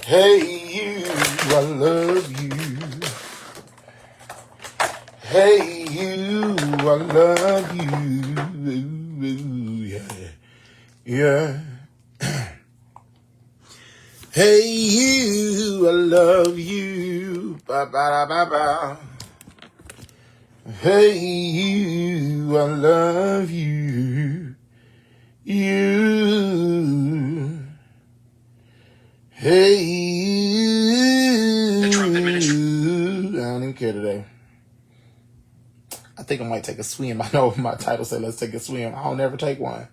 Hey you, I love you. Hey you, I love you. Yeah. Hey you, I love you. Ba ba ba ba. Hey you, I love you. You. Hey you. I don't even care today. I think I might take a swim. I know my title said let's take a swim. I'll never take one.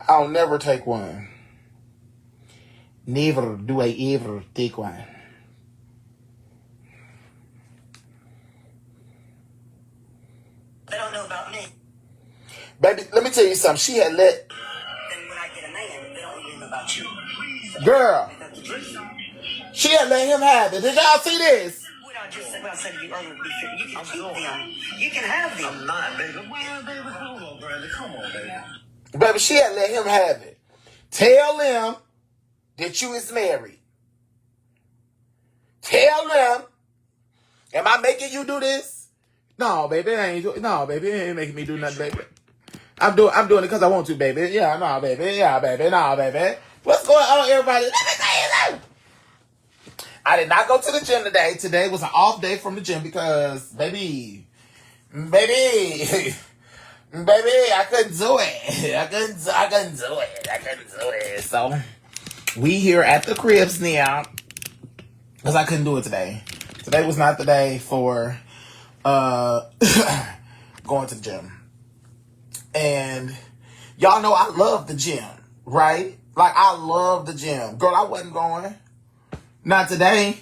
I'll never take one. Never do I ever take one. They don't know about me. Baby, let me tell you something. She had let... And when I get a man, they don't even know about you. Girl. She had let him have it. Did y'all see this? What I just said to you earlier, be sure you can keep them. You can have them. I'm not, baby. Baby, come on, Brandon. Come on, baby. Baby, she had let him have it. Tell them that you is married. Tell them, am I making you do this? No, baby, no, baby, it ain't making me do nothing, baby. I'm doing it because I want to, baby. Yeah, no, baby. Yeah, baby. No, baby. What's going on, everybody? Let me tell you something. I did not go to the gym today. Today was an off day from the gym because, baby, I couldn't do it. I couldn't do it. So we here at the cribs now because I couldn't do it today. Today was not the day for going to the gym. And y'all know I love the gym, right? Like, I love the gym. Girl, I wasn't going. Not today.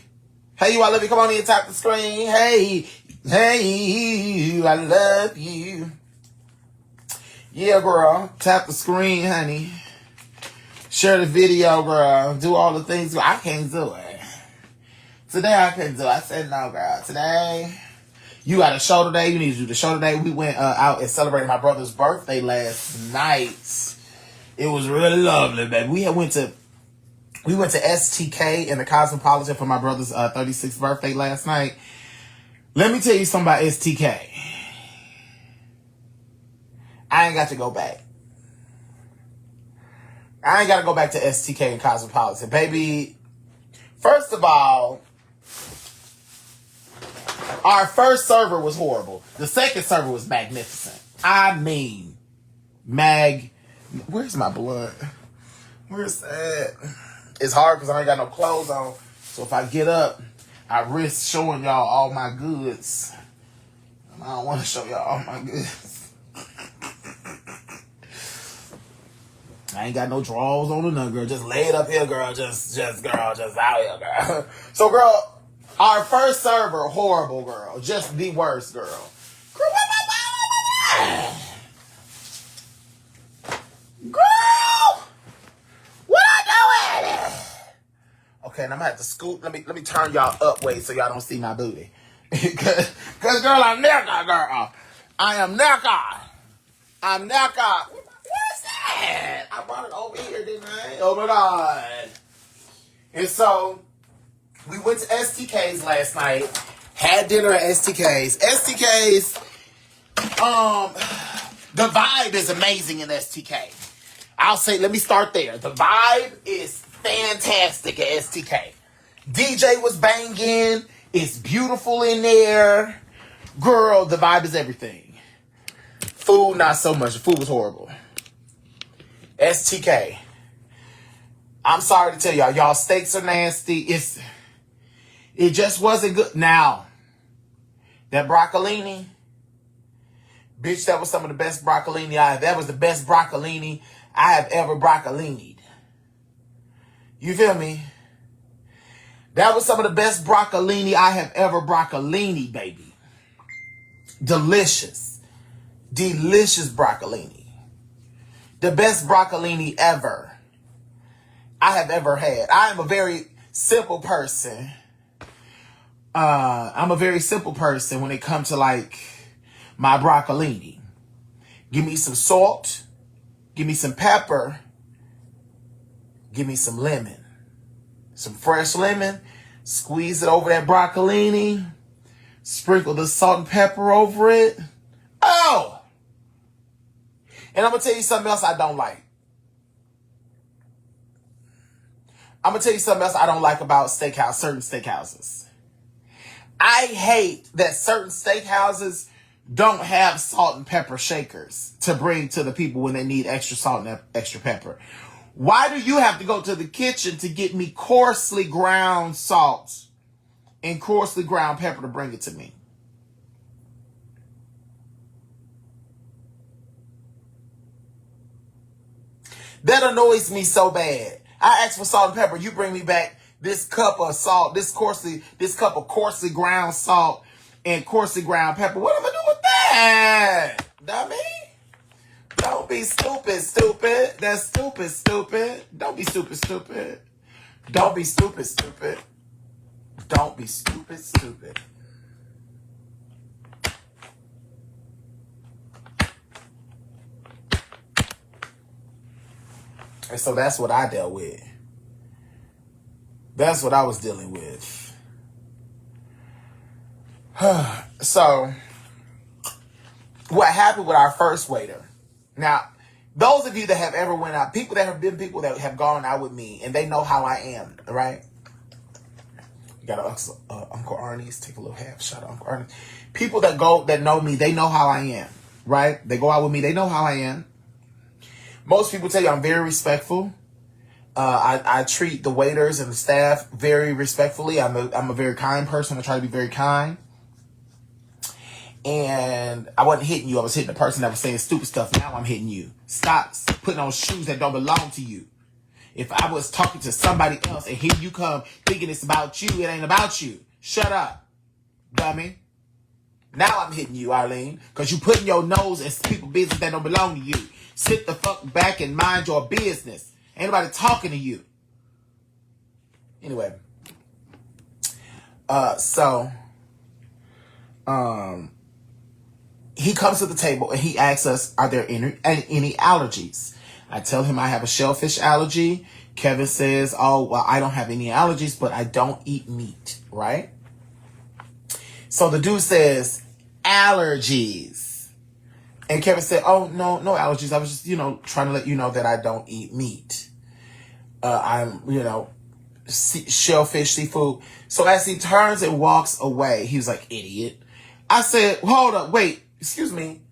Hey, you, I love you. Come on in and tap the screen. Hey, you, I love you. Yeah, girl. Tap the screen, honey. Share the video, girl. Do all the things. I can't do it. Today, I couldn't do it. I said, no, girl. Today... You got a show today. You need to do the show today. We went out and celebrated my brother's birthday last night. It was really lovely, baby. We went to STK in the Cosmopolitan for my brother's 36th birthday last night. Let me tell you something about STK. I ain't got to go back. I ain't got to go back to STK and Cosmopolitan, baby. First of all, our first server was horrible. The second server was magnificent. I mean, where's my blood? Where's that? It's hard because I ain't got no clothes on. So if I get up, I risk showing y'all all my goods. I don't want to show y'all all my goods. I ain't got no drawers on or nothing, girl. Just lay it up here, girl. Just out here, girl. So, girl, our first server, horrible, girl. Just the worst, girl. Girl, what I doing? Okay, and I'm gonna have to scoot. Let me turn y'all up way so y'all don't see my booty. Cause girl, I'm naked, girl. I am naked. I'm naked. What's that? I brought it over here, didn't I? Oh my God. And so we went to STK's last night. Had dinner at STK's. STK's, the vibe is amazing in STK. I'll say, let me start there. The vibe is fantastic at STK. DJ was banging. It's beautiful in there. Girl, the vibe is everything. Food, not so much. The food was horrible. STK. I'm sorry to tell y'all steaks are nasty. It just wasn't good. Now, that broccolini, bitch, that was some of the best broccolini that was the best broccolini I have ever broccolinied. You feel me? That was some of the best broccolini I have ever broccolini, baby. Delicious. Delicious broccolini. The best broccolini ever I have ever had. I am a very simple person. I'm a very simple person when it comes to like my broccolini. Give me some salt. Give me some pepper. Give me some lemon. Some fresh lemon. Squeeze it over that broccolini. Sprinkle the salt and pepper over it. Oh! And I'm going to tell you something else I don't like. I'm going to tell you something else I don't like about certain steakhouses. I hate that certain steakhouses don't have salt and pepper shakers to bring to the people when they need extra salt and extra pepper. Why do you have to go to the kitchen to get me coarsely ground salt and coarsely ground pepper to bring it to me? That annoys me so bad. I ask for salt and pepper. You bring me back this cup of salt, this cup of coarsely ground salt and coarsely ground pepper. What am I doing with that? Dummy? Don't be stupid. That's stupid. Don't be stupid. Don't be stupid. Don't be stupid. And so that's what I dealt with. That's what I was dealing with. So, what happened with our first waiter? Now, those of you that have ever went out, people that have gone out with me, and they know how I am, right? You got Uncle Arnie's, take a little half shot of Uncle Arnie. People that know me, they know how I am, right? They go out with me, they know how I am. Most people tell you I'm very respectful. I treat the waiters and the staff very respectfully. I'm a very kind person. I try to be very kind. And I wasn't hitting you. I was hitting the person that was saying stupid stuff. Now I'm hitting you. Stop putting on shoes that don't belong to you. If I was talking to somebody else and here you come thinking it's about you, it ain't about you. Shut up, dummy. Now I'm hitting you, Arlene, because you putting your nose in people's business that don't belong to you. Sit the fuck back and mind your business. Ain't nobody talking to you. Anyway. He comes to the table and he asks us, are there any allergies? I tell him I have a shellfish allergy. Kevin says, oh, well, I don't have any allergies, but I don't eat meat, right? So the dude says, allergies. And Kevin said, oh, no allergies. I was just, trying to let you know that I don't eat meat. I'm, shellfish, seafood. So as he turns and walks away, he was like, idiot. I said, hold up, wait, excuse me.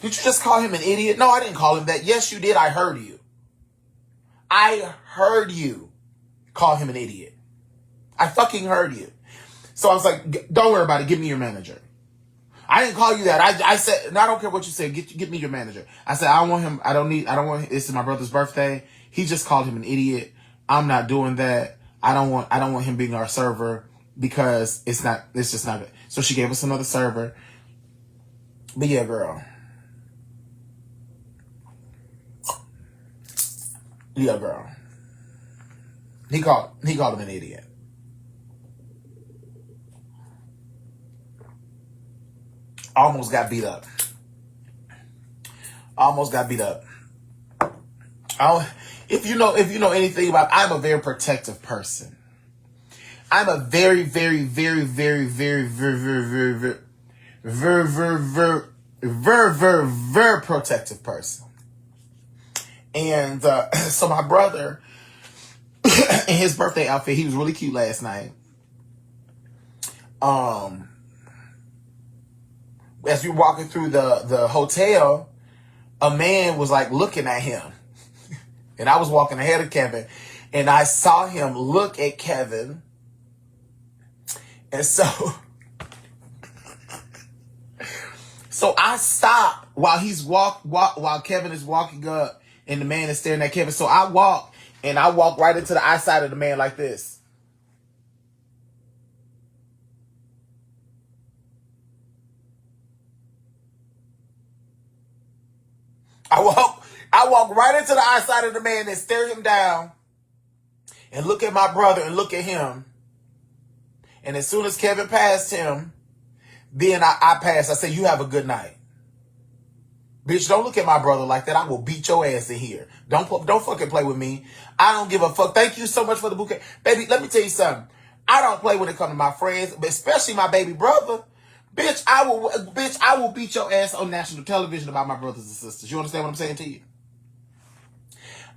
Did you just call him an idiot? No, I didn't call him that. Yes, you did. I heard you. I heard you call him an idiot. I fucking heard you. So I was like, don't worry about it. Give me your manager. I didn't call you that. I said, no, I don't care what you said. Get me your manager. I said, I don't want him. This is my brother's birthday. He just called him an idiot. I'm not doing that. I don't want him being our server because it's just not good. So she gave us another server. But yeah, girl. Yeah, girl. He called him an idiot. Almost got beat up. If you know anything about, I'm a very protective person. I'm a very, very, very, very, very, very, very protective person. And so my brother, in his birthday outfit, he was really cute last night. As we were walking through the hotel, a man was like looking at him. And I was walking ahead of Kevin. And I saw him look at Kevin. And so I stopped while Kevin is walking up and the man is staring at Kevin. So I walk right into the eyesight of the man like this. I walk right into the eyesight of the man and stare him down and look at my brother and look at him. And as soon as Kevin passed him, then I passed. I said, you have a good night. Bitch, don't look at my brother like that. I will beat your ass in here. Don't fucking play with me. I don't give a fuck. Thank you so much for the bouquet. Baby, let me tell you something. I don't play when it comes to my friends, but especially my baby brother. Bitch, I will beat your ass on national television about my brothers and sisters. You understand what I'm saying to you?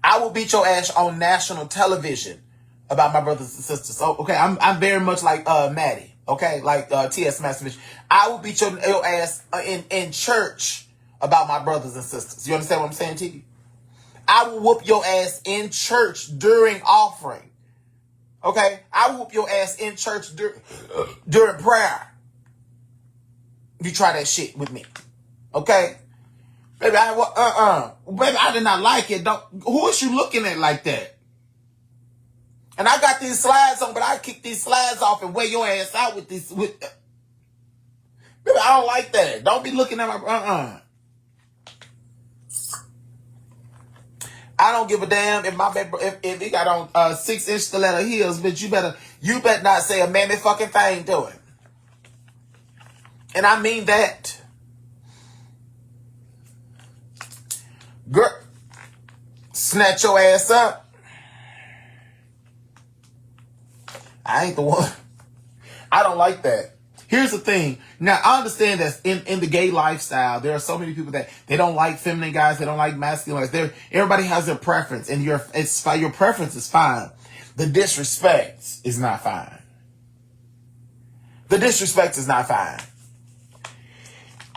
I will beat your ass on national television about my brothers and sisters. So, okay, I'm very much like Maddie, okay? Like T.S. Masterfish. I will beat your ass in church about my brothers and sisters. You understand what I'm saying to you? I will whoop your ass in church during offering. Okay? I will whoop your ass in church during prayer. You try that shit with me. Okay? Baby, Baby, I did not like it. Who is you looking at like that? And I got these slides on, but I kick these slides off and wear your ass out with this. Baby, I don't like that. Don't be looking at my... I don't give a damn if my baby, if he got on 6-inch stiletto heels, but you better not say a mammy fucking thing to him. And I mean that. Girl, snatch your ass up. I ain't the one. I don't like that. Here's the thing. Now, I understand that in the gay lifestyle, there are so many people that they don't like feminine guys, they don't like masculine guys. Everybody has their preference, and your preference is fine. The disrespect is not fine. The disrespect is not fine.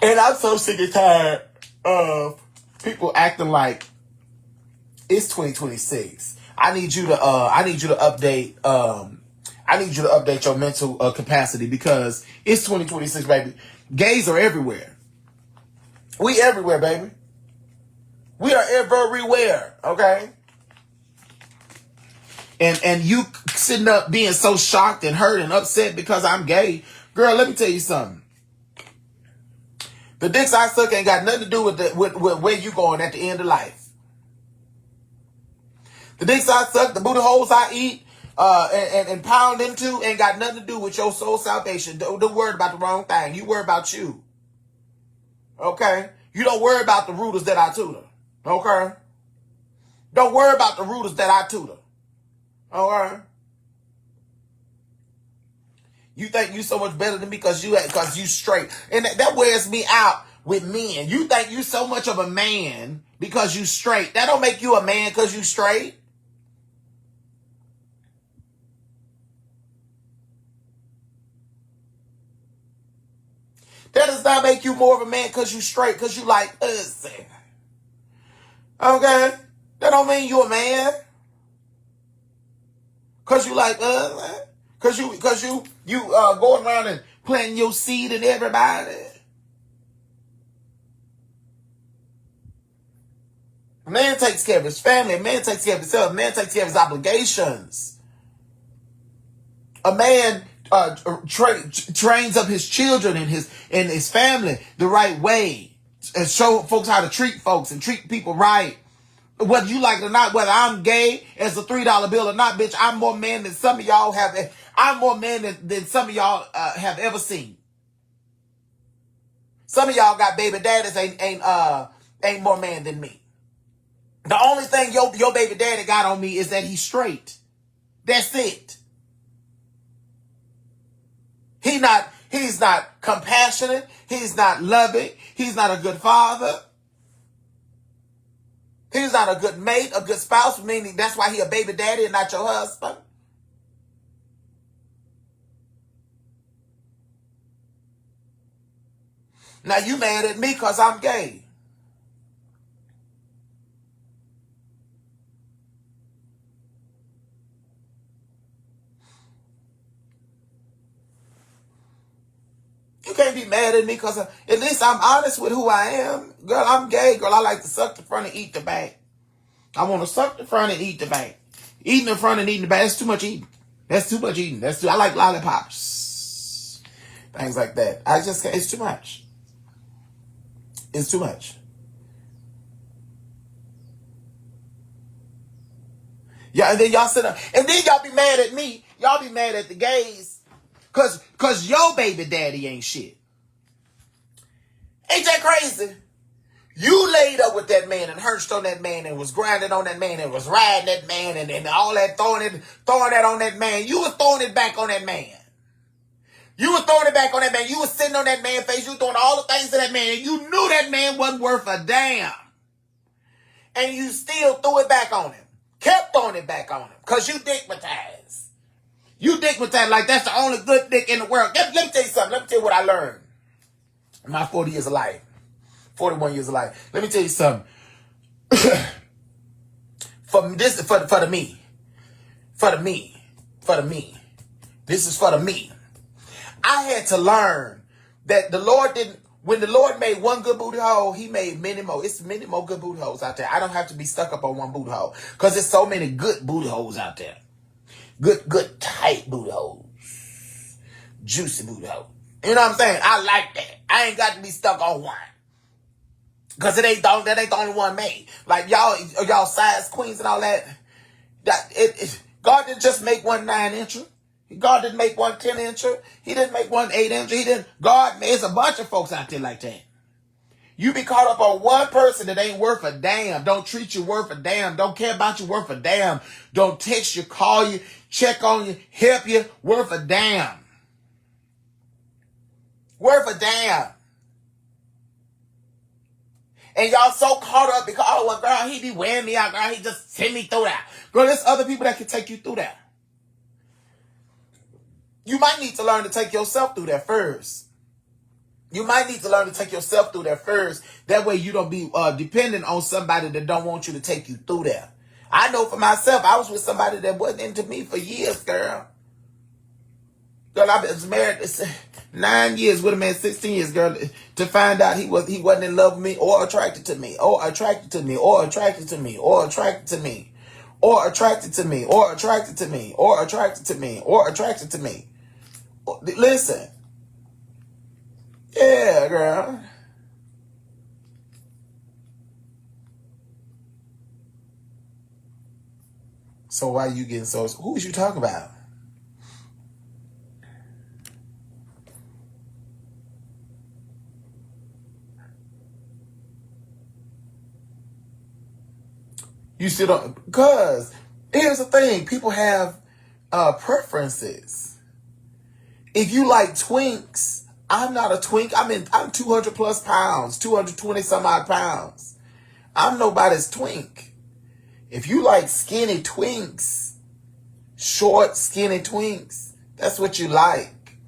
And I'm so sick and tired of people acting like it's 2026. I need you to update. I need you to update your mental capacity because it's 2026, baby. Gays are everywhere. We everywhere, baby. We are everywhere, okay? And you sitting up being so shocked and hurt and upset because I'm gay. Girl, let me tell you something. The dicks I suck ain't got nothing to do with where you going at the end of life. The dicks I suck, the booty holes I eat, and pound into ain't got nothing to do with your soul salvation. Don't worry about the wrong thing. You worry about you. Okay? You don't worry about the rooters that I tutor. Okay? Don't worry about the rooters that I tutor. Okay? You think you so much better than me because you straight. And that wears me out with men. You think you so much of a man because you straight. That don't make you a man because you straight. That does not make you more of a man because you straight, because you like us. Okay? That don't mean you a man. Because you like us. Because you going around and planting your seed in everybody. A man takes care of his family. A man takes care of himself. A man takes care of his obligations. A man trains up his children and his family the right way, and show folks how to treat folks and treat people right. Whether you like it or not, whether I'm gay as a $3 bill or not, bitch, I'm more man than some of y'all have. I'm more man than some of y'all have ever seen. Some of y'all got baby daddies ain't more man than me. The only thing your baby daddy got on me is that he's straight. That's it. He's not compassionate. He's not loving. He's not a good father. He's not a good mate, a good spouse, meaning that's why he a baby daddy and not your husband. Now you mad at me because I'm gay. You can't be mad at me because at least I'm honest with who I am. Girl, I'm gay. Girl, I like to suck the front and eat the back. I want to suck the front and eat the back. Eating the front and eating the back, that's too much eating. That's too much eating. I like lollipops. Things like that. It's too much. It's too much. Yeah, and then y'all sit up. And then y'all be mad at me. Y'all be mad at the gays. Cause your baby daddy ain't shit. Ain't that crazy? You laid up with that man and hunched on that man and was grinding on that man and was riding that man and all that throwing that on that man. You were throwing it back on that man. You were throwing it back on that man. You were sitting on that man's face. You were throwing all the things to that man. And you knew that man wasn't worth a damn. And you still threw it back on him. Kept throwing it back on him. Because you dickmatized. You dickmatized like that's the only good dick in the world. Let me tell you something. Let me tell you what I learned in my 40 years of life. 41 years of life. Let me tell you something. For the me. This is for the me. I had to learn that the Lord didn't, when the Lord made one good booty hole, he made many more. It's many more good booty holes out there. I don't have to be stuck up on one booty hole because there's so many good booty holes out there. Good tight booty holes. Juicy booty holes. You know what I'm saying? I like that. I ain't got to be stuck on one. Because that ain't the only one made. Like y'all size queens and all that. God didn't just make one 9-incher. God didn't make one 10-incher. He didn't make one 8-incher. There's a bunch of folks out there like that. You be caught up on one person that ain't worth a damn. Don't treat you worth a damn. Don't care about you worth a damn. Don't text you, call you, check on you, help you, worth a damn. Worth a damn. And y'all so caught up because, oh, well, girl, he be wearing me out. Girl, he just send me through that. Girl, there's other people that can take you through that. You might need to learn to take yourself through that first. That way you don't be dependent on somebody that don't want you to take you through that. I know for myself, I was with somebody that wasn't into me for years, girl. Girl, I was married 9 years with a man, 16 years, girl, to find out he wasn't in love with me or attracted to me, or attracted to me, or attracted to me, or attracted to me, or attracted to me, or attracted to me, or attracted to me, or attracted to me. Listen. Yeah, girl. So why are you getting so... Who was you talking about? You still don't... Because here's the thing. People have preferences. If you like twinks, I'm not a twink. I'm 200 plus pounds, 220 some odd pounds. I'm nobody's twink. If you like skinny twinks, short skinny twinks, that's what you like.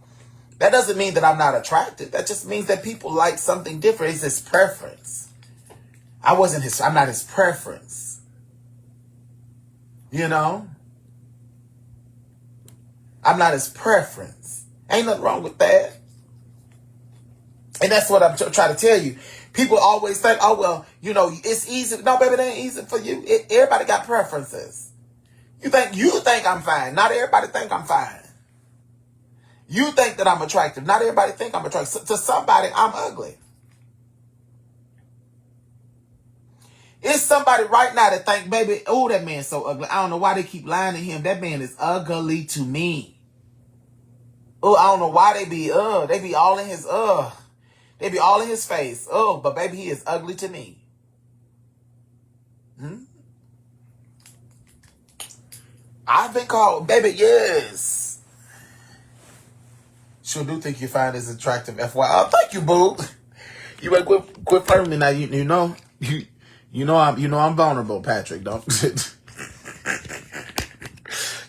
That doesn't mean that I'm not attracted. That just means that people like something different. It's his preference. I'm not his preference. You know? I'm not his preference. Ain't nothing wrong with that. And that's what I'm trying to tell you. People always think, oh, well, you know, it's easy. No, baby, it ain't easy for you. Everybody got preferences. You think I'm fine. Not everybody think I'm fine. You think that I'm attractive. Not everybody think I'm attractive. To somebody, I'm ugly. It's somebody right now that think, baby, oh, that man's so ugly. I don't know why they keep lying to him. That man is ugly to me. Oh, I don't know why they be all in his, they be all in his face. Oh, but baby, he is ugly to me. I've been called, baby, yes. Sure do think you find this attractive, FYI. Oh, thank you, boo. You better quit flirting me now. You know I'm vulnerable, Patrick. Don't.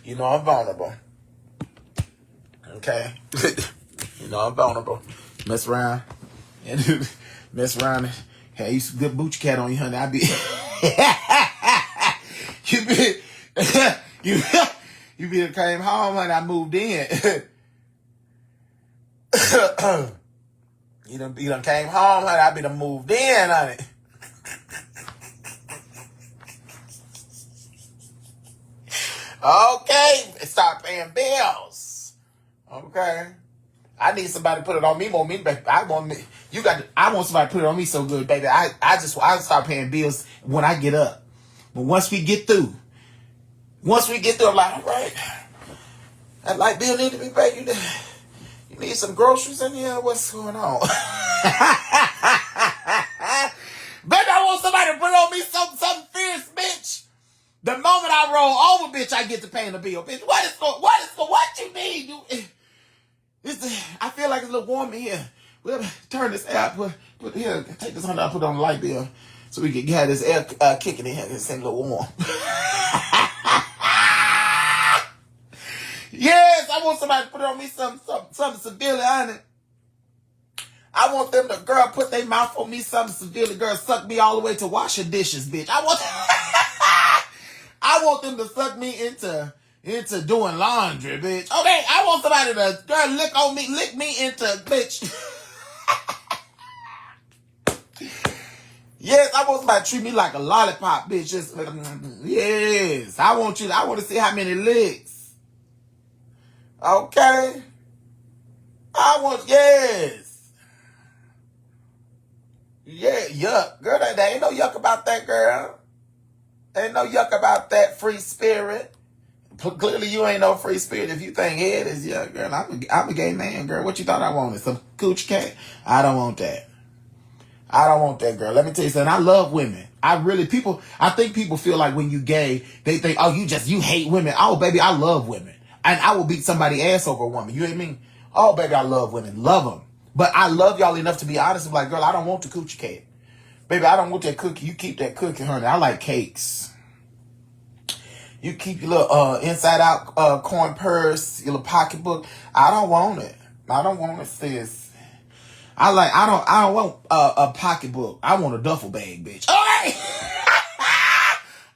You know I'm vulnerable. Okay. You know I'm vulnerable. Mess around. And mess around. Hey, you some good booty cat on you, honey. I be. You be came home, honey. I moved in. You done came home, honey. I be done moved in, honey. Okay, start paying bills. Okay, I need somebody to put it on me more. I want somebody to put it on me so good, baby. I start paying bills when I get up. But once we get through, I'm like, all right, that light bill need to be paid. You need some groceries in here. What's going on, baby? on me something fierce, bitch, the moment I roll over, bitch, I get to paying the bill, bitch. What you mean? I feel like it's a little warm in here. We'll turn this air, put here, take this $100, put it on the light bill, so we can have this air kicking in here. It's a little warm. Yes, I want somebody to put on me something severely on it. I want them to, girl, put their mouth on me something severely, girl, suck me all the way to washing dishes, bitch. I want them to suck me into doing laundry, bitch. Okay, I want somebody to, girl, lick me into, bitch. Yes, I want somebody to treat me like a lollipop, bitch. Just, yes, I want to see how many licks. Okay. Yes. Yeah, yuck. Girl, there ain't no yuck about that, girl. Ain't no yuck about that free spirit. Clearly, you ain't no free spirit if you think head is yuck, girl. I'm a gay man, girl. What you thought I wanted? Some coochie cat? I don't want that. I don't want that, girl. Let me tell you something. I love women. I think people feel like when you gay, they think, oh, you hate women. Oh, baby, I love women. And I will beat somebody's ass over a woman. You know what I mean? Oh, baby, I love women. Love them. But I love y'all enough to be honest and be like, girl, I don't want the coochie cat. Baby, I don't want that cookie. You keep that cookie, honey. I like cakes. You keep your little inside out coin purse, your little pocketbook. I don't want it. I don't want it, sis. I don't want a pocketbook. I want a duffel bag, bitch. Okay.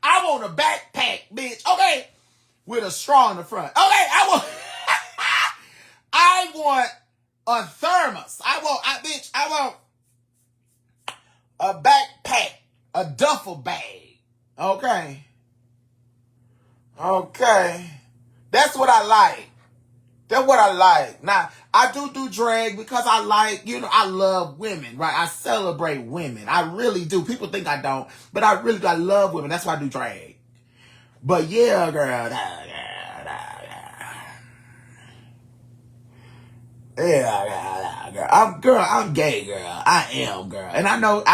I want a backpack, bitch. Okay. With a straw in the front. Okay, I want a thermos. I want a backpack, a duffel bag. Okay. That's what I like. That's what I like. Now, I do drag because I like, I love women, right? I celebrate women. I really do. People think I don't, but I love women. That's why I do drag. But yeah, girl. Yeah, girl. I'm gay, girl. I am, girl. And I know.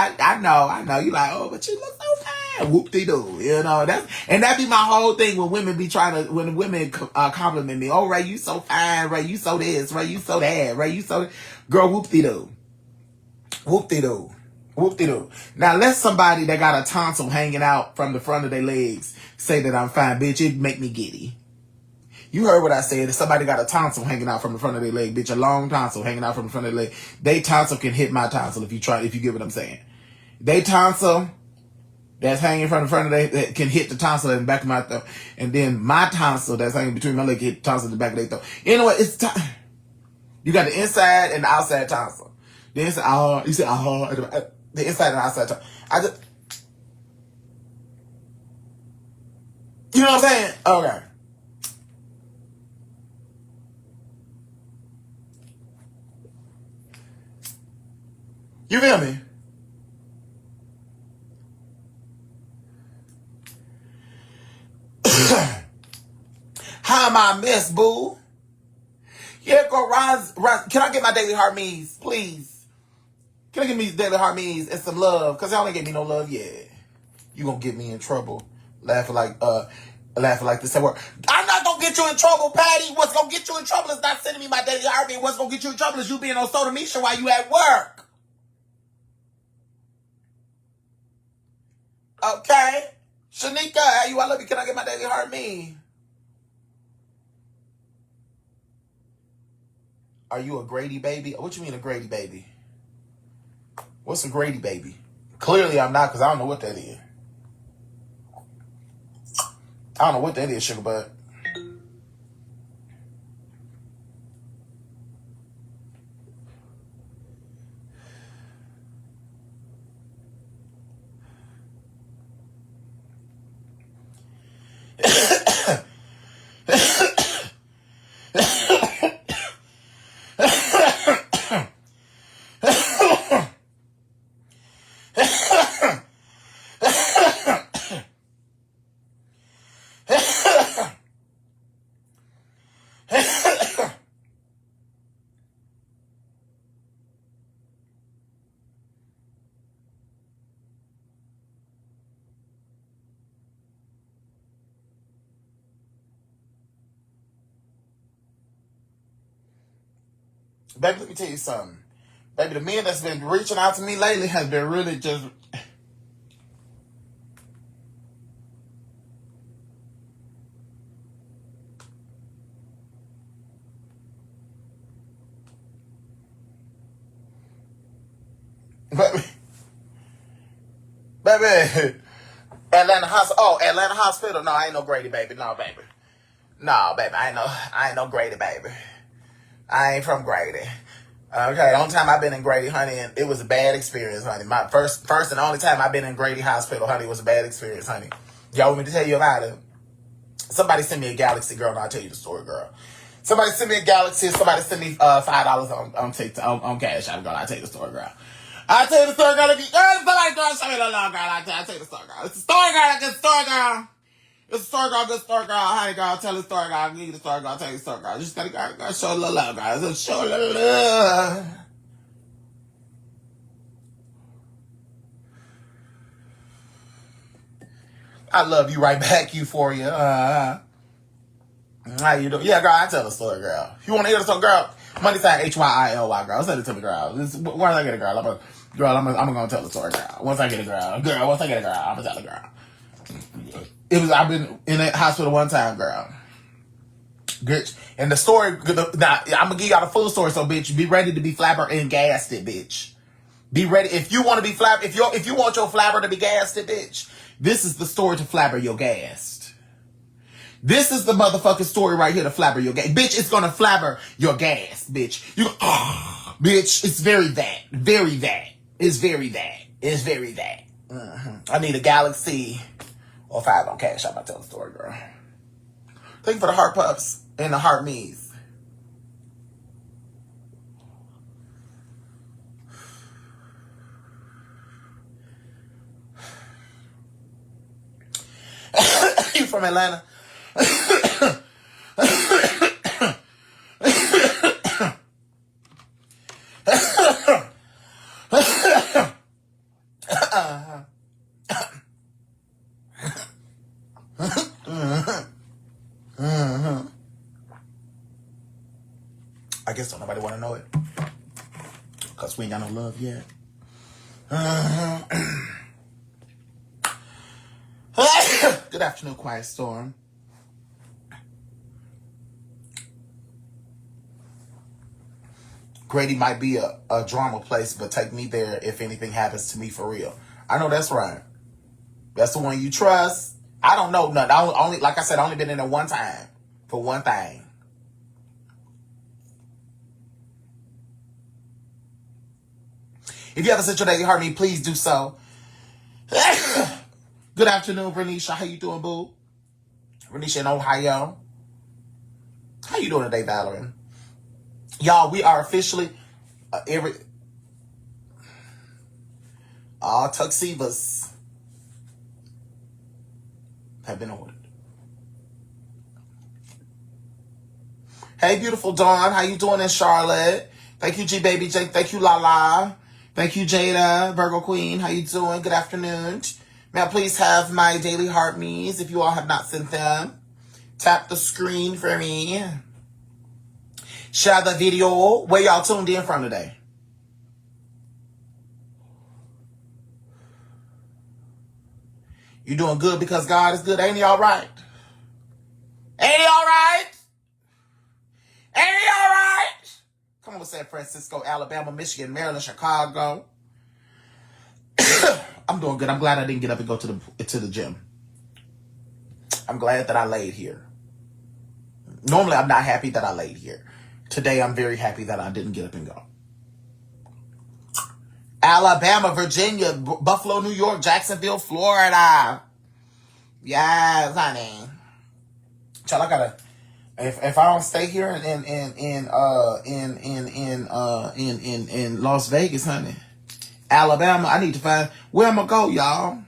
You like, oh, but you look so fine. Whoop-de-doo. That be my whole thing when women when women compliment me. Oh, Ray, you so fine. Ray, you so this. Ray, you so that. Ray, you so, girl, whoop-de-doo. Whoop-de-doo. Whoop-de-doo. Now, let somebody that got a tonsil hanging out from the front of their legs say that I'm fine, bitch. It make me giddy. You heard what I said. If somebody got a tonsil hanging out from the front of their leg, bitch, a long tonsil hanging out from the front of their leg, they tonsil can hit my tonsil if you get what I'm saying. They tonsil that's hanging from the front of their can hit the tonsil in the back of my throat. And then my tonsil that's hanging between my legs hit the tonsil in the back of their throat. You know what? It's time. You got the inside and the outside tonsil. The inside, you said, the inside and the outside tonsil. You know what I'm saying? Okay. You feel me? How am I a mess, boo? Yeah, girl, rise. Can I get my daily heart means, please? Can I get me these daily heart means and some love? Because y'all ain't get me no love yet. You gonna get me in trouble. Laughing like this at work. I'm not gonna get you in trouble, Patty. What's gonna get you in trouble is not sending me my daily heart means. What's gonna get you in trouble is you being on Soda Misha while you at work. Okay? Shanika, how you? I love you. Can I get my daily heart mean? Are you a Grady baby? What you mean a Grady baby? What's a Grady baby? Clearly I'm not, because I don't know what that is. I don't know what that is, sugar butt. Baby, let me tell you something. Baby, the men that's been reaching out to me lately has been really just... Baby, Atlanta Hospital. Oh, Atlanta Hospital. No, I ain't no Grady, baby. No, baby. No, baby, I ain't no Grady, baby. I ain't from Grady. Okay, the only time I've been in Grady, honey, and it was a bad experience, honey. My first and only time I've been in Grady Hospital, honey, was a bad experience, honey. Y'all want me to tell you about it? Somebody sent me a Galaxy, girl, and I'll tell you the story, girl. Somebody sent me a Galaxy. Somebody sent me $5 on TikTok, on Cash App, girl. I'll tell you the story, girl. I'll tell you the story, girl. Somebody, girl, show me the love, girl. I'll tell you the story, girl. It's a story, girl. It's a story, girl. It's a story, girl. Good story, girl. Honey, girl. Tell the story, girl. I'll give you the story, girl. I'll tell you the story, girl. Just gotta, girl, show a little love, girl. Just show a little love. I love you right back, Euphoria. How you doing? Yeah, girl, I tell the story, girl. You want to hear the story, girl? Money sign HYILY, girl. Send it to me, girl. Once I get a girl, I'm gonna tell the story, girl. Once I get a girl, I'm gonna tell the girl. I've been in a hospital one time, girl. Bitch. And the story, now, I'm gonna give y'all the full story, so bitch, be ready to be flabber and gassed it, bitch. Be ready. If you want to be flabber, if you want your flabber to be gassed it, bitch, this is the story to flabber your gassed. This is the motherfucking story right here to flabber your gas. Bitch, it's gonna flabber your gas, bitch. Bitch, it's very that. Very that. It's very that. It's very that. I need a Galaxy or 5 on Cash. I'm about to tell the story, girl. Thank you for the heart pups and the heart me's. You from Atlanta? I guess don't nobody want to know it. Because we ain't got no love yet. Good afternoon, Quiet Storm. Grady might be a drama place, but take me there if anything happens to me for real. I know that's right. That's the one you trust. I don't know nothing. Like I said, I only been in there one time for one thing. If you ever sent your daily heart me, please do so. Good afternoon, Renisha. How you doing, boo? Renisha in Ohio. How you doing today, Valerie? Y'all, we are officially all tuxevas have been ordered. Hey, beautiful Dawn. How you doing in Charlotte? Thank you, G Baby J. Thank you, Lala. Thank you, Jada, Virgo Queen. How you doing? Good afternoon. May I please have my daily heart me's if you all have not sent them? Tap the screen for me. Share the video. Where y'all tuned in from today? You doing good because God is good. Ain't he all right? Ain't he all right? Ain't he all right? Come on, San Francisco, Alabama, Michigan, Maryland, Chicago. I'm doing good. I'm glad I didn't get up and go to the gym. I'm glad that I laid here. Normally, I'm not happy that I laid here. Today, I'm very happy that I didn't get up and go. Alabama, Virginia, Buffalo, New York, Jacksonville, Florida. Yes, honey. Child, I gotta. If I don't stay here in Las Vegas, honey, Alabama, I need to find where I'm gonna go, y'all.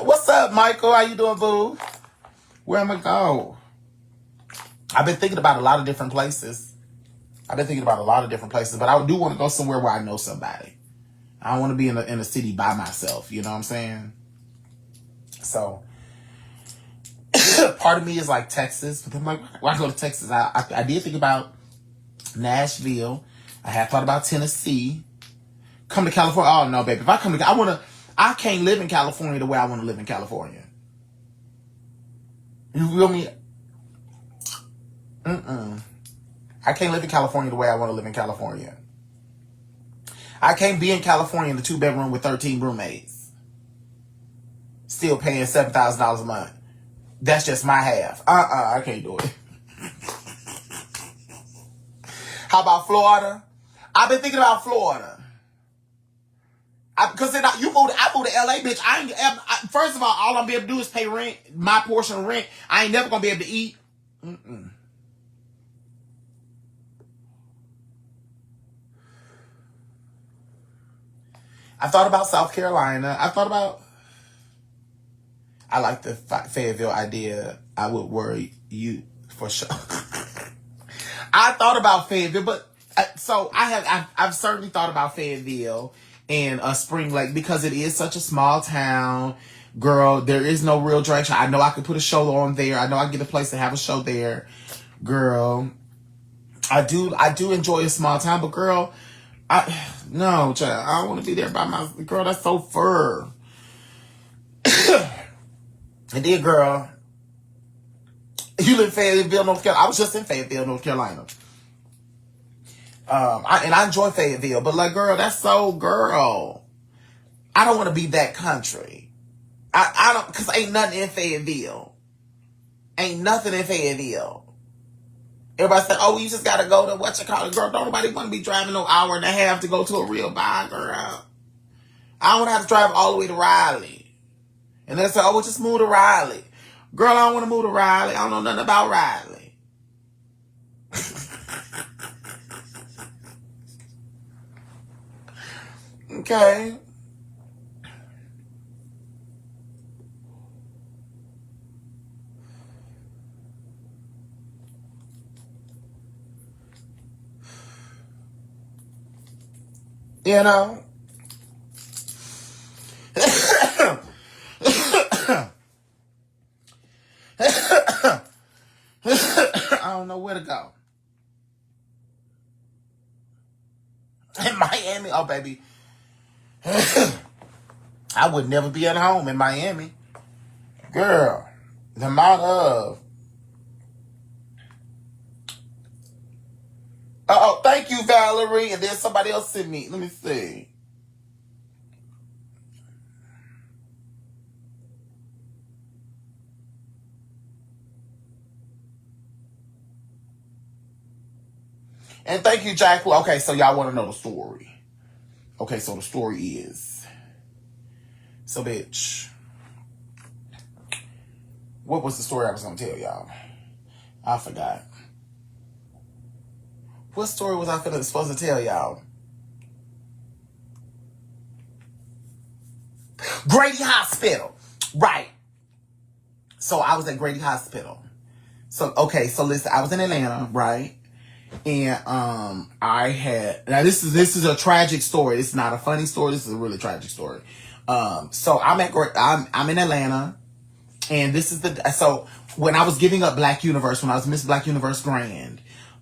What's up, Michael? How you doing, boo? Where am I go? I've been thinking about a lot of different places. But I do want to go somewhere where I know somebody. I don't want to be in a city by myself. You know what I'm saying? So part of me is like Texas, but then I'm like, why go to Texas? I did think about Nashville. I had thought about Tennessee. Come to California. Oh no, baby. If I come to, I can't live in California the way I want to live in California. You feel me? I can't live in California the way I want to live in California. I can't be in California in the 2-bedroom with 13 roommates. Still paying $7,000 a month. That's just my half. I can't do it. How about Florida? I've been thinking about Florida. Because I move to LA, bitch. First of all I'm be able to do is pay rent, my portion of rent. I ain't never gonna be able to eat. I thought about South Carolina. I like the Fayetteville idea. I would worry you for sure. I thought about Fayetteville, but I've certainly thought about Fayetteville and Spring Lake because it is such a small town. Girl, there is no real direction. I know I could put a show on there. I know I can get a place to have a show there. Girl, I do enjoy a small town, but girl, no, child, I don't want to be there by myself. Girl, that's so fur. And then, girl, you live in Fayetteville, North Carolina. I was just in Fayetteville, North Carolina. I enjoy Fayetteville, but like, girl, that's so girl. I don't want to be that country. I don't, because ain't nothing in Fayetteville. Ain't nothing in Fayetteville. Everybody said, oh, you just got to go to what you call it. Girl, don't nobody want to be driving no hour and a half to go to a real bar, girl. I don't have to drive all the way to Raleigh. And they say, oh, we'll just move to Raleigh. Girl, I don't want to move to Raleigh. I don't know nothing about Raleigh. Okay. You know? I don't know where to go. In Miami, oh baby. I would never be at home in Miami. Girl, the amount of... Oh, thank you, Valerie. And then somebody else sent me. Let me see. And thank you, Jack. Okay, so y'all want to know the story. Okay, so the story is... So, bitch. What was the story I was going to tell y'all? I forgot. What story was I supposed to tell y'all? Grady Hospital. Right. So, I was at Grady Hospital. So, okay, so listen, I was in Atlanta, right? And I had, now this is a tragic story. It's not a funny story. This is a really tragic story. So I'm in Atlanta, and so when I was giving up Black Universe, when I was Miss Black Universe Grand,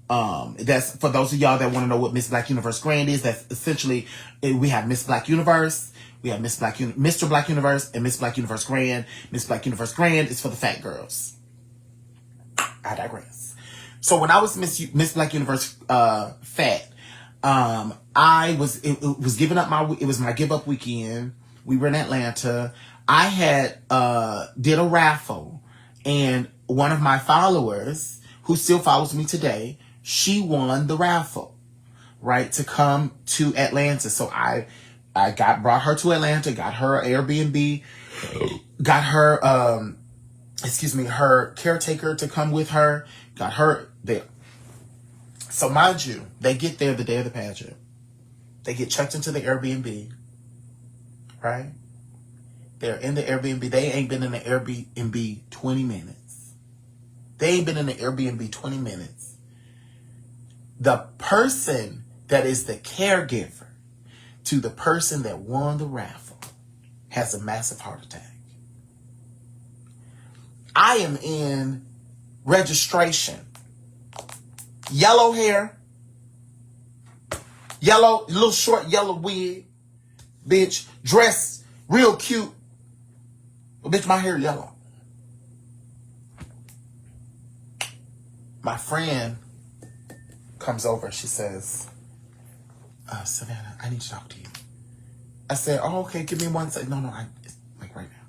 that's for those of y'all that want to know what Miss Black Universe Grand is. That's essentially, we have Miss Black Universe, we have Mr. Black Universe, and Miss Black Universe Grand. Miss Black Universe Grand is for the fat girls. I digress. So when I was Miss Black Universe fat, it was giving up it was my give up weekend. We were in Atlanta. I had did a raffle, and one of my followers, who still follows me today, she won the raffle, right, to come to Atlanta. So I brought her to Atlanta, got her Airbnb, got her her caretaker to come with her, got her there. So mind you, they get there the day of the pageant. They get checked into the Airbnb, right? They're in the Airbnb. They ain't been in the Airbnb 20 minutes. They ain't been in the Airbnb 20 minutes. The person that is the caregiver to the person that won the raffle has a massive heart attack. I am in registration. Yellow hair. Yellow, little short yellow wig. Bitch, dressed real cute. But bitch, my hair yellow. My friend comes over. She says, Savannah, I need to talk to you. I said, oh, okay, give me 1 second. No, like right now.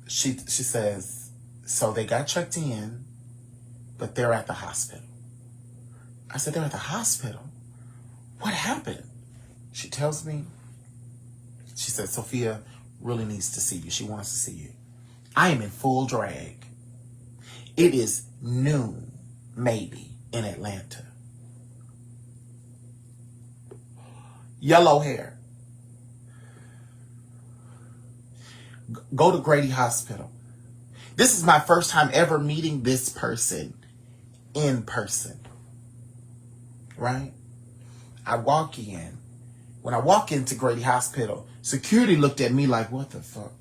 She says, so they got checked in, but they're at the hospital. I said, they're at the hospital? What happened? She tells me, she said, Sophia really needs to see you. She wants to see you. I am in full drag. It is noon, maybe, in Atlanta. Yellow hair. Go to Grady Hospital. This is my first time ever meeting this person in person. Right? I walk in. When I walk into Grady Hospital, security looked at me like, what the fuck?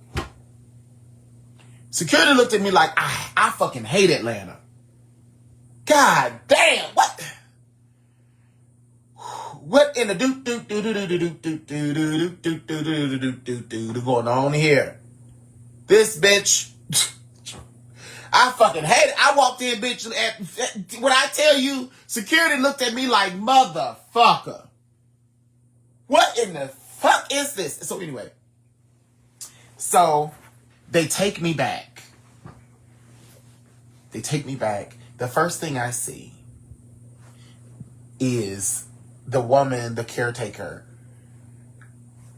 Security looked at me like, I fucking hate Atlanta. God damn, what? What in the going on here? This bitch, I fucking hate it. I walked in, bitch, when I tell you, security looked at me like, motherfucker. What in the fuck is this? So anyway, so they take me back. They take me back. The first thing I see is the woman, the caretaker.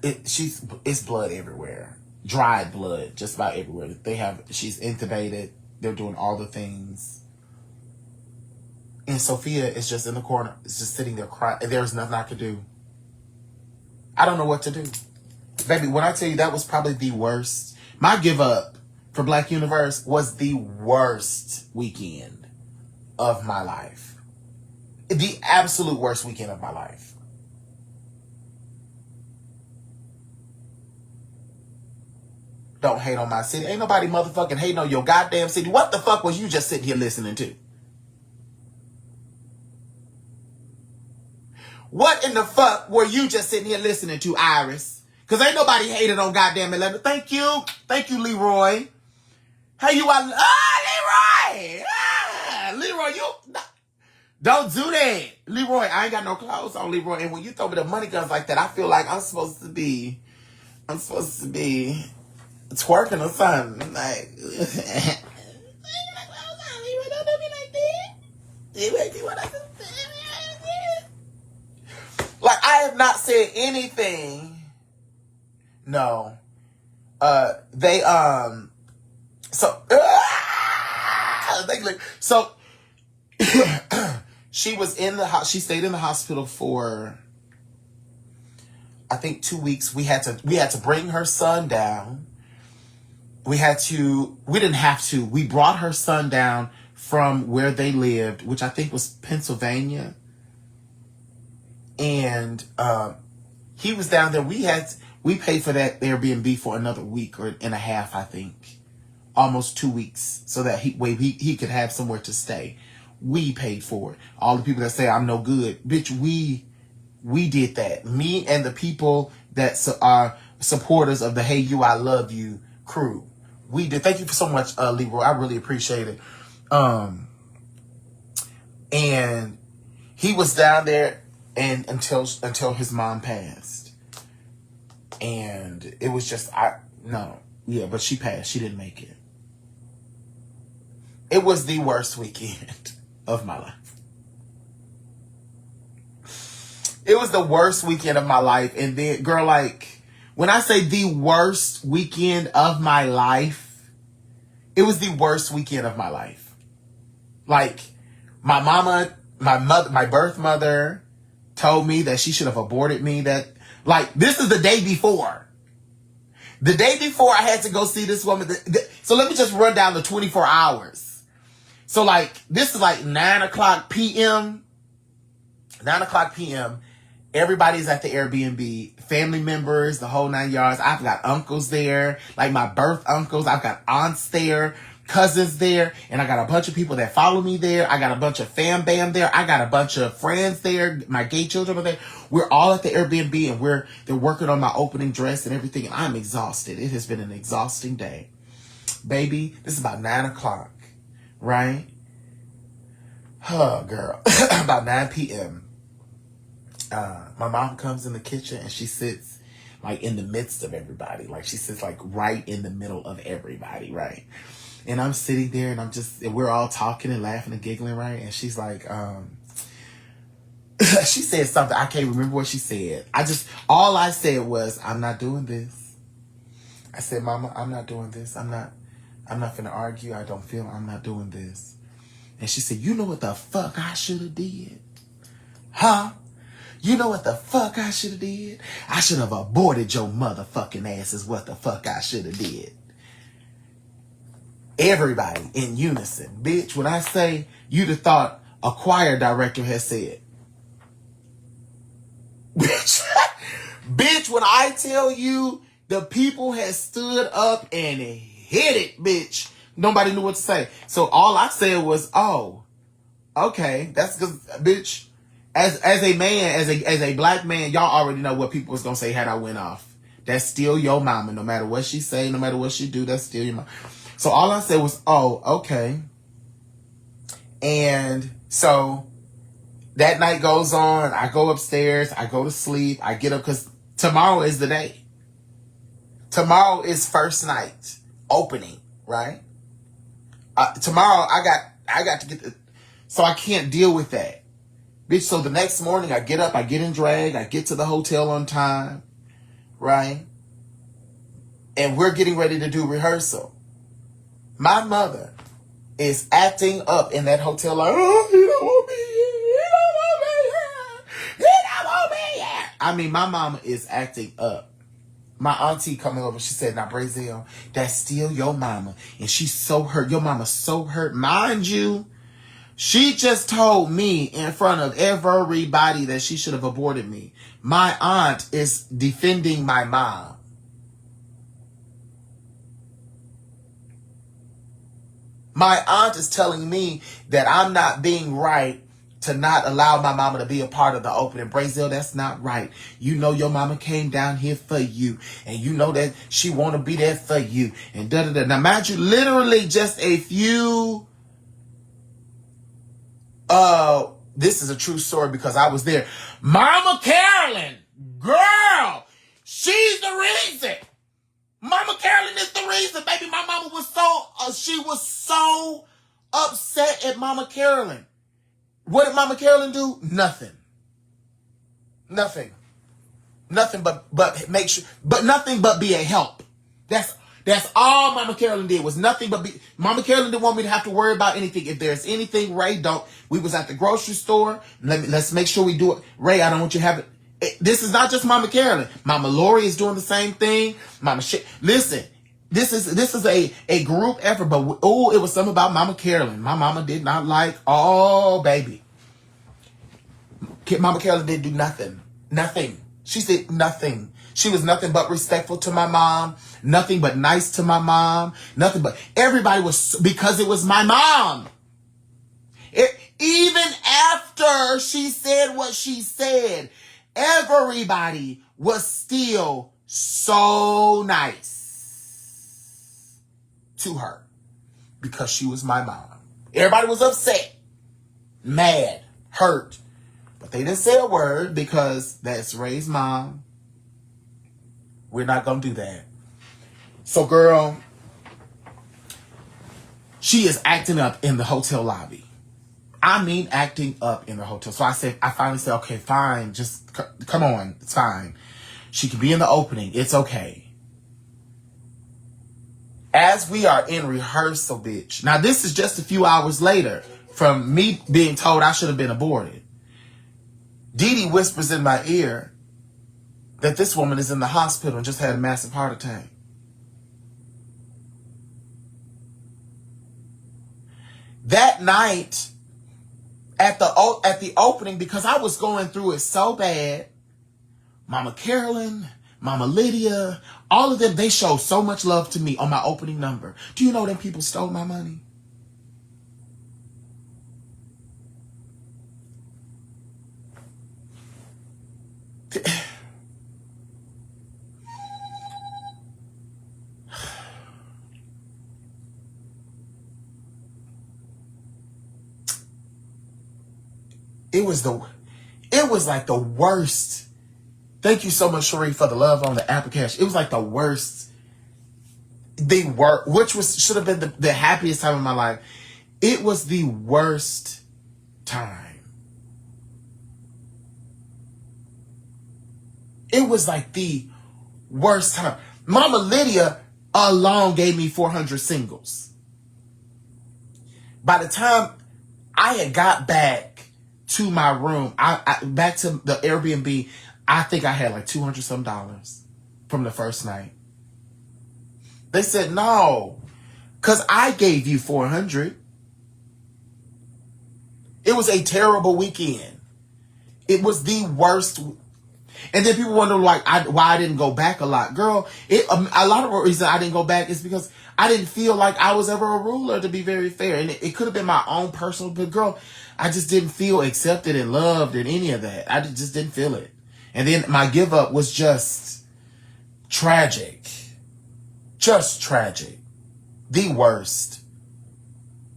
It's blood everywhere. Dried blood, just about everywhere. She's intubated. They're doing all the things. And Sophia is just in the corner. Is just sitting there crying. There's nothing I could do. I don't know what to do. Baby, when I tell you that was probably the worst. My give up for Black Universe was the worst weekend of my life. The absolute worst weekend of my life. Don't hate on my city. Ain't nobody motherfucking hating on your goddamn city. What the fuck was you just sitting here listening to? What in the fuck were you just sitting here listening to, Iris? Because ain't nobody hated on goddamn Atlanta. Thank you. Thank you, Leroy. How you are? Leroy! Leroy, you... Don't do that. Leroy, I ain't got no clothes on, Leroy. And when you throw me the money guns like that, I feel like I'm supposed to be twerking or something. Like, I ain't got no clothes on, Leroy. Don't do me like that. Leroy, do what I said. Like, I have not said anything. No. So, she was in the house. She stayed in the hospital for, I think, 2 weeks. We had to bring her son down. We didn't have to. We brought her son down from where they lived, which I think was Pennsylvania. And he was down there. We paid for that Airbnb for another week and a half, I think. Almost 2 weeks, so that he could have somewhere to stay. We paid for it. All the people that say I'm no good, bitch, we did that. Me and the people that are supporters of the Hey You, I Love You crew. We did. Thank you so much, Leroy. I really appreciate it. And he was down there and until his mom passed. And it was just but she passed. She didn't make it. It was the worst weekend of my life. It was the worst weekend of my life. And then, girl, like, when I say the worst weekend of my life, it was the worst weekend of my life. Like, my birth mother told me that she should have aborted me. This is the day before. The day before I had to go see this woman. So let me just run down the 24 hours. So, like, this is like 9 o'clock p.m. 9 o'clock p.m. Everybody's at the Airbnb, family members, the whole 9 yards. I've got uncles there, like my birth uncles. I've got aunts there, cousins there, and I got a bunch of people that follow me there. I got a bunch of fam bam there. I got a bunch of friends there. My gay children are there. We're all at the Airbnb, and they're working on my opening dress and everything. And I'm exhausted. It has been an exhausting day. Baby, this is about 9 o'clock, right? Oh, girl. About 9 p.m. My mom comes in the kitchen and she sits like in the midst of everybody. Like she sits like right in the middle of everybody, right? And I'm sitting there and we're all talking and laughing and giggling, right? And she's like, she said something. I can't remember what she said. All I said was, I'm not doing this. I said, Mama, I'm not doing this. I'm not finna argue. I'm not doing this. And she said, you know what the fuck I should have did? Huh? You know what the fuck I should have did? I should have aborted your motherfucking ass is what the fuck I should have did. Everybody in unison. Bitch, when I say you'd have thought a choir director has said. Bitch, bitch, when I tell you the people had stood up and hit it, bitch. Nobody knew what to say. So all I said was, oh, okay. That's because, bitch. As a man, as a black man, y'all already know what people was gonna say had I went off. That's still your mama. No matter what she say, no matter what she do, that's still your mama. So all I said was, oh, okay. And so that night goes on. I go upstairs. I go to sleep. I get up because tomorrow is the day. Tomorrow is first night opening, right? Tomorrow I got to get so I can't deal with that. Bitch, so the next morning I get up, I get in drag, I get to the hotel on time, right? And we're getting ready to do rehearsal. My mother is acting up in that hotel like, oh, he don't want me here, he don't want me here. I mean, my mama is acting up. My auntie coming over, she said, now, Brazil, that's still your mama. And she's so hurt. Your mama's so hurt. Mind you, she just told me in front of everybody that she should have aborted me. My aunt is defending my mom. My aunt is telling me that I'm not being right to not allow my mama to be a part of the opening. Brazil, that's not right. You know your mama came down here for you. And you know that she want to be there for you. And da-da-da. Now, mind you, literally just a few... this is a true story because I was there. Mama Carolyn, girl, she's the reason. Mama Carolyn is the reason, baby. My mama was she was so upset at Mama Carolyn. What did Mama Carolyn do? Nothing. Nothing but make sure, but nothing but be a help. That's all Mama Carolyn did was nothing but be. Mama Carolyn didn't want me to have to worry about anything. If there's anything, Ray, don't. We was at the grocery store. Let's make sure we do it. Ray, I don't want you to have it. This is not just Mama Carolyn. Mama Lori is doing the same thing. Listen, this is a group effort. But it was something about Mama Carolyn. My mama did not like. Oh, baby. Mama Carolyn didn't do nothing. Nothing. She said nothing. She was nothing but respectful to my mom. Nothing but nice to my mom. Nothing but everybody was, because it was my mom. Even after she said what she said, everybody was still so nice to her because she was my mom. Everybody was upset, mad, hurt, but they didn't say a word because that's Ray's mom. We're not going to do that. So, girl, she is acting up in the hotel lobby. I mean, acting up in the hotel. So I finally said, okay, fine. Just come on. It's fine. She can be in the opening. It's okay. As we are in rehearsal, bitch. Now, this is just a few hours later from me being told I should have been aborted. Dee Dee whispers in my ear that this woman is in the hospital and just had a massive heart attack. That night, at the opening, because I was going through it so bad, Mama Carolyn, Mama Lydia, all of them, they showed so much love to me on my opening number. Do you know them people stole my money? It was like the worst. Thank you so much, Sheree, for the love on the application. It was like the worst. Should have been the happiest time of my life. It was the worst time. It was like the worst time. Mama Lydia alone gave me 400 singles. By the time I had got back to my room, back to the Airbnb, I think I had like $200 some from the first night. They said no, because I gave you 400. It was a terrible weekend. It was the worst. And then people wonder why I didn't go back a lot. Girl, a lot of the reason I didn't go back is because I didn't feel like I was ever a ruler, to be very fair. And it could have been my own personal, but girl, I just didn't feel accepted and loved and any of that. I just didn't feel it. And then my give up was just tragic. Just tragic. The worst.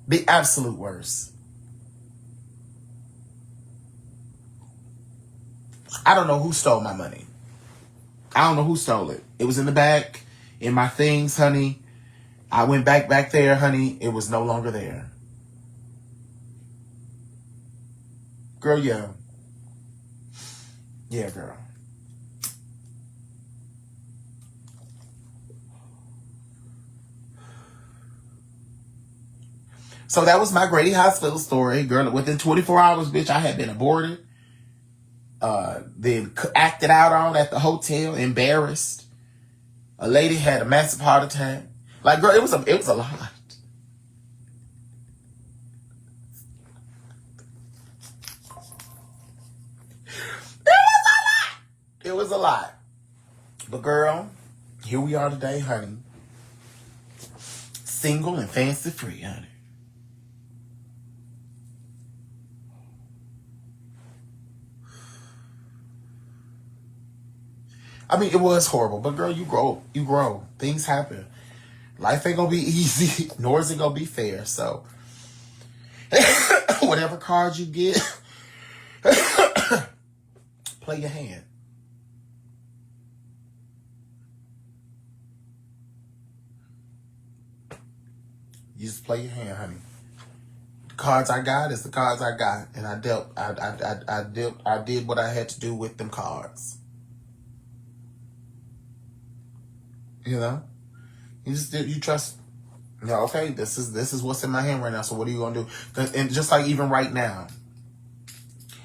The absolute worst. I don't know who stole my money. I don't know who stole it. It was in the back, in my things, honey. I went back there, honey. It was no longer there. Girl, yeah. Yeah, girl. So that was my Grady Hospital story. Girl, within 24 hours, bitch, I had been aborted. Then acted out on at the hotel, embarrassed. A lady had a massive heart attack. Like, girl, it was a lot. It was a lot. It was a lot. But girl, here we are today, honey. Single and fancy free, honey. I mean, it was horrible, but girl, you grow. Things happen. Life ain't gonna be easy, nor is it gonna be fair. So, whatever cards you get, play your hand. You just play your hand, honey. The cards I got is the cards I got, and I did what I had to do with them cards. You know, you trust. You know, okay, this is what's in my hand right now. So what are you gonna do? And just like even right now,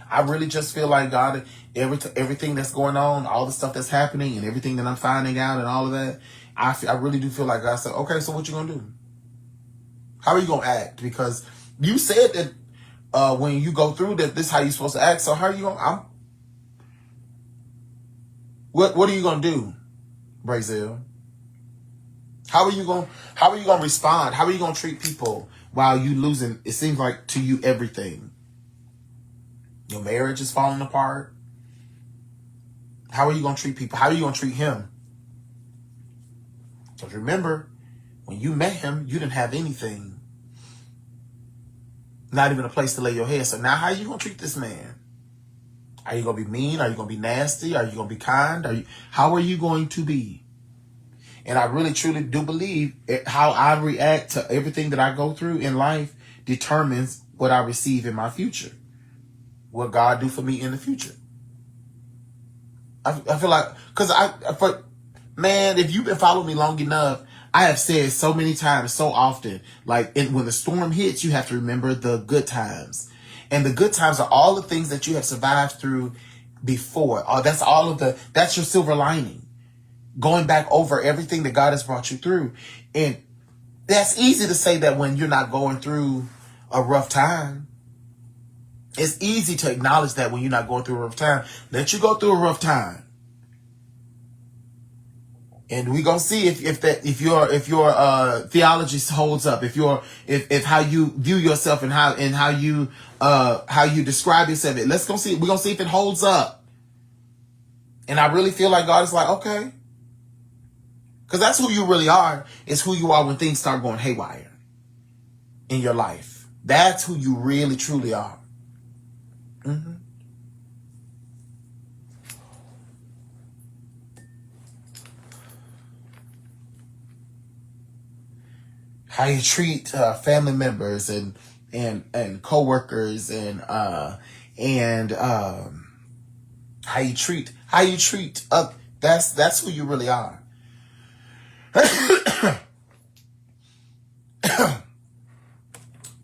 I really just feel like God, everything that's going on, all the stuff that's happening, and everything that I'm finding out, and all of that, I really do feel like God said, okay, so what you gonna do? How are you gonna act? Because you said that when you go through that, this is how you're supposed to act. So how are you gonna? What are you gonna do, Brazil? How are you gonna respond? How are you gonna treat people while you losing? It seems like to you everything. Your marriage is falling apart. How are you gonna treat people? How are you gonna treat him? Because remember, when you met him, you didn't have anything. Not even a place to lay your head. So now how are you gonna treat this man? Are you gonna be mean? Are you gonna be nasty? Are you gonna be kind? How are you going to be? And I really, truly do believe how I react to everything that I go through in life determines what I receive in my future. What God do for me in the future. I feel like, man, if you've been following me long enough, I have said so many times, so often, like when the storm hits, you have to remember the good times. And the good times are all the things that you have survived through before. That's your silver lining. Going back over everything that God has brought you through. And that's easy to say that when you're not going through a rough time. It's easy to acknowledge that when you're not going through a rough time. Let you go through a rough time. And we gonna see if your theology holds up, if how you view yourself and how you describe yourself. Let's go see. We're gonna see if it holds up. And I really feel like God is like, okay, because that's who you really are. Is who you are when things start going haywire in your life. That's who you really truly are. Mm-hmm. How you treat family members and coworkers and how you treat that's who you really are.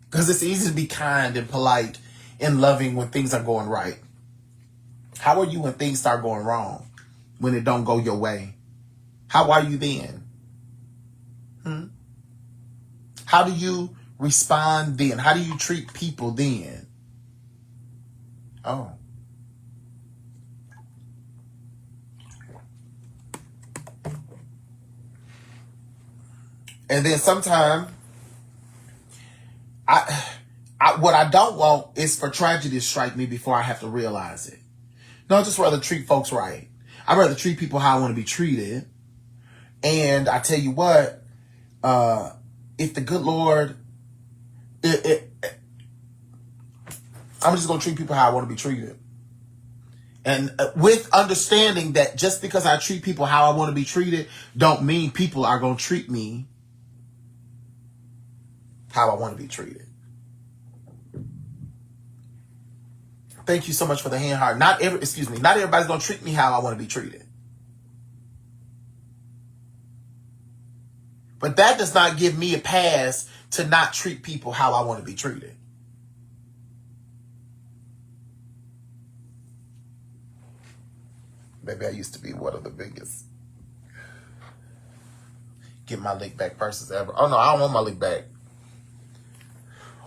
Because it's easy to be kind and polite and loving when things are going right. How are you when things start going wrong? When it don't go your way? How are you then? How do you respond then? How do you treat people then? Oh. And then sometimes what I don't want is for tragedy to strike me before I have to realize it. No, I just rather treat folks right. I'd rather treat people how I want to be treated. And I tell you what, if the good Lord, I'm just going to treat people how I want to be treated. And with understanding that just because I treat people how I want to be treated, don't mean people are going to treat me how I want to be treated. Thank you so much for the hand heart. Not everybody's going to treat me how I want to be treated. But that does not give me a pass to not treat people how I want to be treated. Maybe I used to be one of the biggest get my lick back persons ever. Oh no, I don't want my lick back.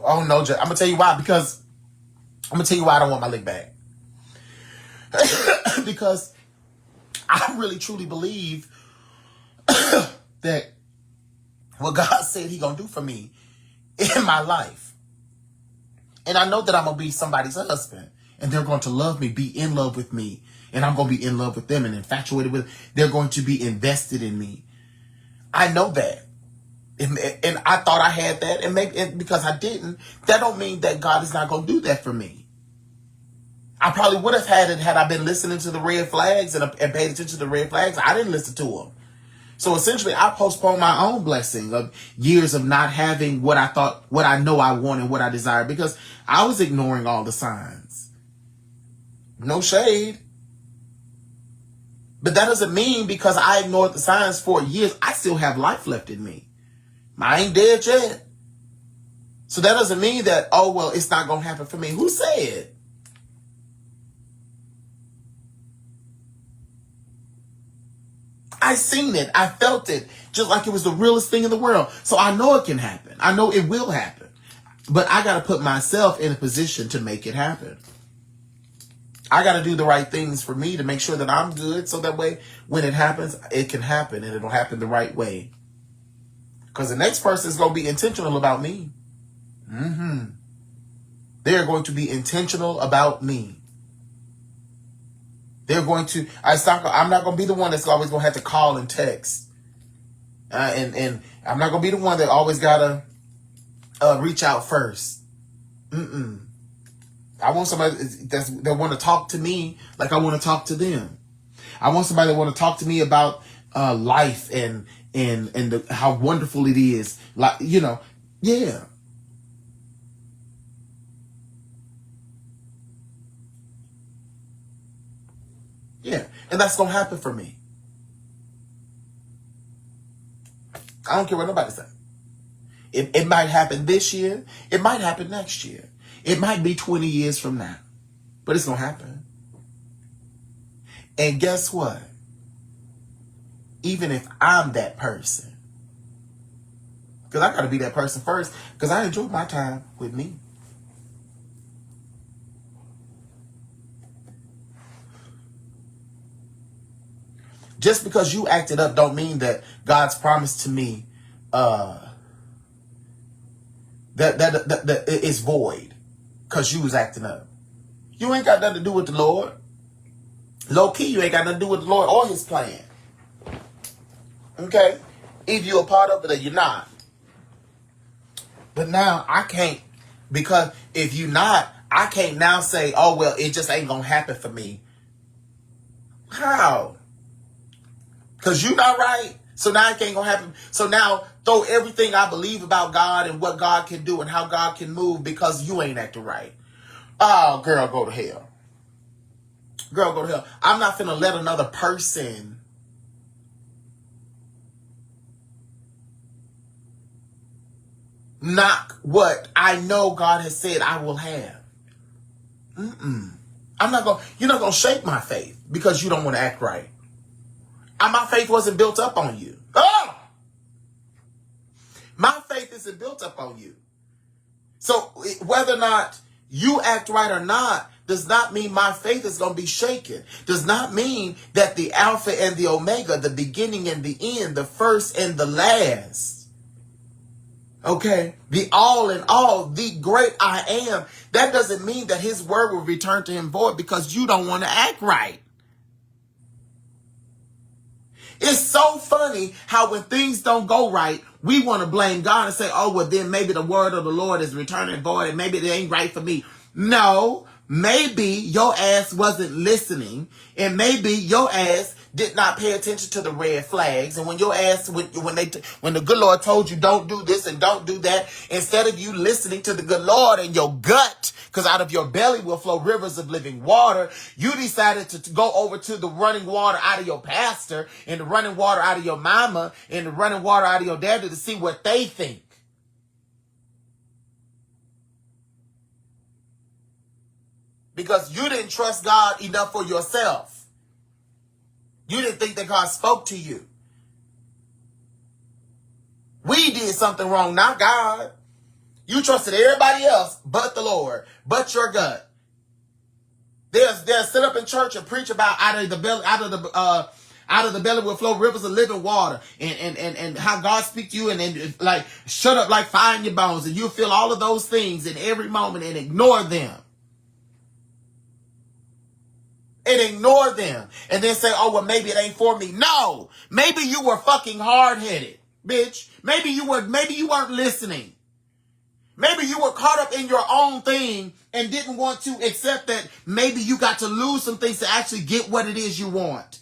Oh no, I'm gonna tell you why. Because I'm gonna tell you why I don't want my lick back. Because I really truly believe that what God said He gonna do for me in my life, and I know that I'm gonna be somebody's husband, and they're going to love me, be in love with me, and I'm gonna be in love with them and infatuated with them. They're going to be invested in me. I know that. And I thought I had that, and maybe because I didn't, that don't mean that God is not going to do that for me. I probably would have had it had I been listening to the red flags and paid attention to the red flags. I didn't listen to them. So essentially, I postponed my own blessing of years of not having what I know I want and what I desire, because I was ignoring all the signs. No shade. But that doesn't mean because I ignored the signs for years, I still have life left in me. I ain't dead yet. So that doesn't mean that, oh, well, it's not going to happen for me. Who said? I seen it. I felt it just like it was the realest thing in the world. So I know it can happen. I know it will happen. But I got to put myself in a position to make it happen. I got to do the right things for me to make sure that I'm good. So that way, when it happens, it can happen and it'll happen the right way. Because the next person is going to be intentional about me. They're going to be intentional about me. They're going to, I'm not going to be the one that's always going to have to call and text. And I'm not going to be the one that always got to reach out first. I want somebody that want to talk to me like I want to talk to them. I want somebody that want to talk to me about life and how wonderful it is. Like, yeah. Yeah. And that's going to happen for me. I don't care what nobody says. It might happen this year. It might happen next year. It might be 20 years from now. But it's going to happen. And guess what? Even if I'm that person, because I got to be that person first, because I enjoy my time with me. Just because you acted up don't mean that God's promise to me that it's void because you was acting up. You ain't got nothing to do with the Lord. Low key, you ain't got nothing to do with the Lord or his plan. Okay? Either you're a part of it or you're not. But now I can't, because if you're not, I can't now say, oh, well, it just ain't going to happen for me. How? Because you're not right. So now it ain't going to happen. So now throw everything I believe about God and what God can do and how God can move because you ain't acting right. Oh, girl, go to hell. Girl, go to hell. I'm not finna let another person knock what I know God has said I will have. You're not gonna shake my faith because you don't want to act right. My faith wasn't built up on you. Oh! My faith isn't built up on you. So whether or not you act right or not does not mean my faith is going to be shaken. Does not mean that the Alpha and the Omega, the beginning and the end, the first and the last, okay, the all in all, the great I am, that doesn't mean that his word will return to him void because you don't want to act right. It's so funny how when things don't go right, we want to blame God and say, oh, well, then maybe the word of the Lord is returning void and maybe it ain't right for me. No, maybe your ass wasn't listening and maybe your ass did not pay attention to the red flags. And when your ass, when the good Lord told you don't do this and don't do that, instead of you listening to the good Lord and your gut, because out of your belly will flow rivers of living water, you decided to go over to the running water out of your pastor and the running water out of your mama and the running water out of your daddy to see what they think. Because you didn't trust God enough for yourself. You didn't think that God spoke to you. We did something wrong, not God. You trusted everybody else but the Lord, but your gut. They'll sit up in church and preach about out of the belly will flow rivers of living water, and how God speaks to you, and like shut up like fire in your bones, and you feel all of those things in every moment and ignore them. And ignore them. And then say, oh, well, maybe it ain't for me. No. Maybe you were fucking hard-headed, bitch. Maybe you weren't listening. Maybe you were caught up in your own thing and didn't want to accept that maybe you got to lose some things to actually get what it is you want.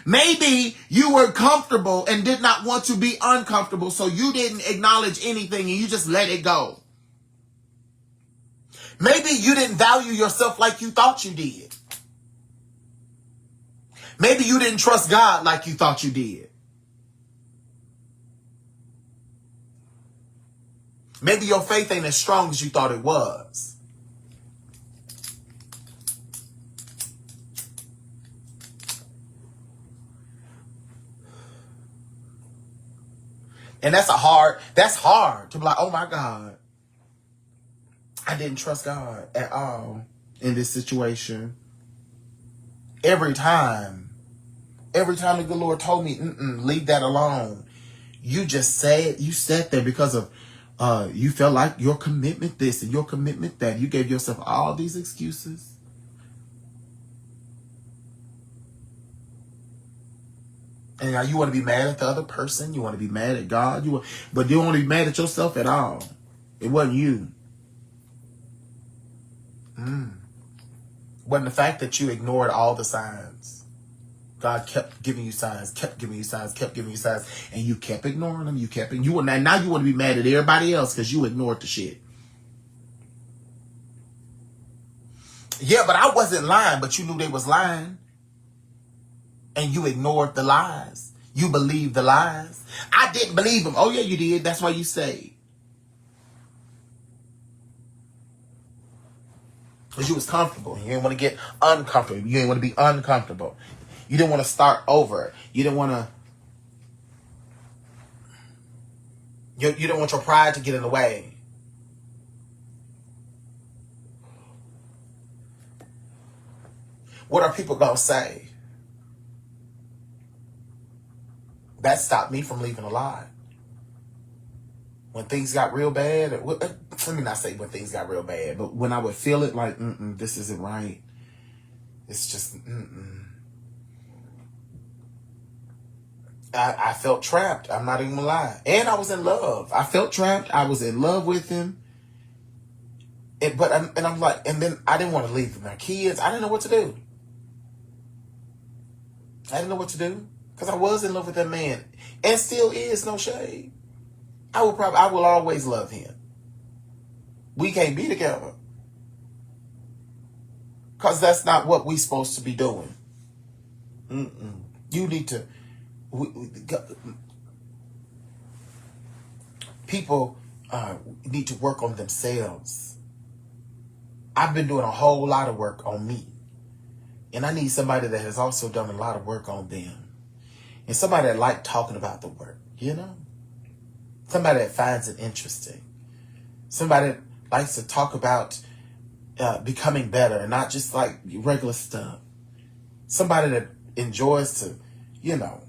Maybe you were comfortable and did not want to be uncomfortable, so you didn't acknowledge anything and you just let it go. Maybe you didn't value yourself like you thought you did. Maybe you didn't trust God like you thought you did. Maybe your faith ain't as strong as you thought it was. And that's hard to be like, oh my God, I didn't trust God at all in this situation. Every time the good Lord told me, leave that alone. You sat there because of, you felt like your commitment this and your commitment that. You gave yourself all these excuses. And now you want to be mad at the other person. You want to be mad at God. But you don't want to be mad at yourself at all. It wasn't you. Wasn't the fact that you ignored all the signs. God kept giving you signs, kept giving you signs, kept giving you signs, and you kept ignoring them. Now you want to be mad at everybody else because you ignored the shit. Yeah, but I wasn't lying, but you knew they was lying. And you ignored the lies. You believed the lies. I didn't believe them. Oh yeah, you did. That's why you stayed. Because you was comfortable. You didn't want to get uncomfortable. You didn't want to be uncomfortable. You didn't want to start over. You didn't want to... You didn't want your pride to get in the way. What are people going to say? that stopped me from leaving a lie. When things got real bad, let me not say when things got real bad, but when I would feel it like, this isn't right. It's just, I felt trapped. I'm not even gonna lie. And I was in love. I felt trapped. I was in love with him. I'm like, and then I didn't want to leave my kids. I didn't know what to do. Because I was in love with that man. And still is, no shade. I will always love him. We can't be together. Because that's not what we're supposed to be doing. You need to... people need to work on themselves. I've been doing a whole lot of work on me. And I need somebody that has also done a lot of work on them. And somebody that likes talking about the work, you know? Somebody that finds it interesting. Somebody that likes to talk about becoming better and not just like regular stuff. Somebody that enjoys to, you know,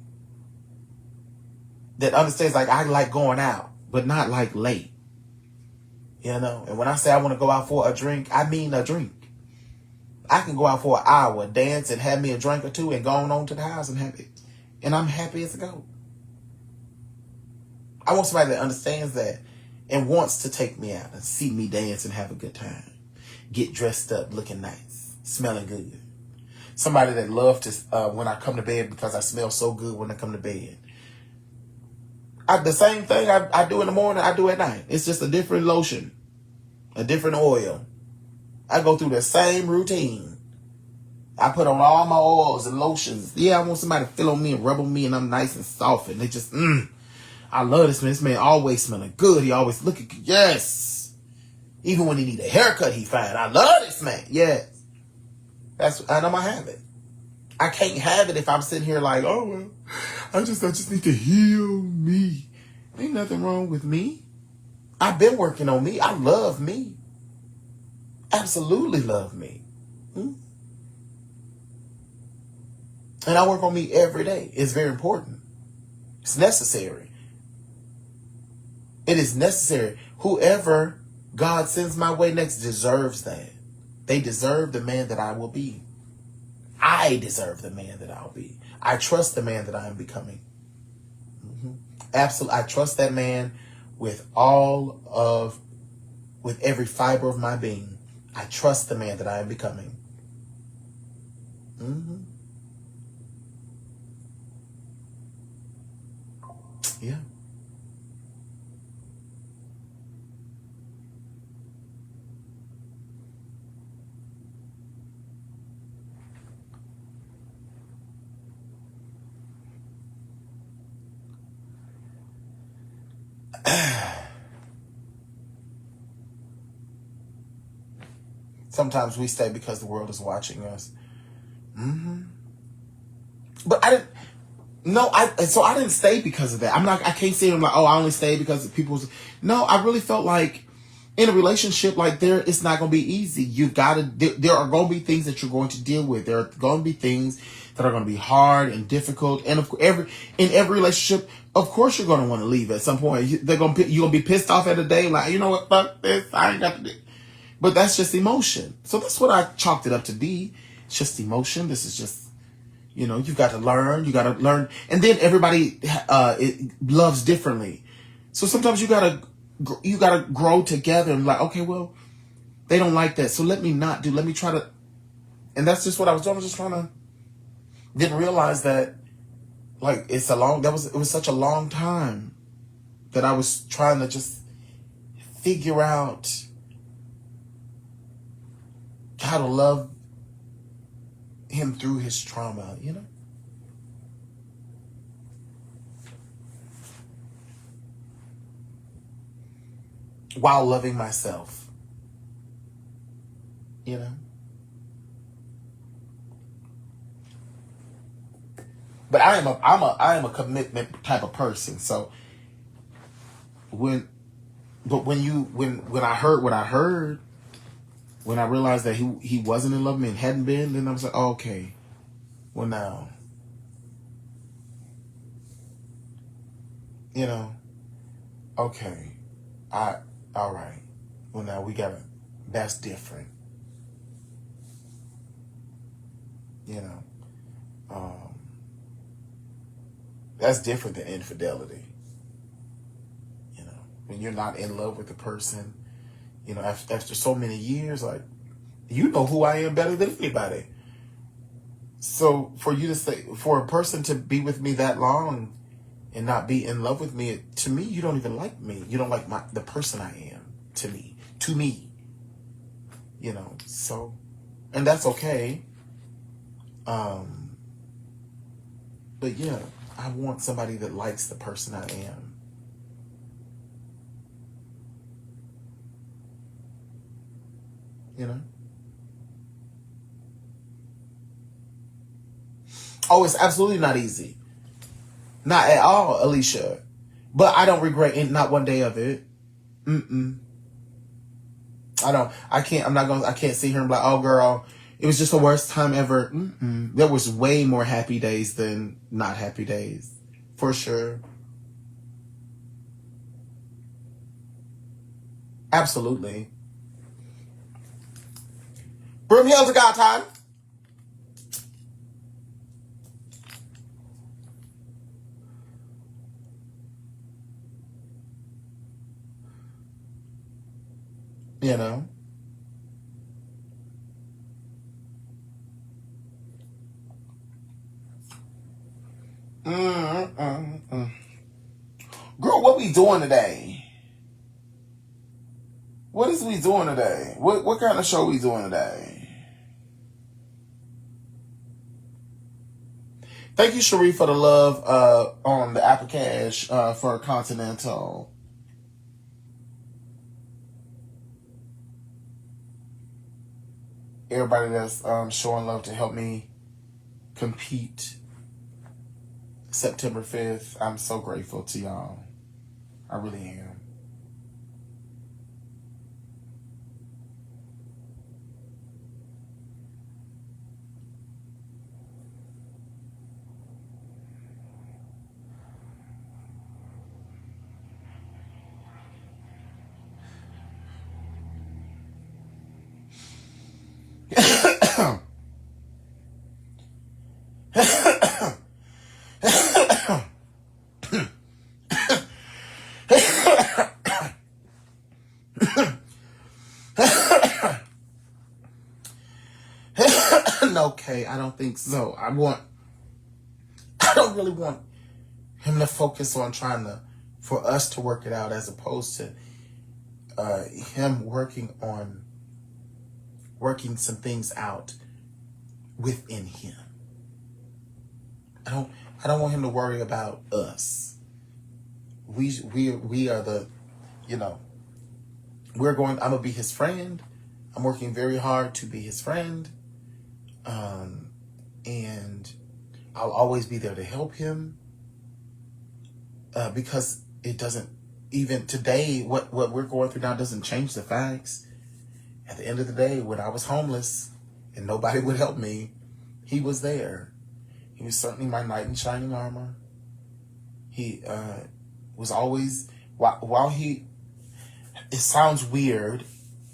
that understands like I like going out, but not like late. You know? And when I say I want to go out for a drink, I mean a drink. I can go out for an hour, dance, and have me a drink or two and go on to the house and have it. And I'm happy as a goat. I want somebody that understands that and wants to take me out and see me dance and have a good time. Get dressed up, looking nice, smelling good. Somebody that loves to, when I come to bed, because I smell so good when I come to bed. The same thing I do in the morning, I do at night. It's just a different lotion, a different oil. I go through the same routine. I put on all my oils and lotions. Yeah, I want somebody to feel on me and rub on me and I'm nice and soft. And they just, I love this man. This man always smelling good. He always looking good. Yes. Even when he need a haircut, he fine. I love this man. Yes. And I'm going to have it. I can't have it if I'm sitting here like, oh, well, I just need to heal me. Ain't nothing wrong with me. I've been working on me. I love me. Absolutely love me. And I work on me every day. It's very important. It's necessary. It is necessary. Whoever God sends my way next deserves that. They deserve the man that I will be. I deserve the man that I'll be. I trust the man that I am becoming. Absolutely. I trust that man with every fiber of my being. I trust the man that I am becoming. Yeah. Sometimes we stay because the world is watching us. But I didn't. No, I didn't stay because of that. I can't say I'm like, oh, I only stayed because of people's. No, I really felt like in a relationship like it's not going to be easy. There are going to be things that you're going to deal with. There are going to be things that are going to be hard and difficult. And in every relationship, of course, you're going to want to leave at some point. You're going to be pissed off at a day. Like, you know what? Fuck this. I ain't got to do. But that's just emotion. So that's what I chalked it up to be. It's just emotion. This is just, you've got to learn. You got to learn. And then everybody loves differently. So sometimes you got to grow together and like, okay, well, they don't like that. So let me try to. And that's just what I was doing. I was just trying to. Didn't realize that, like, it was such a long time that I was trying to just figure out how to love him through his trauma, while loving myself, But I am a commitment type of person. So when I heard what I heard, when I realized that he wasn't in love with me and hadn't been, then I was like, oh, okay, well now, You know, okay, all right. Well, now that's different. You know, that's different than infidelity. You know, when you're not in love with the person, you know, after so many years, like, you know who I am better than anybody. So for a person to be with me that long and not be in love with me, to me, you don't even like me. You don't like the person I am to me, you know, so, and that's okay. But yeah, I want somebody that likes the person I am. You know? Oh, it's absolutely not easy. Not at all, Alicia. But I don't regret not one day of it. I can't see her and be like, oh girl, it was just the worst time ever. There was way more happy days than not happy days. For sure. Absolutely. Broomhills are got time. You know? Girl, what we doing today? What is we doing today? What kind of show we doing today? Thank you, Cherie, for the love on the Apple Cash for Continental. Everybody that's showing love to help me compete September 5th. I'm so grateful to y'all. I really am. Okay, I don't think so. I don't really want him to focus on for us to work it out, as opposed to him working some things out within him. I don't want him to worry about us. We are the, you know, I'm gonna be his friend. I'm working very hard to be his friend. And I'll always be there to help him. Because it doesn't, even today, what we're going through now doesn't change the facts. At the end of the day, when I was homeless and nobody would help me, he was there. He was certainly my knight in shining armor. He was always, it sounds weird,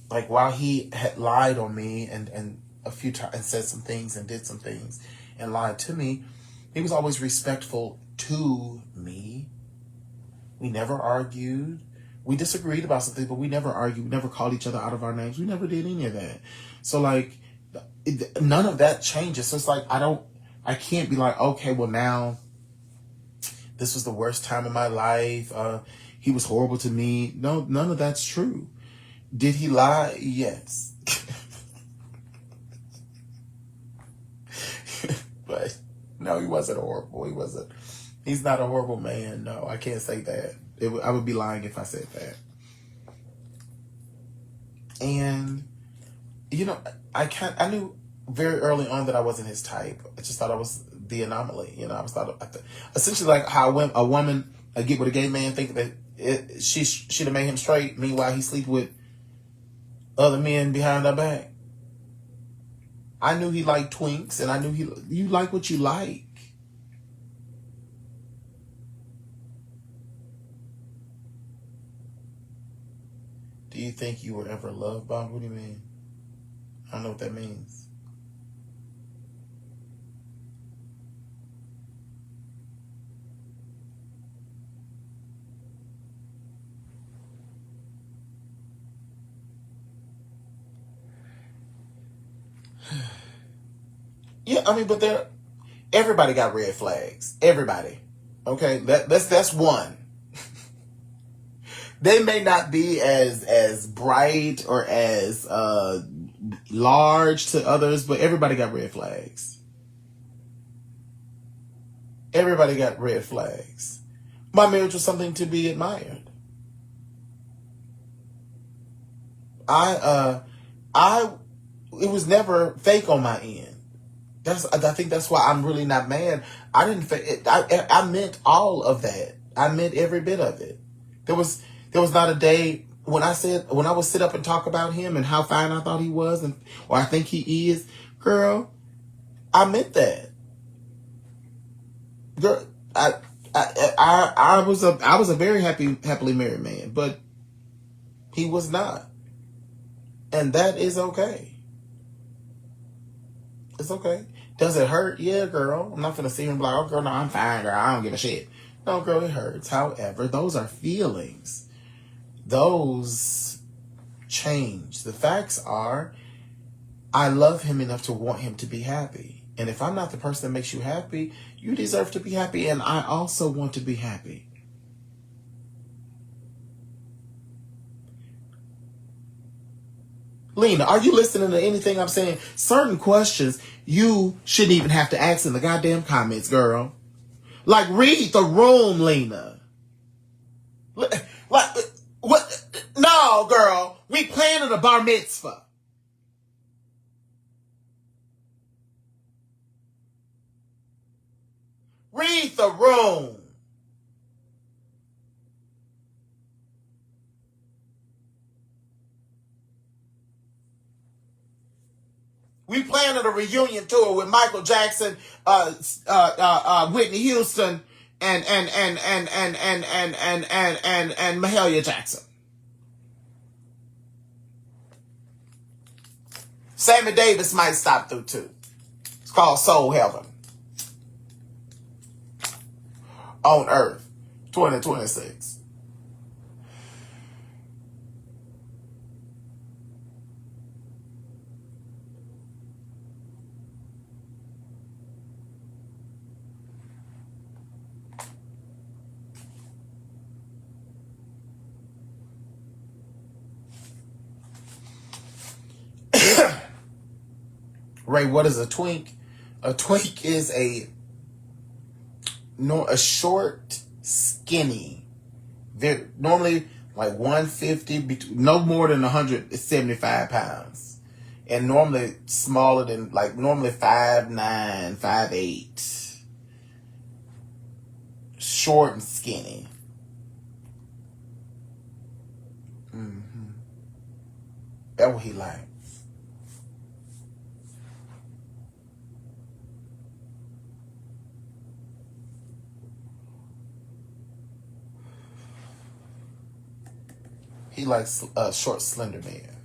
like while he had lied on me and a few times and said some things and did some things and lied to me, he was always respectful to me. We never argued. We disagreed about something, but we never argued. We never called each other out of our names. We never did any of that. So like, none of that changes. So it's like, I can't be like, okay, well now, this was the worst time of my life. He was horrible to me. No, none of that's true. Did he lie? Yes. But no, he wasn't horrible. He's not a horrible man. No, I can't say that. I would be lying if I said that. And, you know, I knew very early on that I wasn't his type. I just thought I was the anomaly. You know, essentially like how a woman get with a gay man, think that she'd have made him straight. Meanwhile, he sleep with other men behind her back. I knew he liked twinks, and I knew you like what you like. Do you think you were ever loved by? What do you mean? I don't know what that means. Yeah, I mean, but everybody got red flags. Everybody. Okay, that's one. They may not be as bright or as large to others, but everybody got red flags. Everybody got red flags. My marriage was something to be admired. It was never fake on my end. I think that's why I'm really not mad. I didn't fake it. I meant all of that. I meant every bit of it. There was not a day when I would sit up and talk about him and how fine I thought he was, or I think he is. Girl, I meant that. Girl, I was a very happily married man, but he was not. And that is okay. It's okay. Does it hurt? Yeah, girl. I'm not gonna sit here and be like, oh, girl, no, I'm fine, girl. I don't give a shit. No, girl, it hurts. However, those are feelings. Those change. The facts are, I love him enough to want him to be happy. And if I'm not the person that makes you happy, you deserve to be happy. And I also want to be happy. Lena, are you listening to anything I'm saying? Certain questions you shouldn't even have to ask in the goddamn comments, girl. Like, read the room, Lena. Like, what? No, girl. We planning a bar mitzvah. Read the room. We planning a reunion tour with Michael Jackson, Whitney Houston, and Mahalia Jackson. Sammy Davis might stop through too. It's called Soul Heaven on Earth, 2026. Ray, what is a twink? A twink is a short, skinny, normally like 150, no more than 175 pounds, and normally smaller than, like, normally 5'9", 5'8", short and skinny. That's what he like. He likes a short, slender man.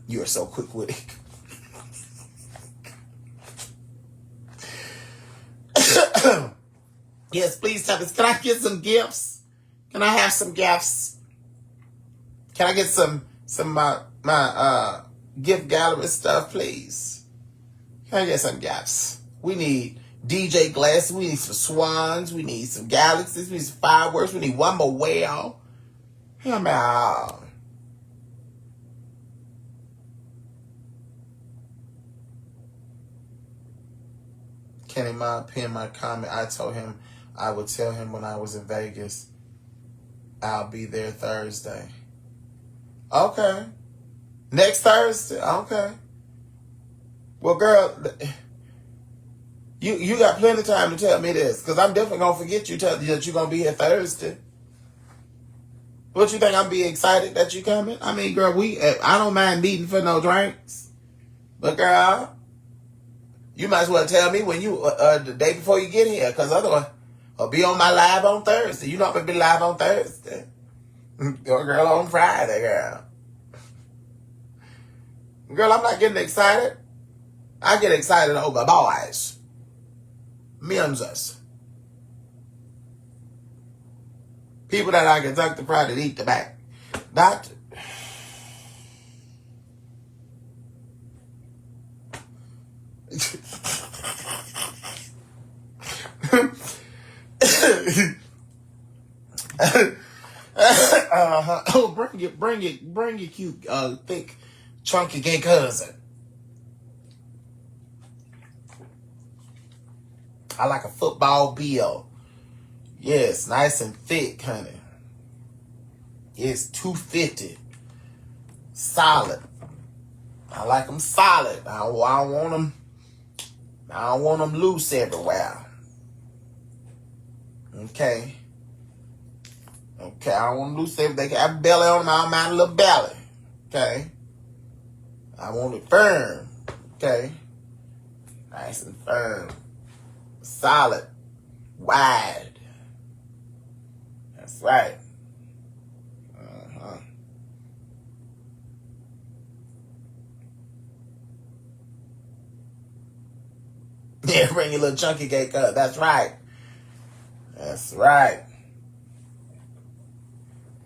You are so quick-witted. Yes, please tell us. Can I get some gifts? Can I have some gifts? Can I get some my gift gallery stuff, please? Can I get some gifts? We need DJ glasses. We need some swans. We need some galaxies. We need some fireworks. We need one more whale. Come on. Kenny Ma pinned my comment. I told him I would tell him when I was in Vegas. I'll be there Thursday. Okay. Next Thursday? Okay. Well, girl, you got plenty of time to tell me this, because I'm definitely going to forget you that you're going to be here Thursday. What, you think I'm be excited that you coming? I mean, girl, I don't mind meeting for no drinks. But girl, you might as well tell me when you the day before you get here, because otherwise, I'll be on my live on Thursday. You know I'm gonna be live on Thursday. Girl, on Friday, girl. Girl, I'm not getting excited. I get excited over boys. Mimsers. People that I can tuck the pride and eat the back. Doctor. Oh, bring your cute, thick, chunky gay cousin. I like a football bill. Yes, nice and thick, honey. It's 250. Solid. I like them solid. I don't want them. I don't want them loose everywhere. Okay. Okay, I don't want them loose everywhere. They can have belly on them. I don't mind a little belly. Okay. I want it firm. Okay. Nice and firm. Solid. Wide. That's right. Yeah, bring your little chunky cake up. That's right. That's right.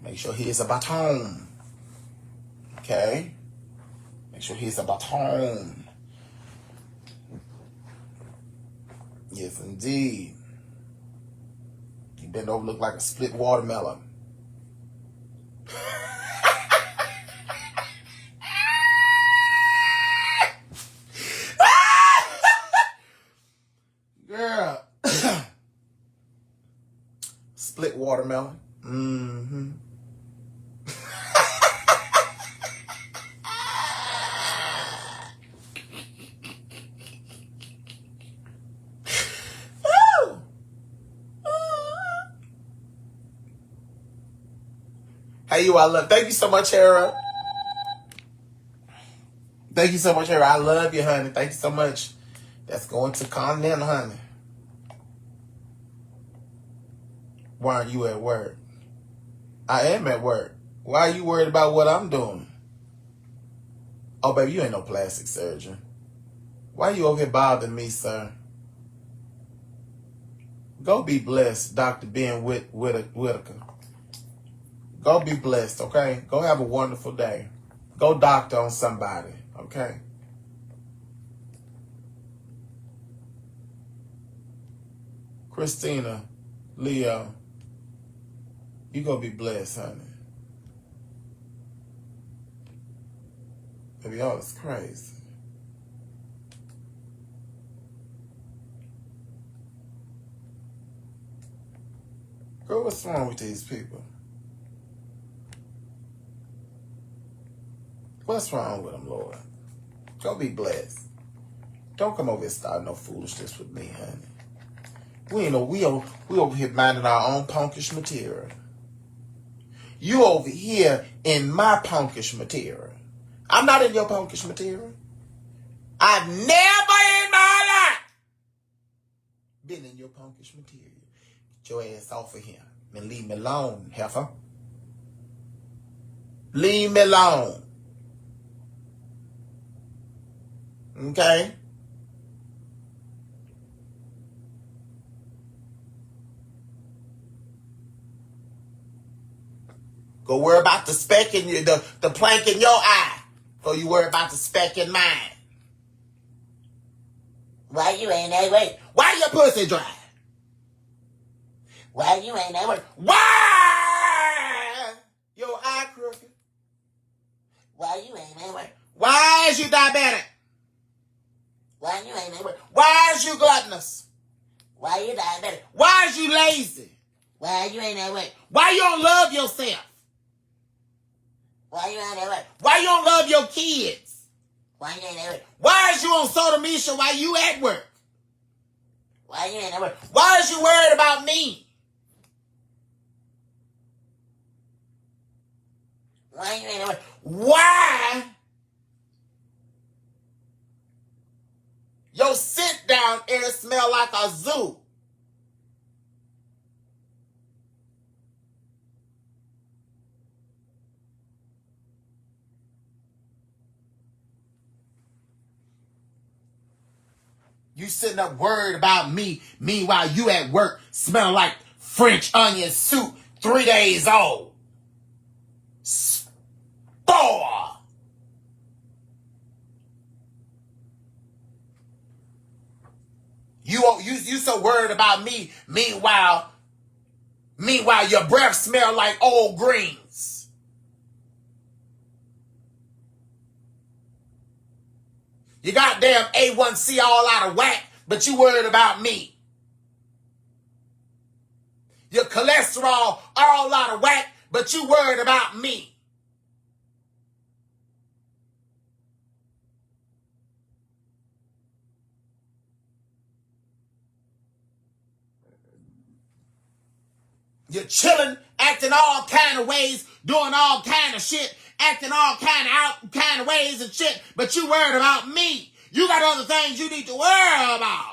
Make sure he is a baton. Okay? Make sure he's a baton. Yes, indeed. You bend over, look like a split watermelon. Girl. Split watermelon. Mm-hmm. Hey, you, I love. Thank you so much, Hera. Thank you so much, Hera. I love you, honey. Thank you so much. That's going to Continental, honey. Why aren't you at work? I am at work. Why are you worried about what I'm doing? Oh, baby, you ain't no plastic surgeon. Why are you over here bothering me, sir? Go be blessed, Dr. Ben Whitaker. Go be blessed, okay? Go have a wonderful day. Go doctor on somebody, okay? Christina, Leo, you gonna be blessed, honey. Baby, y'all is crazy. Girl, what's wrong with these people? What's wrong with them, Lord? Go be blessed. Don't come over here starting no foolishness with me, honey. We over here minding our own punkish material. You over here in my punkish material. I'm not in your punkish material. I've never in my life been in your punkish material. Get your ass off of here and leave me alone, heifer. Leave me alone. Okay? Go worry about the speck in your, the plank in your eye. Before you worry about the speck in mine. Why you ain't that way? Why your pussy dry? Why you ain't that way? Why your eye crooked? Why you ain't that way? Why is you diabetic? Why you ain't that way? Why is you gluttonous? Why you diabetic? Why is you lazy? Why you ain't that way? Why you don't love yourself? Why you ain't that way? Why you don't love your kids? Why you ain't that way? Why is you on Soda Misha while you at work? Why you ain't that way? Why is you worried about me? Why you ain't that way? Why here smell like a zoo. You sitting up worried about me. Meanwhile, you at work smelling like French onion soup 3 days old. Spore. You so worried about me. Meanwhile, your breath smell like old greens. You goddamn A1C all out of whack, but you worried about me. Your cholesterol all out of whack, but you worried about me. You're chilling, acting all kind of ways, doing all kind of shit, acting all kind of ways and shit, but you worried about me. You got other things you need to worry about.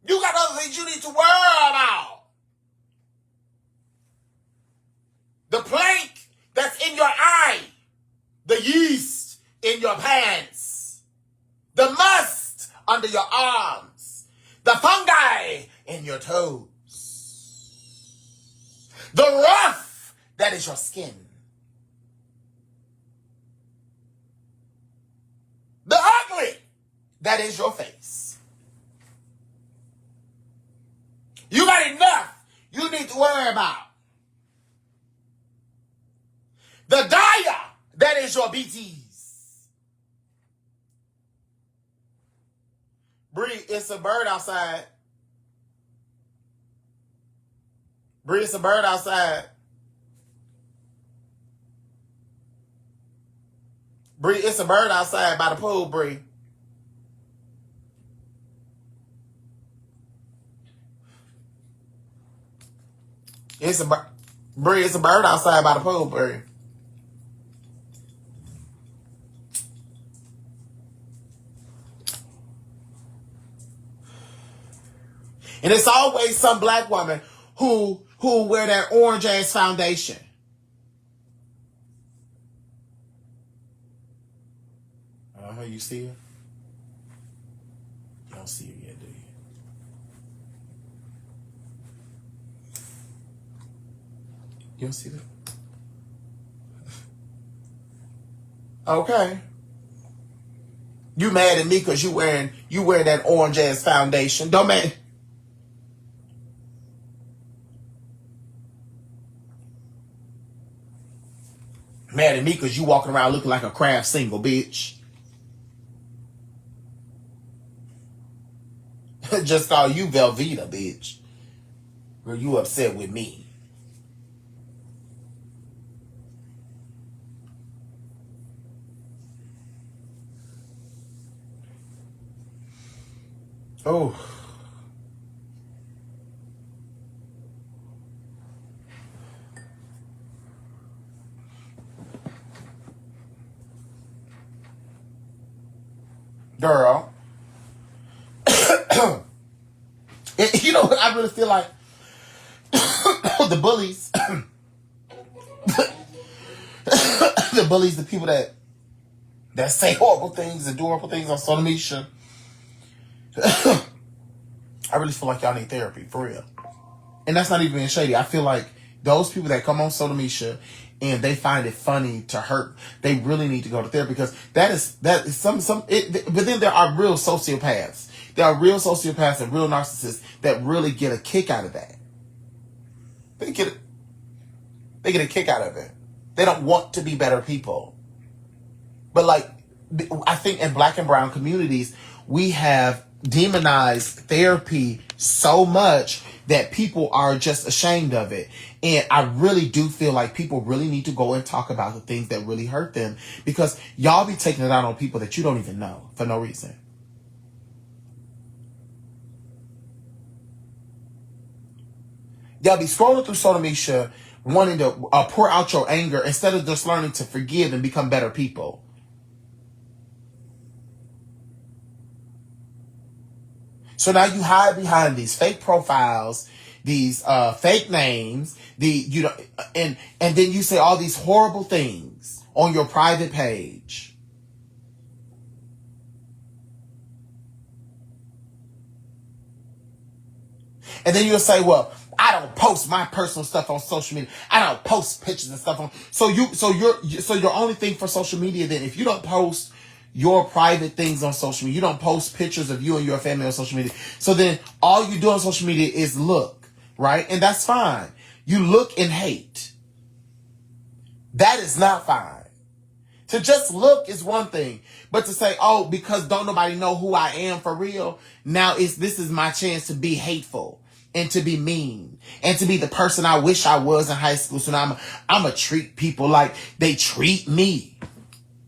You got other things you need to worry about. The plank that's in your eye. The yeast in your pants. The must under your arms. The fungi in your toes. The rough that is your skin. The ugly that is your face. You got enough you need to worry about. The dire that is your BTs. Bree, it's a bird outside. Bree, it's a bird outside. Bree, it's a bird outside by the pool, Bree. It's a Bree, it's a bird outside by the pool, Bree. And it's always some black woman who wear that orange ass foundation. You see her? You don't see her yet, do you? You don't see that? Okay. You mad at me because you wearing that orange ass foundation. Don't man. Mad at me because you walking around looking like a craft single, bitch. Just call you Velveeta, bitch. Girl, you upset with me. Oh. Girl. You know what I really feel like? The bullies. The bullies, the people that say horrible things and do horrible things on social media. I really feel like y'all need therapy, for real. And that's not even being shady. I feel like those people that come on social media and they find it funny to hurt, they really need to go to therapy, because that is but then there are real sociopaths. There are real sociopaths and real narcissists that really get a kick out of that. They get a kick out of it. They don't want to be better people. But like, I think in black and brown communities, we have demonized therapy so much that people are just ashamed of it. And I really do feel like people really need to go and talk about the things that really hurt them, because y'all be taking it out on people that you don't even know for no reason. They'll be scrolling through social media wanting to pour out your anger instead of just learning to forgive and become better people. So now you hide behind these fake profiles, these fake names, and then you say all these horrible things on your private page. And then you'll say, well, I don't post my personal stuff on social media. I don't post pictures and stuff on. So your only thing for social media then, if you don't post your private things on social media, you don't post pictures of you and your family on social media. So then all you do on social media is look, right? And that's fine. You look and hate. That is not fine. To just look is one thing, but to say, oh, because don't nobody know who I am for real, now this is my chance to be hateful and to be mean and to be the person I wish I was in high school. So now I'm gonna treat people like they treat me.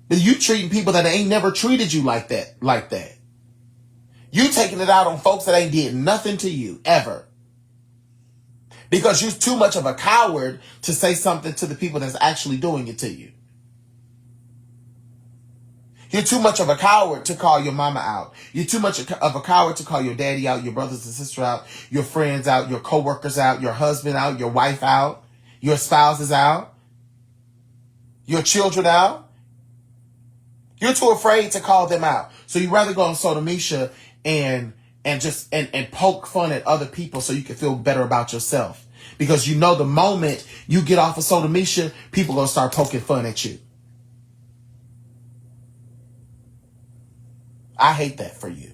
But you treating people that ain't never treated you like that. You taking it out on folks that ain't did nothing to you ever. Because you're too much of a coward to say something to the people that's actually doing it to you. You're too much of a coward to call your mama out. You're too much of a coward to call your daddy out, your brothers and sisters out, your friends out, your coworkers out, your husband out, your wife out, your spouses out, your children out. You're too afraid to call them out. So you rather go on social media and poke fun at other people so you can feel better about yourself. Because you know the moment you get off of social media, people are going to start poking fun at you. I hate that for you.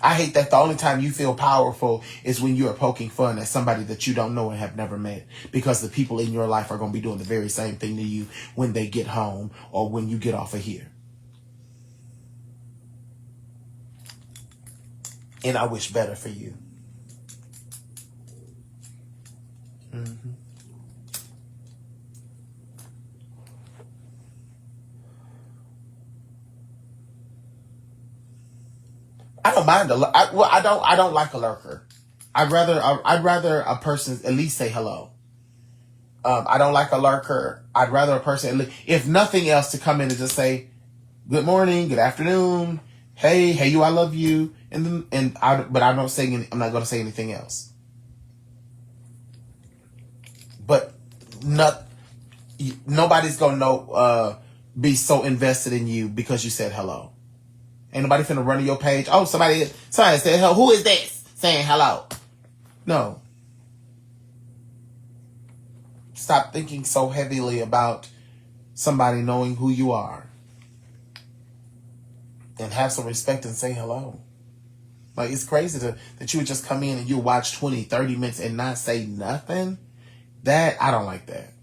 I hate that the only time you feel powerful is when you are poking fun at somebody that you don't know and have never met, because the people in your life are going to be doing the very same thing to you when they get home or when you get off of here. And I wish better for you. Mm-hmm. I don't mind I don't like a lurker. I'd rather a person at least say hello. I don't like a lurker. I'd rather a person, if nothing else, to come in and just say good morning, good afternoon, hey you, I love you, but I'm not going to say anything else. But nobody's going to know be so invested in you because you said hello. Ain't nobody finna run to your page. Oh, somebody said hello. Who is this saying hello? No. Stop thinking so heavily about somebody knowing who you are. And have some respect and say hello. Like, it's crazy that you would just come in and you watch 20, 30 minutes and not say nothing. I don't like that.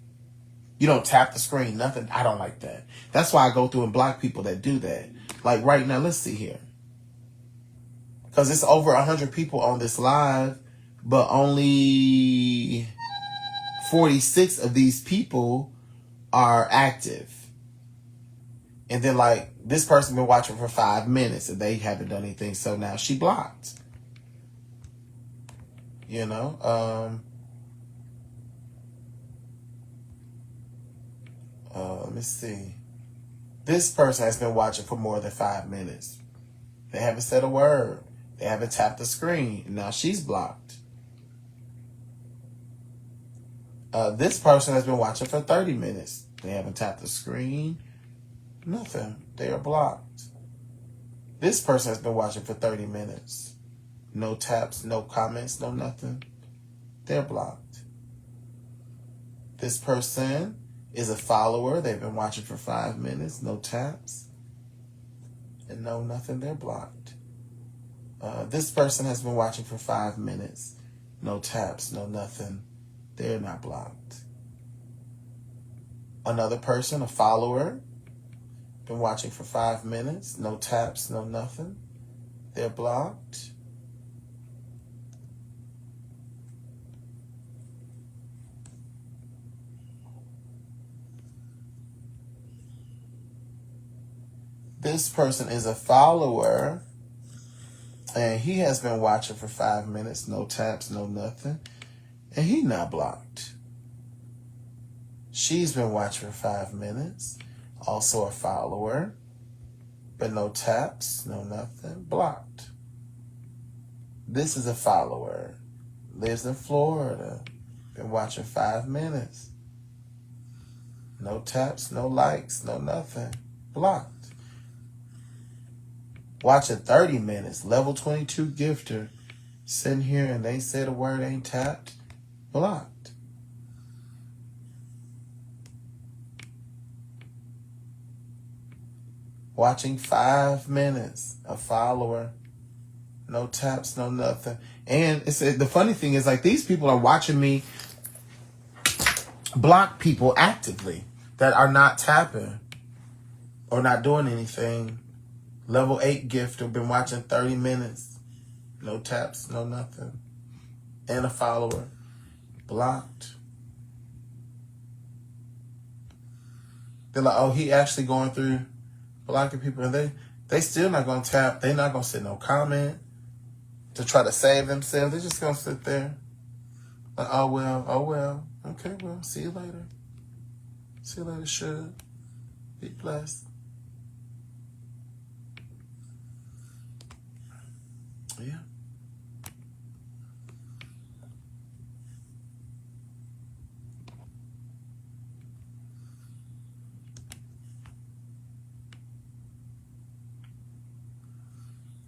You don't tap the screen, nothing. I don't like that. That's why I go through and block people that do that. Like right now, let's see here. Because it's over 100 people on this live, but only 46 of these people are active. And then like this person been watching for 5 minutes and they haven't done anything. So now she blocked. You know? Let me see. This person has been watching for more than 5 minutes. They haven't said a word. They haven't tapped the screen. Now she's blocked. This person has been watching for 30 minutes. They haven't tapped the screen. Nothing. They are blocked. This person has been watching for 30 minutes. No taps, no comments, no nothing. They're blocked. This person is a follower. They've been watching for 5 minutes. No taps. And no nothing. They're blocked. This person has been watching for 5 minutes. No taps. No nothing. They're not blocked. Another person, a follower, been watching for 5 minutes. No taps. No nothing. They're blocked. This person is a follower, and he has been watching for 5 minutes. No taps, no nothing. And he not blocked. She's been watching for 5 minutes. Also a follower. But no taps, no nothing. Blocked. This is a follower. Lives in Florida. Been watching 5 minutes. No taps, no likes, no nothing. Blocked. Watching 30 minutes. Level 22 gifter. Sitting here and they said a word ain't tapped. Blocked. Watching 5 minutes. A follower. No taps, no nothing. And the funny thing is, like, these people are watching me block people actively that are not tapping or not doing anything. Level 8 gift have been watching 30 minutes. No taps, no nothing. And a follower. Blocked. They're like, oh, he actually going through blocking people. And they still not going to tap. They not going to send no comment to try to save themselves. They're just going to sit there. Like, oh, well. Okay, well, see you later. See you later, should. Be blessed. Yeah.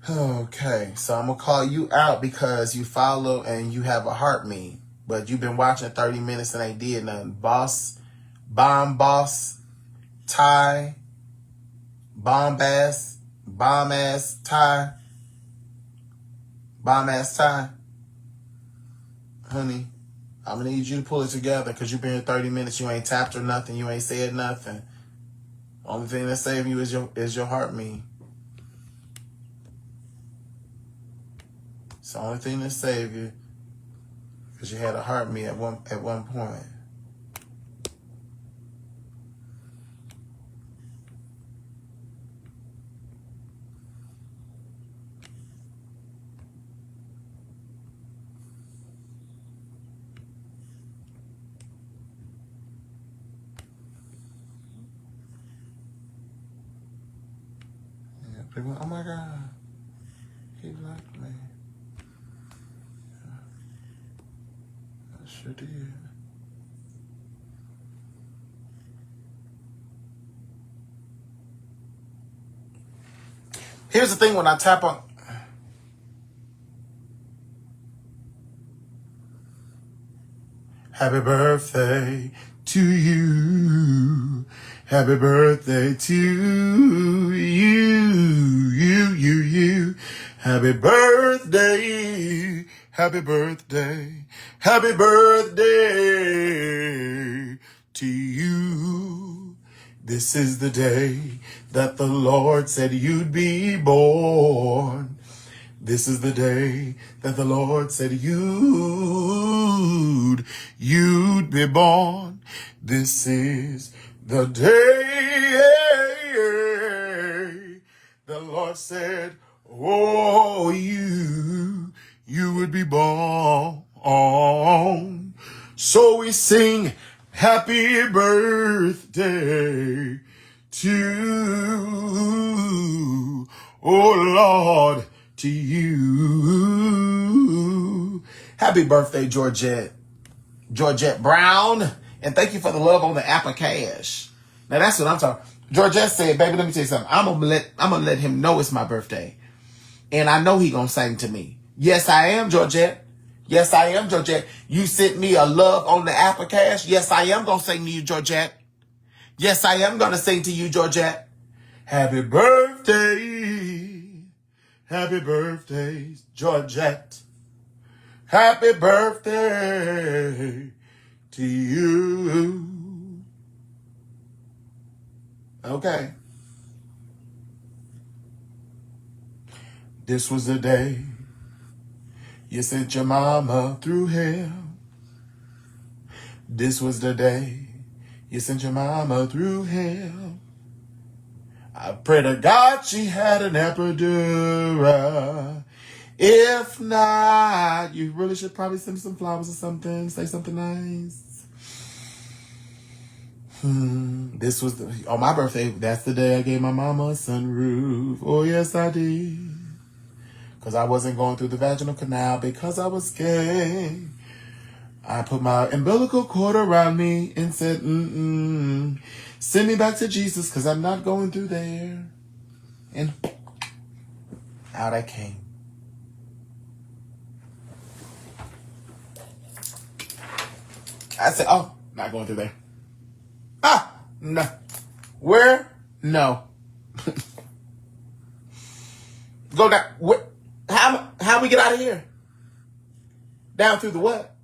Okay, so I'm going to call you out because you follow and you have a heart me. But you've been watching 30 minutes and ain't did nothing. Boss, Ty, bomb ass Ty. Honey, I'm going to need you to pull it together because you've been here 30 minutes. You ain't tapped or nothing. You ain't said nothing. Only thing that's saving you is your heart me. It's the only thing that saved you because you had a heart me at one point. Yeah, people, oh my God, he liked me. I sure did. Here's the thing when I tap on. Happy birthday to you. Happy birthday to you. Happy birthday. Happy birthday. Happy birthday to you. This is the day that the Lord said you'd be born. This is the day that the Lord said you'd be born. This is the day the Lord said, oh, you would be born. So we sing happy birthday to, oh Lord, to you. Happy birthday, Georgette Brown. And thank you for the love on the Apple Cash. Now that's what I'm talking. Georgette said, baby, let me tell you something. I'm gonna let him know it's my birthday. And I know he gonna sing to me. Yes, I am, Georgette. Yes, I am, Georgette. You sent me a love on the Apple Cash. Yes, I am gonna sing to you, Georgette. Yes, I am gonna sing to you, Georgette. Happy birthday. Happy birthday, Georgette. Happy birthday to you. Okay. This was the day you sent your mama through hell. This was the day you sent your mama through hell. I pray to God she had an epidural. If not, you really should probably send me some flowers or something. Say something nice. This was on my birthday. That's the day I gave my mama a sunroof. Oh, yes, I did. Because I wasn't going through the vaginal canal because I was gay. I put my umbilical cord around me and said, send me back to Jesus because I'm not going through there. And out I came. I said, oh, not going through there. No. Where? No. Go down. How we get out of here? Down through the what?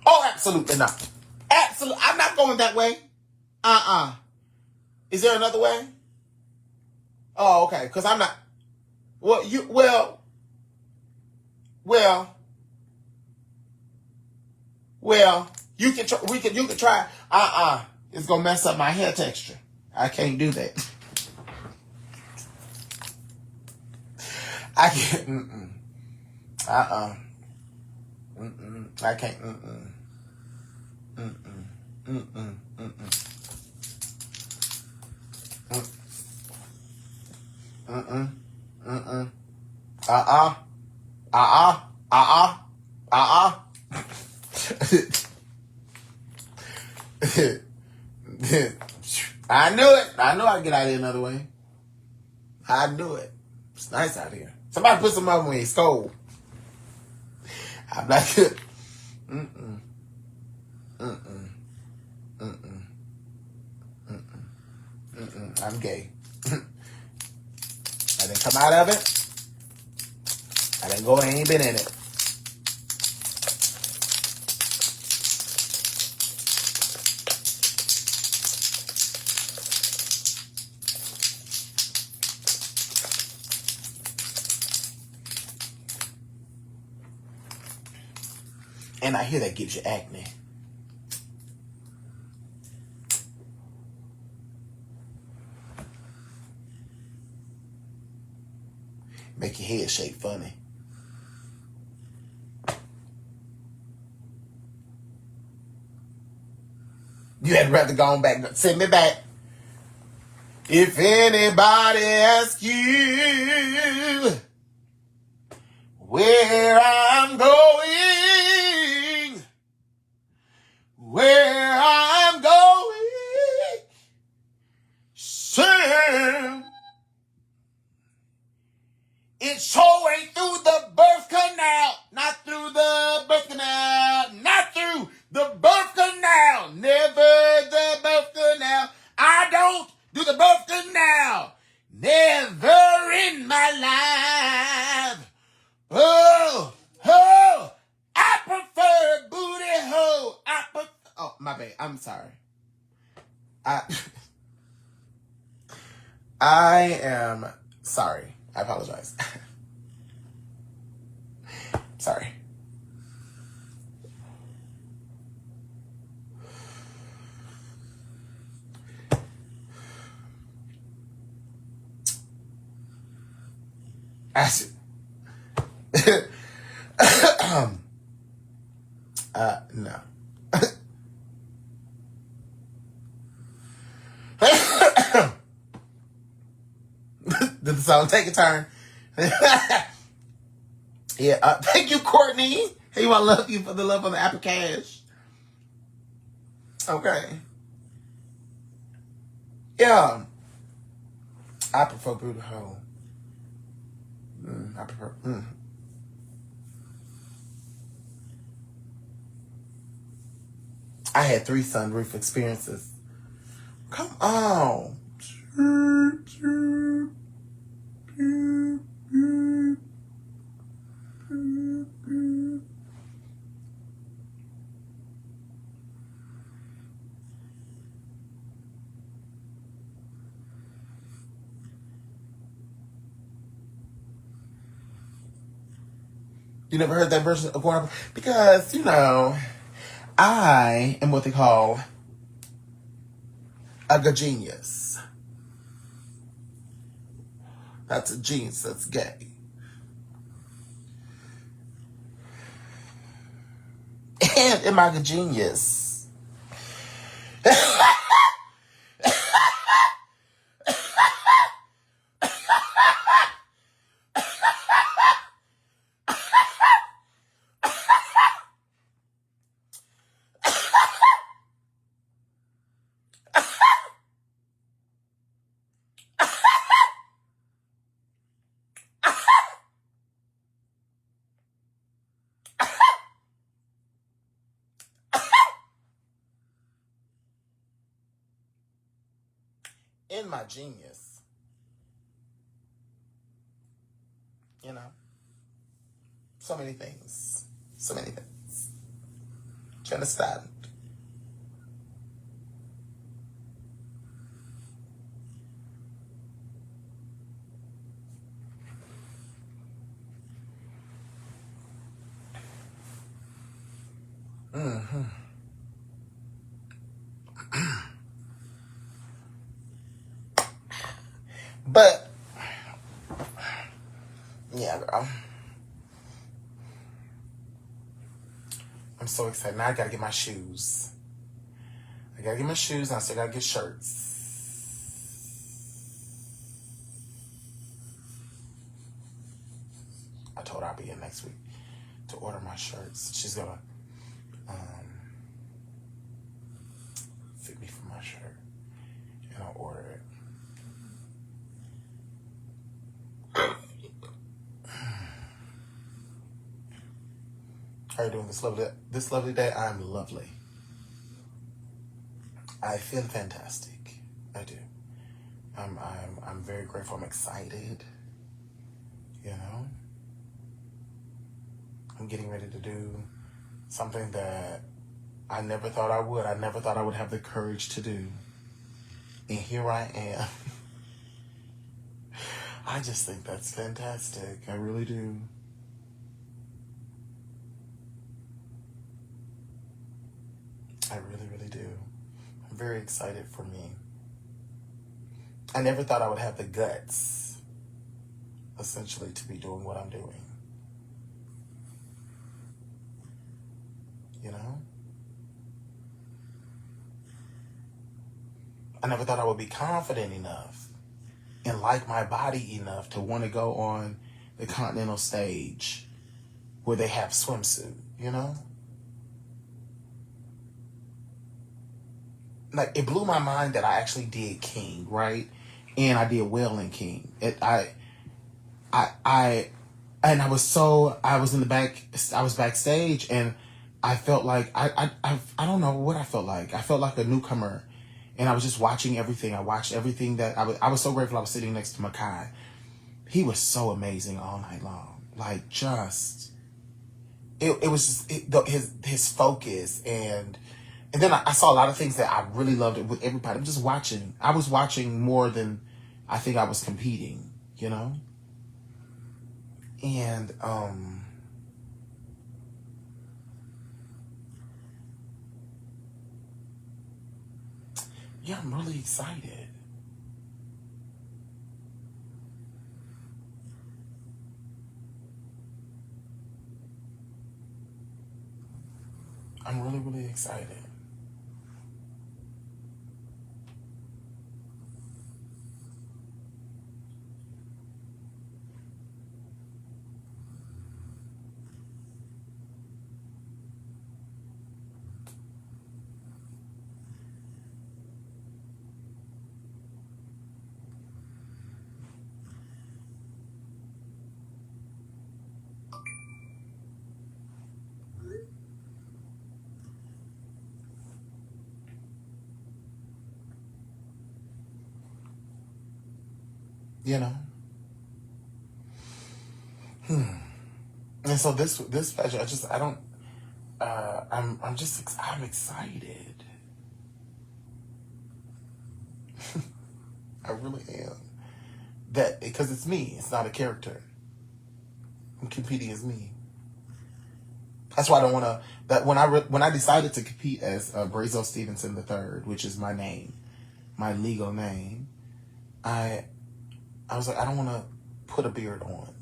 Oh, absolutely not. Absolutely. I'm not going that way. Is there another way? Oh, okay. Because I'm not. Well, you can try. You can try. It's gonna mess up my hair texture. I can't do that. I can't. I can't. I knew it. I knew I'd get out of here another way. I knew it. It's nice out here. Somebody put some on me. It's cold. I'm not good. I'm gay. I didn't come out of it. I didn't go. I ain't been in it. And I hear that gives you acne. Make your head shake funny. You had rather go on back. Send me back. If anybody asks you where I'm going, where I'm going, sir, it sure ain't through the birth canal, not through the birth canal, not through the birth canal, never the birth canal. I don't do the birth canal, never in my life. Oh, I prefer booty hole. Oh, my bad. I'm sorry. I am sorry. I apologize. Sorry. Acid. No. Did the song take a turn? Yeah. Thank you, Courtney. Hey, I love you for the love of the Apple Cash. Okay. Yeah. I prefer booty hole. I prefer. I had 3 sunroof experiences. Come on. You never heard that version of Growing Up? Because, I am what they call a genius. That's a genius that's gay. And am I a genius? In my genius, you know, so many things, so many things. Do you understand? But yeah, girl, I'm so excited. Now I gotta get my shoes. I gotta get my shoes, and I still gotta get shirts. I told her I'll be in next week to order my shirts. She's gonna fit me for my shirt, and I'll order it. How are you doing this lovely day? I'm lovely. I feel fantastic. I do. I'm very grateful. I'm excited. You know, I'm getting ready to do something that I never thought I would. I never thought I would have the courage to do. And here I am. I just think that's fantastic. I really do. I really, really do. I'm very excited for me. I never thought I would have the guts, essentially, to be doing what I'm doing. You know? I never thought I would be confident enough and like my body enough to want to go on the continental stage where they have swimsuit, you know? Like, it blew my mind that I actually did King, right? And I did well in King. I was in the back, I was backstage, and I felt like, I don't know what I felt like. I felt like a newcomer, and I was just watching everything. I watched everything that, I was so grateful I was sitting next to Makai. He was so amazing all night long. Like, just, it was just, his focus, and then I saw a lot of things that I really loved it with everybody. I'm just watching. I was watching more than I think I was competing, you know? And, yeah, I'm really excited. I'm really, really excited. You know? And so this special, I'm excited. I really am. That, because it's me, it's not a character. I'm competing as me. That's why I don't want to, that when I decided to compete as Brazo Stevenson III, which is my name, my legal name, I was like, I don't want to put a beard on.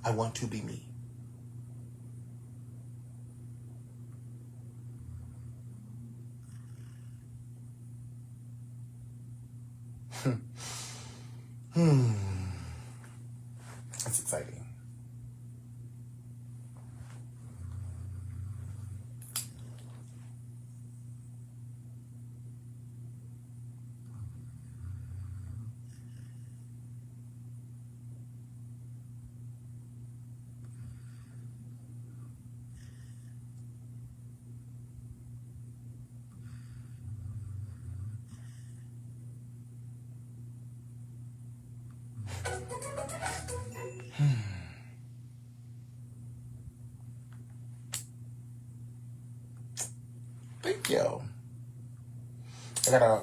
I want to be me. That's exciting. Thank you.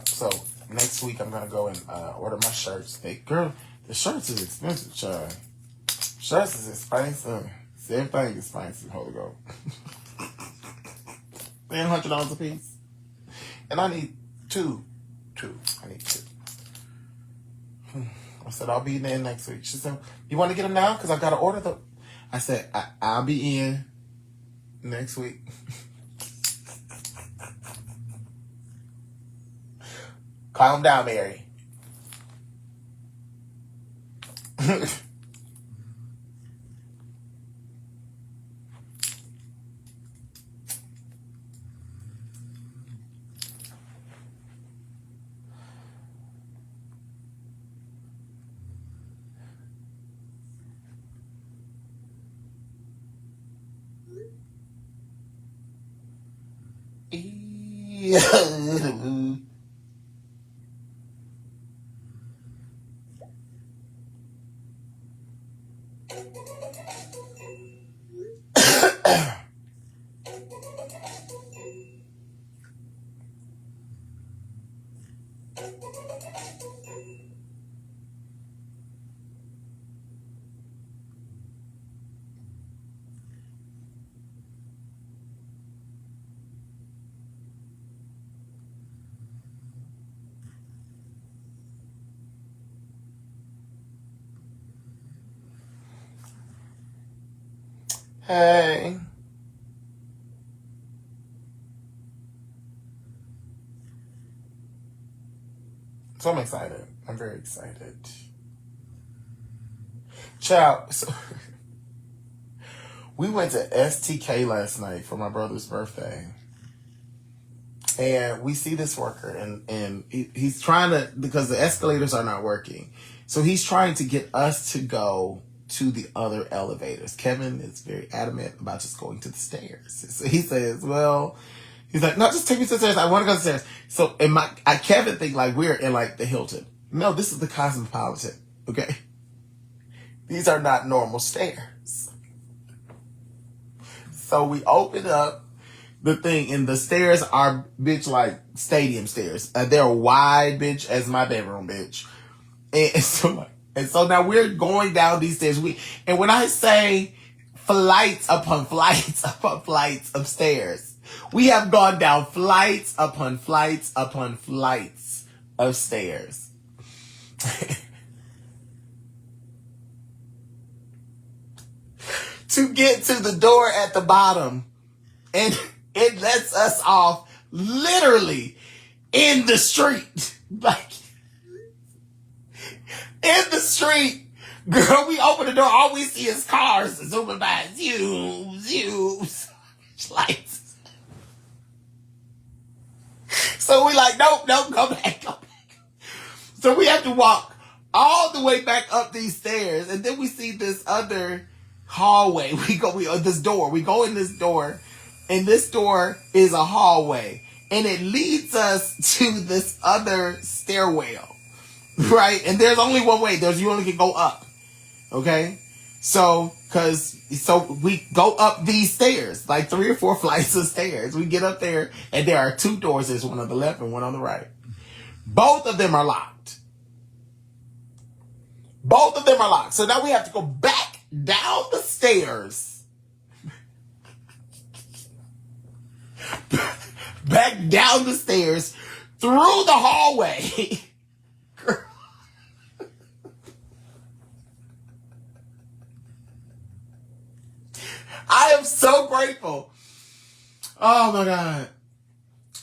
So next week I'm gonna go and order my shirts. Girl, the shirts is expensive, child. Shirts is expensive. Everything is expensive, Holy Ghost. $100 a piece. And I need two. I need two. I said, I'll be in there next week. She said, you want to get them now? Because I got to order them. I said, I'll be in next week. Calm down, Mary. Hey. So I'm excited. I'm very excited. Child, so we went to STK last night for my brother's birthday. And we see this worker and he's trying to, because the escalators are not working. So he's trying to get us to go to the other elevators. Kevin is very adamant about just going to the stairs. So he says, well, he's like, no, just take me to the stairs. I want to go to the stairs. So Kevin think like we're in like the Hilton. No, this is the Cosmopolitan. Okay. These are not normal stairs. So we open up the thing, and the stairs are, bitch, like stadium stairs. They're wide, bitch, as my bedroom, bitch. And so now we're going down these stairs. And when I say flights upon flights upon flights of stairs, we have gone down flights upon flights upon flights of stairs. To get to the door at the bottom. And it lets us off literally in the street. Like, in the street. Girl, we open the door, all we see is cars zooming by. Zoom. Lights. So we like, nope, go back. So we have to walk all the way back up these stairs. And then we see this other hallway. We go in this door. And this door is a hallway. And it leads us to this other stairwell. Right? And there's only one way. You only can go up. Okay? So we go up these stairs. Like 3 or 4 flights of stairs. We get up there. And there are 2 doors. There's one on the left and one on the right. Both of them are locked. So now we have to go back down the stairs. Back down the stairs, through the hallway. Girl. I am so grateful. Oh my God.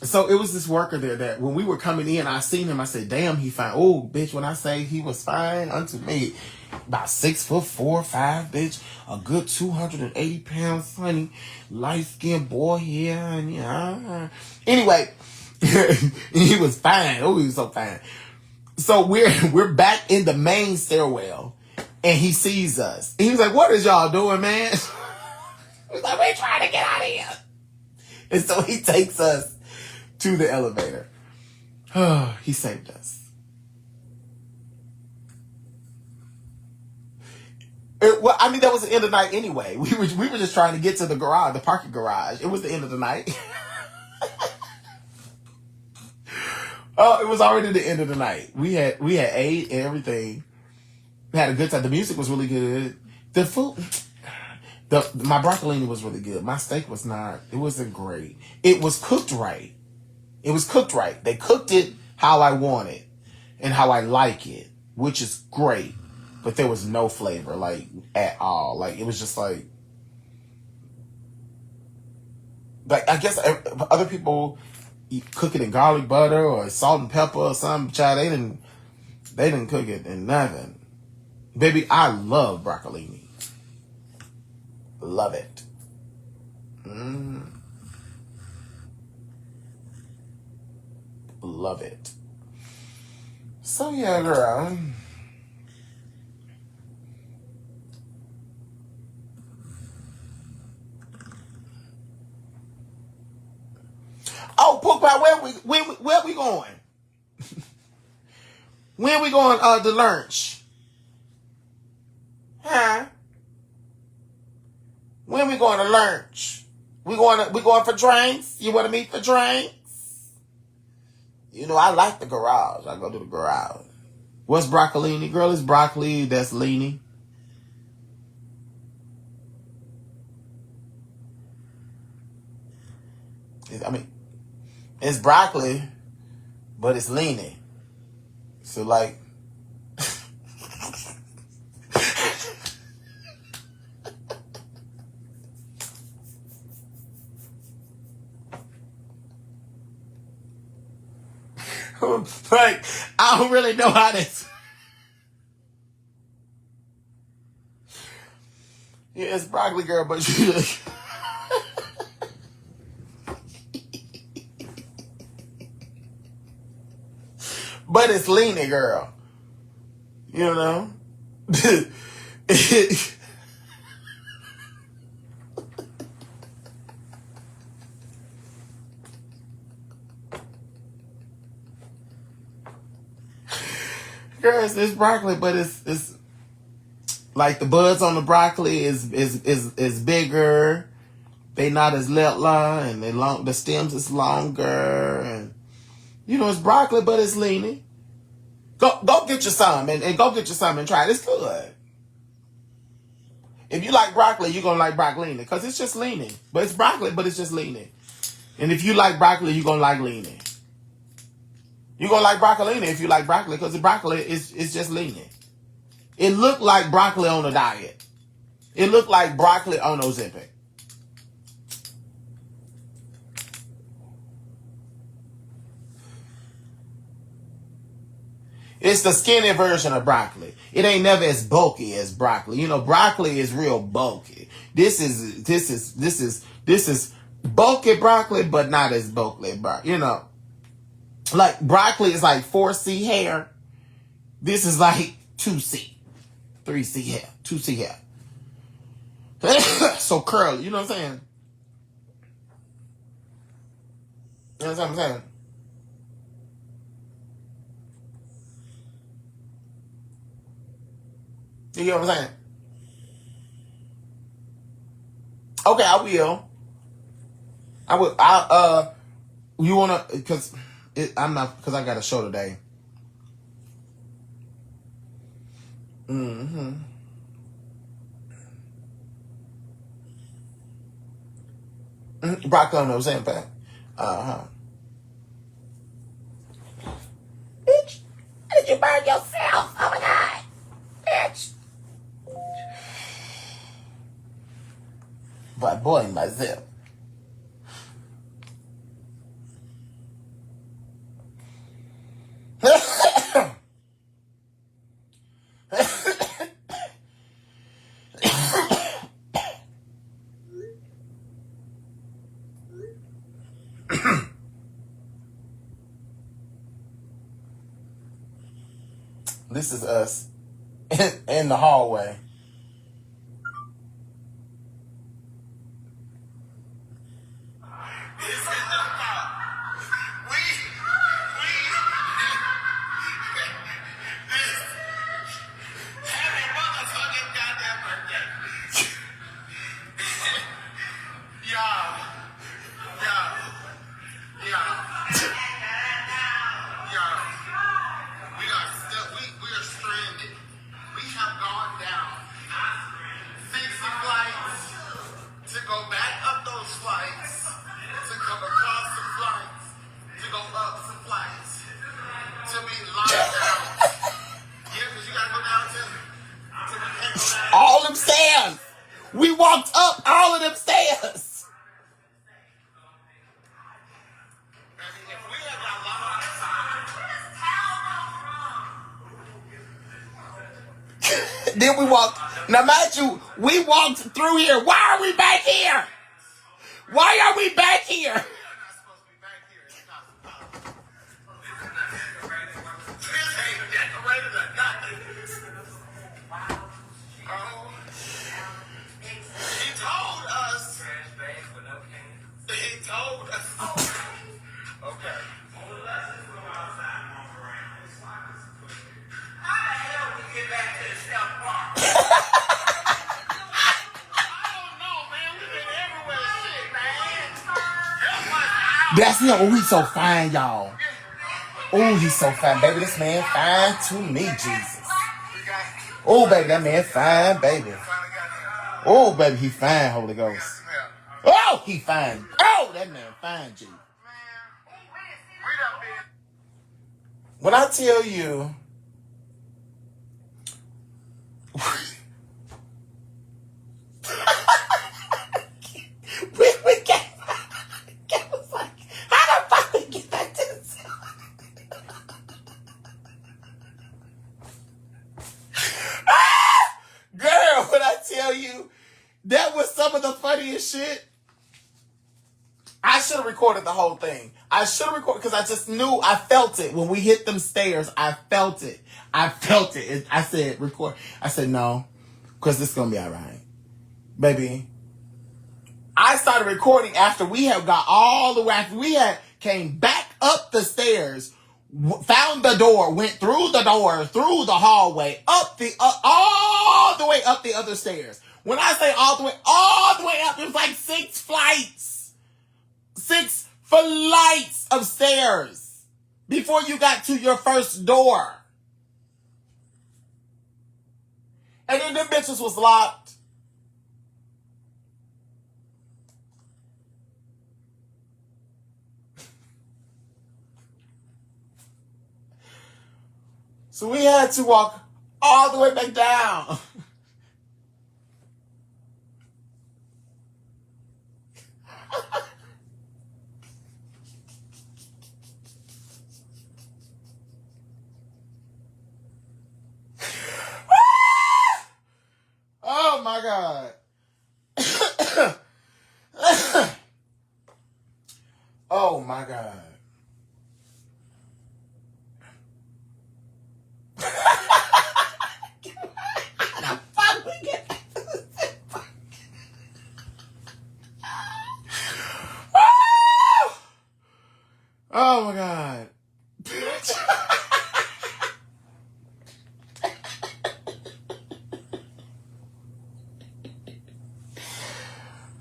So it was this worker there that when we were coming in, I seen him. I said, damn, he fine. Oh, bitch, when I say he was fine unto me, about 6'4", 5", bitch, a good 280 pounds, honey, light skinned boy, yeah, and yeah. Anyway, he was fine. Oh, he was so fine. So we're back in the main stairwell, and he sees us. He was like, "What is y'all doing, man?" He's like, "We're trying to get out of here." And so he takes us to the elevator. He saved us. Well, I mean, that was the end of the night anyway. We were just trying to get to the garage, the parking garage. It was the end of the night. Oh, it was already the end of the night. We had ate and everything. We had a good time. The music was really good. The food, my broccolini was really good. My steak was not. It wasn't great. It was cooked right. It was cooked right. They cooked it how I want it and how I like it, which is great. But there was no flavor, like, at all. Like, it was just like I guess other people cook it in garlic butter or salt and pepper or something. Child, they didn't cook it in nothing. Baby, I love broccolini. Love it. Love it. So yeah, girl. Oh, Pook Pie, where we going? When we going to lunch? Huh? When we going to lunch? We going for drinks? You want to meet for drinks? You know, I like the garage. I go to the garage. What's broccolini? Girl, it's broccoli that's leany. I mean, it's broccoli, but it's leany. So, like, like, I don't really know how this. Yeah, it's broccoli, girl, but you. But it's leany, girl. You know? Girl, it's broccoli, but it's like the buds on the broccoli is bigger. They not as line and the stems is longer, and you know it's broccoli, but it's leany. Go get you some and go get you some and try it. It's good. If you like broccoli, you're gonna like broccolini because it's just leaning. But it's broccoli, but it's just leaning. And if you like broccoli, you're gonna like leaning. You're gonna like broccolini if you like broccoli because the broccoli is just leaning. It looked like broccoli on a diet. It looked like broccoli on Ozempic. It's the skinny version of broccoli. It ain't never as bulky as broccoli. You know, broccoli is real bulky. This is bulky broccoli, but not as bulky broccoli. You know, like broccoli is like 4C hair. This is like 2C, 3C hair, 2C hair. So curly. You know what I'm saying? You know what I'm saying? You get what I'm saying? Okay, I will. I will. You wanna? Because I'm not. Because I got a show today. Mm-hmm. Broccoli on those impact. Uh-huh. Bitch, did you burn yourself? Oh my god. Bitch. But boy, myself. This is us in the hallway. All them stairs. We walked up all of them stairs. Then we walked. Now, mind you, we walked through here. Why are we back here? Why are we back here? That's him. Oh, he's so fine, y'all. Oh, he's so fine. Baby, this man fine to me, Jesus. Oh, baby, that man fine, baby. Oh, baby, he fine, Holy Ghost. Oh, he fine. Oh, that man fine, Jesus. When I tell you... we got... You that was some of the funniest shit. I should have recorded the whole thing. I should have recorded because I just knew. I felt it when we hit them stairs. I felt it. I said record. I said no, because this is gonna be all right, baby. I started recording after we had got all the way. After we had came back up the stairs, found the door, went through the door, through the hallway, up the all the way up the other stairs. When I say all the way up, it was like 6 flights of stairs before you got to your first door. And then them bitches was locked. So we had to walk all the way back down. Oh my God. Oh my God. Oh my God.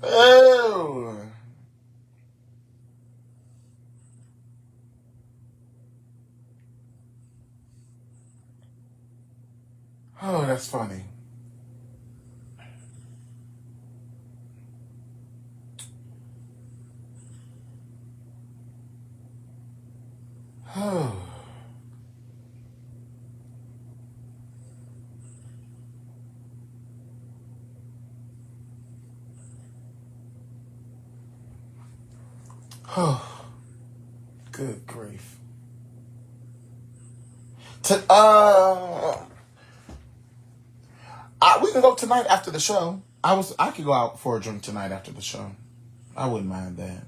Oh. Oh, that's funny. Oh. Oh. Good grief. We can go tonight after the show. I could go out for a drink tonight after the show. I wouldn't mind that.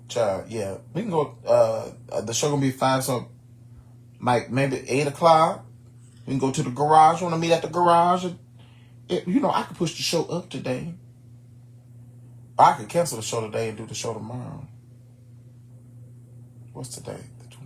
Child, yeah. We can go, the show gonna be 5, so like maybe 8 o'clock. We can go to the garage. Want to meet at the garage? I could push the show up today. Or I could cancel the show today and do the show tomorrow. What's today? The 20th.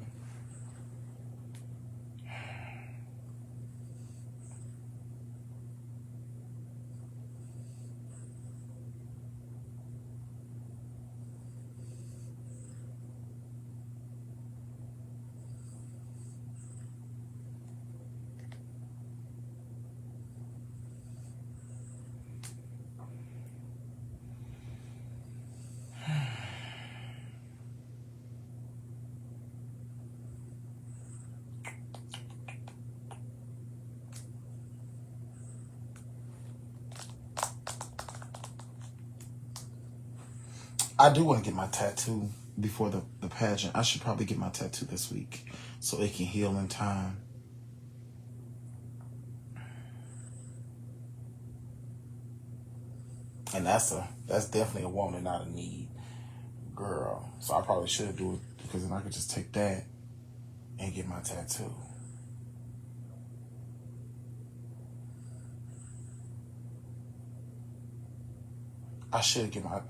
I do want to get my tattoo before the pageant. I should probably get my tattoo this week so it can heal in time. And that's definitely a want and not a need, girl. So I probably should do it because then I could just take that and get my tattoo. I should get my.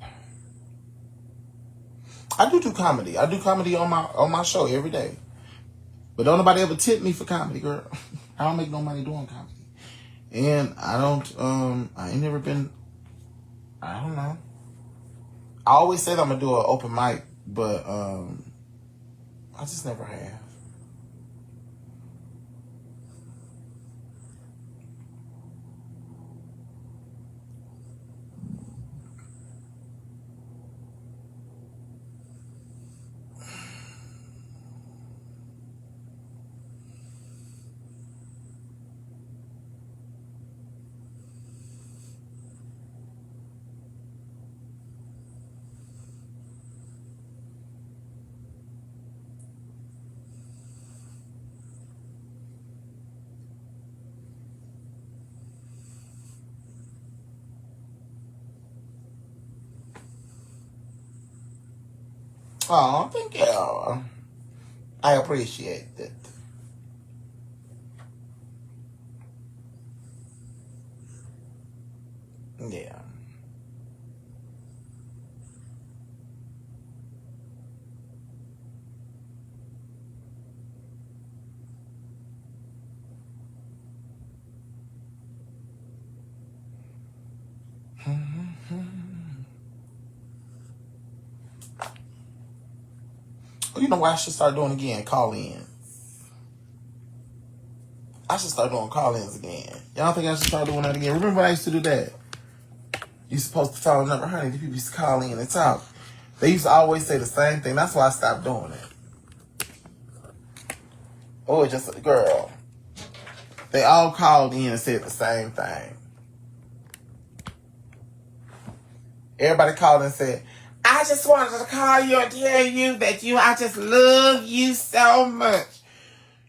I do comedy. I do comedy on my show every day. But don't nobody ever tip me for comedy, girl. I don't make no money doing comedy. And I ain't never been, I don't know. I always said I'm gonna do an open mic, but I just never have. Oh, thank you. I appreciate it. Yeah. You know what I should start doing again? Call in. I should start doing call-ins again. Y'all think I should start doing that again? Remember when I used to do that? You supposed to call a number, honey. The people used to call in and talk. They used to always say the same thing. That's why I stopped doing it. Oh, it's just a girl. They all called in and said the same thing. Everybody called and said, I just wanted to call you and tell you that I just love you so much.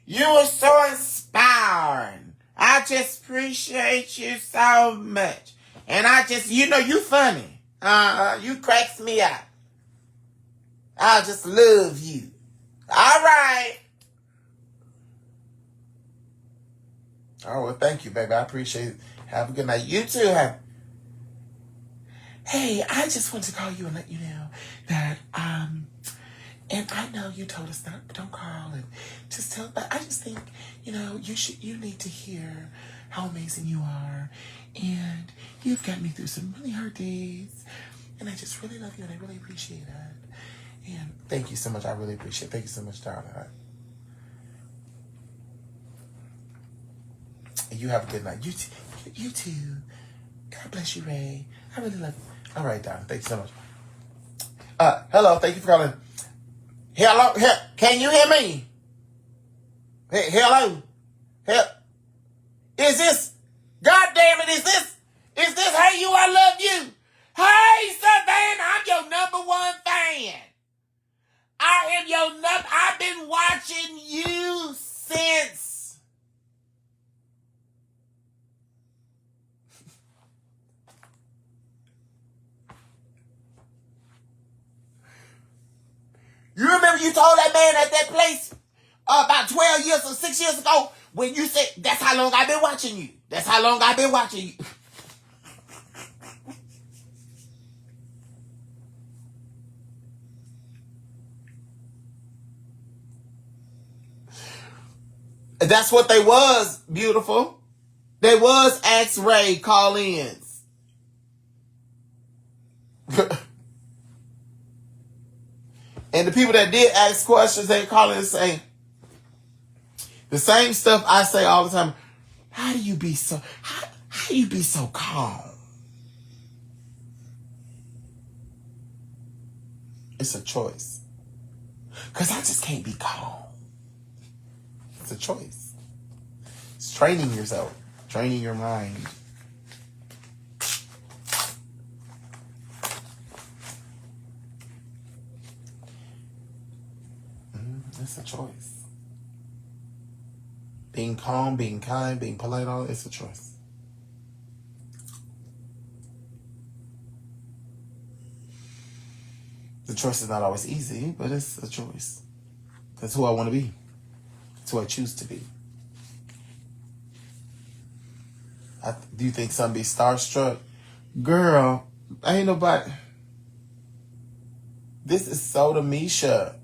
You are so inspiring. I just appreciate you so much. And I just, you funny. You cracks me up. I just love you. All right. Oh, well, thank you, baby. I appreciate it. Have a good night. You too. Hey, I just wanted to call you and let you know that, and I know you told us don't call and just tell, but I just think, you need to hear how amazing you are. And you've got me through some really hard days. And I just really love you and I really appreciate it. And thank you so much. I really appreciate it. Thank you so much, darling. You have a good night. You too. God bless you, Ray. I really love you. All right, darling. Thank you so much. Hello. Thank you for calling. Hello. Can you hear me? Hey, hello. Is this? God damn it! Is this? Hey, you? I love you. Hey, Savannah, I'm your number one fan. I am your number. I've been watching you since. you told that man at that place about 12 years or 6 years ago when you said, that's how long I've been watching you. That's how long I've been watching you. That's what they was, beautiful. They was X-ray call-ins. And the people that did ask questions, they call in and say the same stuff I say all the time. How do you be so calm? It's a choice. Because I just can't be calm. It's a choice. It's training yourself, training your mind. It's a choice. Being calm, being kind, being polite, all it's a choice. The choice is not always easy, but it's a choice. That's who I want to be. That's who I choose to be. Do you think some be starstruck? Girl, ain't nobody. This is so Misha.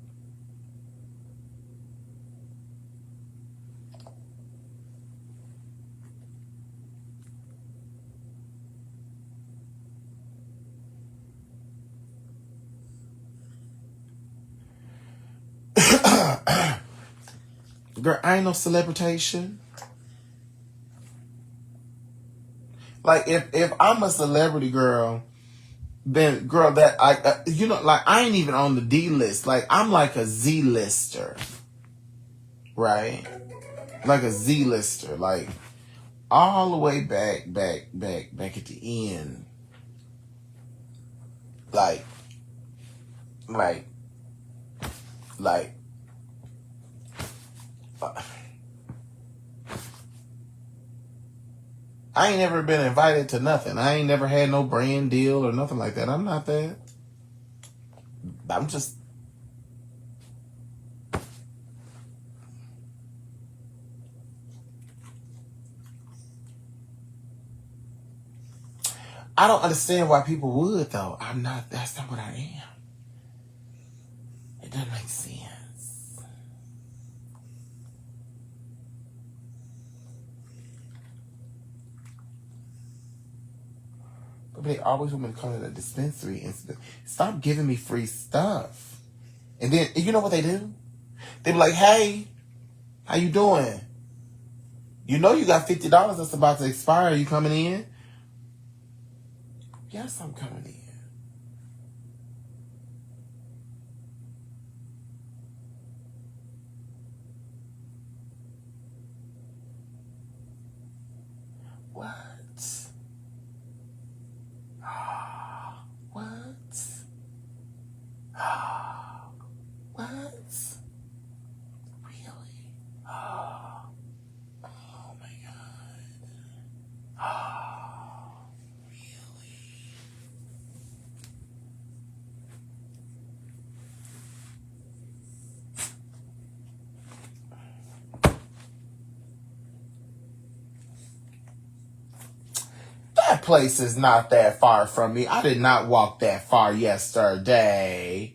Girl, I ain't no celebritation. Like if I'm a celebrity girl, then girl that I like I ain't even on the D list. Like I'm like a Z lister, right? Like a Z lister, like all the way back at the end. Like I ain't never been invited to nothing. I ain't never had no brand deal or nothing like that. I'm not that. I'm just. I don't understand why people would, though. I'm not. That's not what I am. It doesn't make sense. But they always want me to come to the dispensary and stop giving me free stuff. And then, you know what they do? They be like, hey, how you doing? You know you got $50 that's about to expire. Are you coming in? Yes, I'm coming in. What? What? What? Really? Oh my God. Really? That place is not that far from me. I did not walk that far yesterday.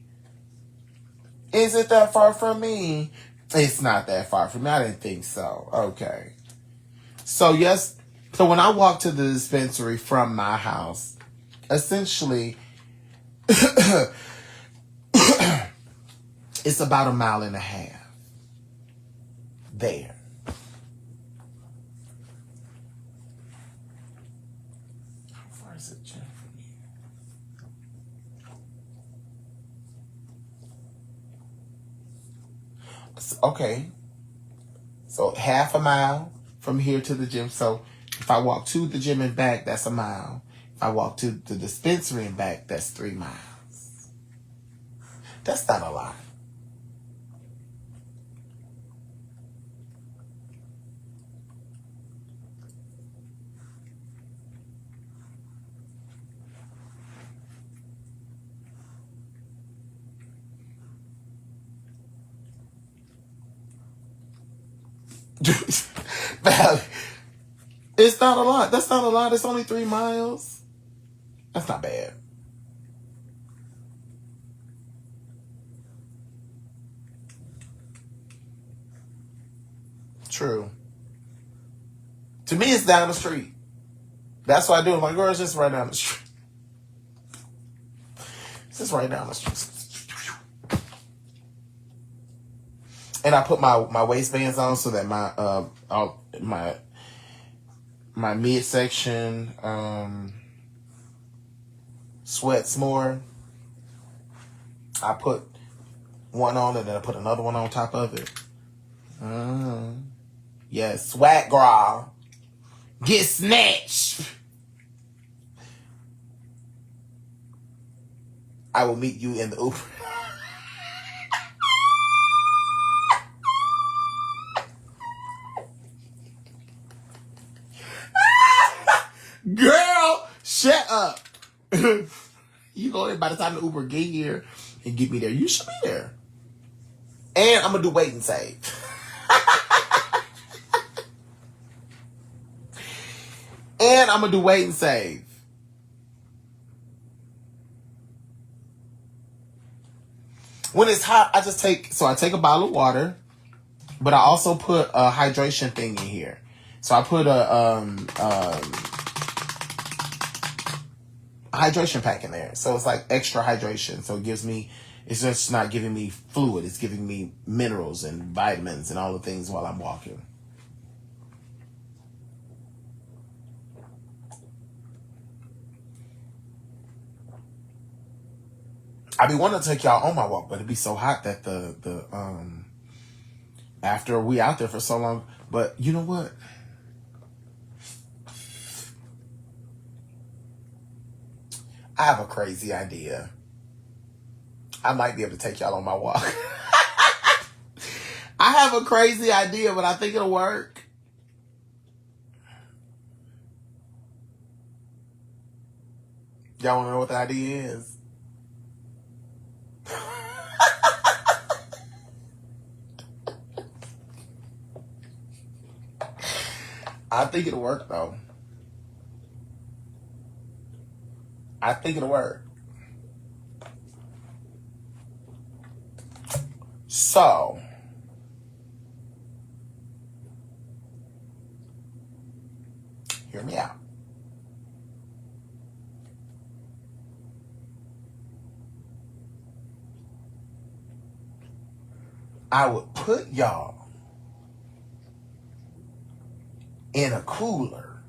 Is it that far from me? It's not that far from me. I didn't think so. Okay. So yes. So when I walk to the dispensary from my house, essentially, it's about 1.5 miles there. How far is it, Jen, from here? Okay. So 1/2 mile from here to the gym. So if I walk to the gym and back, that's 1 mile. If I walk to the dispensary and back, that's 3 miles. That's not a lot. Valley. It's not a lot. That's not a lot. It's only 3 miles. That's not bad. True. To me, it's down the street. That's what I do. I'm like, girl, it's just right down the street. It's just right down the street. And I put my waistbands on so that my midsection sweats more. I put one on and then I put another one on top of it. Yes, swag girl. Get snatched. I will meet you in the Uber. Girl, shut up. You go by the time the Uber get here and get me there, you should be there. And I'm gonna do wait and save. And I'm gonna do wait and save. When it's hot, I take a bottle of water, but I also put a hydration thing in here. So I put a hydration pack in there. So it's like extra hydration. So it's just not giving me fluid. It's giving me minerals and vitamins and all the things while I'm walking. I be wanting to take y'all on my walk, but it'd be so hot that the after we out there for so long. But you know what? I have a crazy idea. I might be able to take y'all on my walk. I have a crazy idea, but I think it'll work. Y'all want to know what the idea is? I think it'll work, though. I think it'll work. So, hear me out. I would put y'all in a cooler,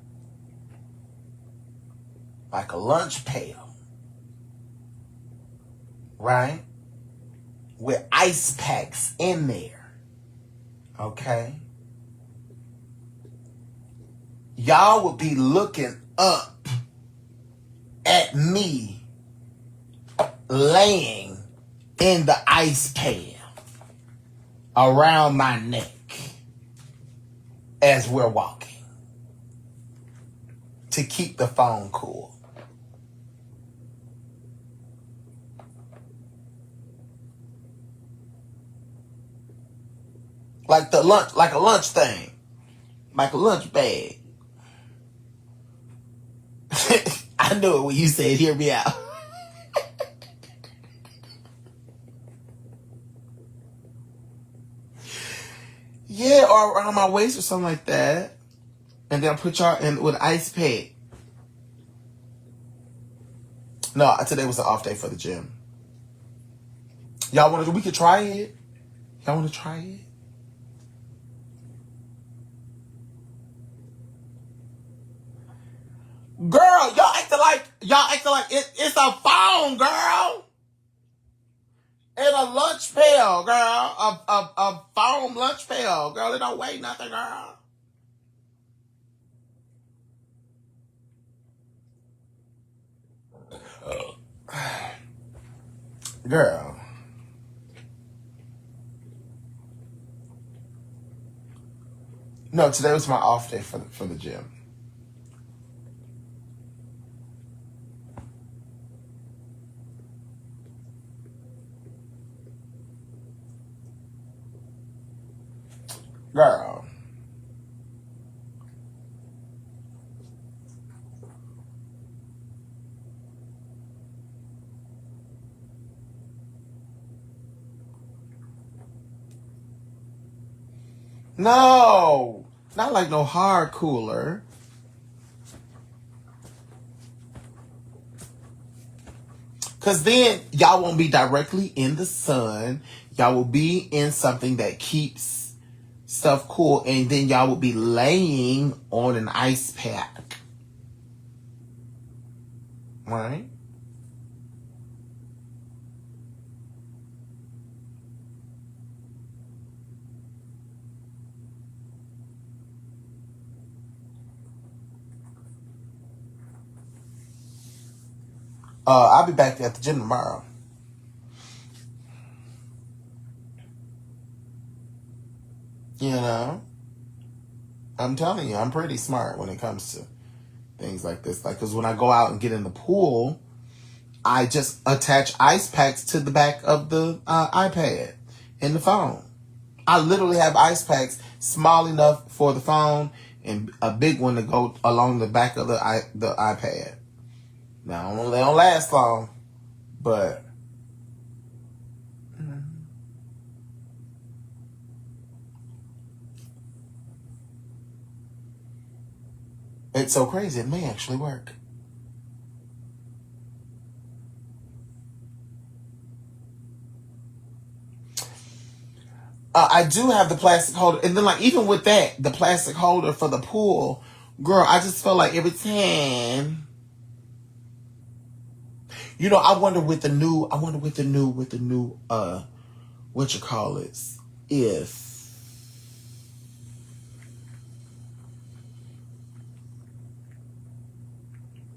like a lunch pail, right? With ice packs in there, okay? Y'all would be looking up at me laying in the ice pail around my neck as we're walking to keep the phone cool. Like a lunch thing. Like a lunch bag. I knew it when you said, hear me out. Yeah, or around my waist or something like that. And then I put y'all in with ice pack. No, today was an off day for the gym. We could try it. Y'all want to try it? Girl, y'all acting like it's a phone, girl. And a lunch pail, girl. A foam lunch pail, girl. It don't weigh nothing, girl. Girl. No, today was my off day for the gym. Girl. No, not like no hard cooler. Because then y'all won't be directly in the sun. Y'all will be in something that keeps stuff cool. And then y'all will be laying on an ice pack. Right? I'll be back at the gym tomorrow. You know? I'm telling you, I'm pretty smart when it comes to things like this. Like, because when I go out and get in the pool, I just attach ice packs to the back of the iPad and the phone. I literally have ice packs small enough for the phone and a big one to go along the back of the iPad. Now, they don't last long, but it's so crazy. It may actually work. I do have the plastic holder. And then, like, even with that, the plastic holder for the pool, girl, I just feel like every time, you know, I wonder with the new, what you call it, if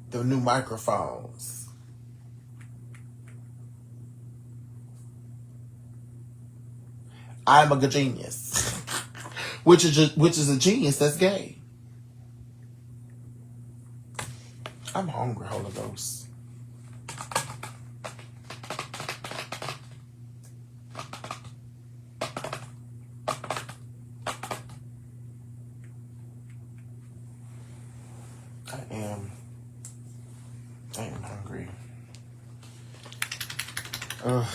the new microphones, I'm a genius, which is a genius that's gay. I'm hungry, Holy Ghost. I am hungry. Ugh.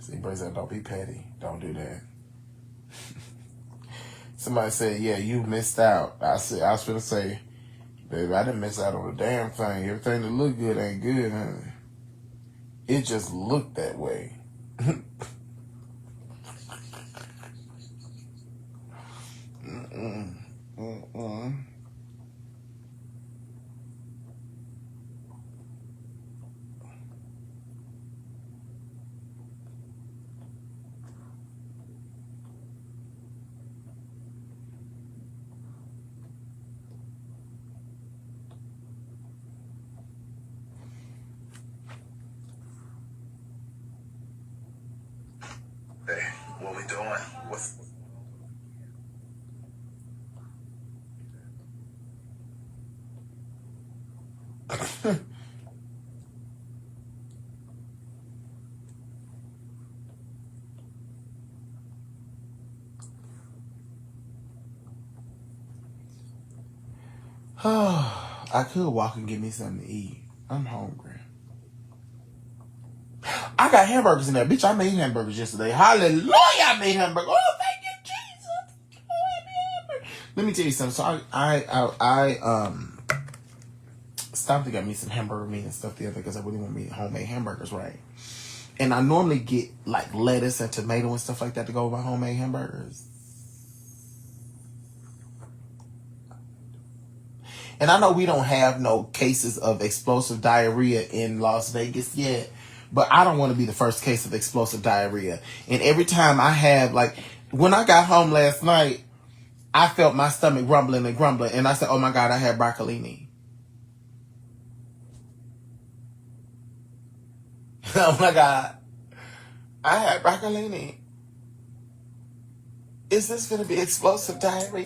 See, Brace said, don't be petty. Don't do that. Somebody said, yeah, you missed out. I was going to say, baby, I didn't miss out on a damn thing. Everything that looked good ain't good, honey. It just looked that way. what we doing? What's I could walk and get me something to eat. I'm hungry. I got hamburgers in there. Bitch, I made hamburgers yesterday. Hallelujah, I made hamburgers. Oh, thank you, Jesus. Oh, let me tell you something. So I stopped to get me some hamburger meat and stuff the other because I really want me homemade hamburgers, right? And I normally get like lettuce and tomato and stuff like that to go with my homemade hamburgers. And I know we don't have no cases of explosive diarrhea in Las Vegas yet, but I don't want to be the first case of explosive diarrhea. And every time I have, like, when I got home last night, I felt my stomach rumbling and grumbling. And I said, oh my God, I had broccolini. Oh my God, I had broccolini. Is this going to be explosive diarrhea?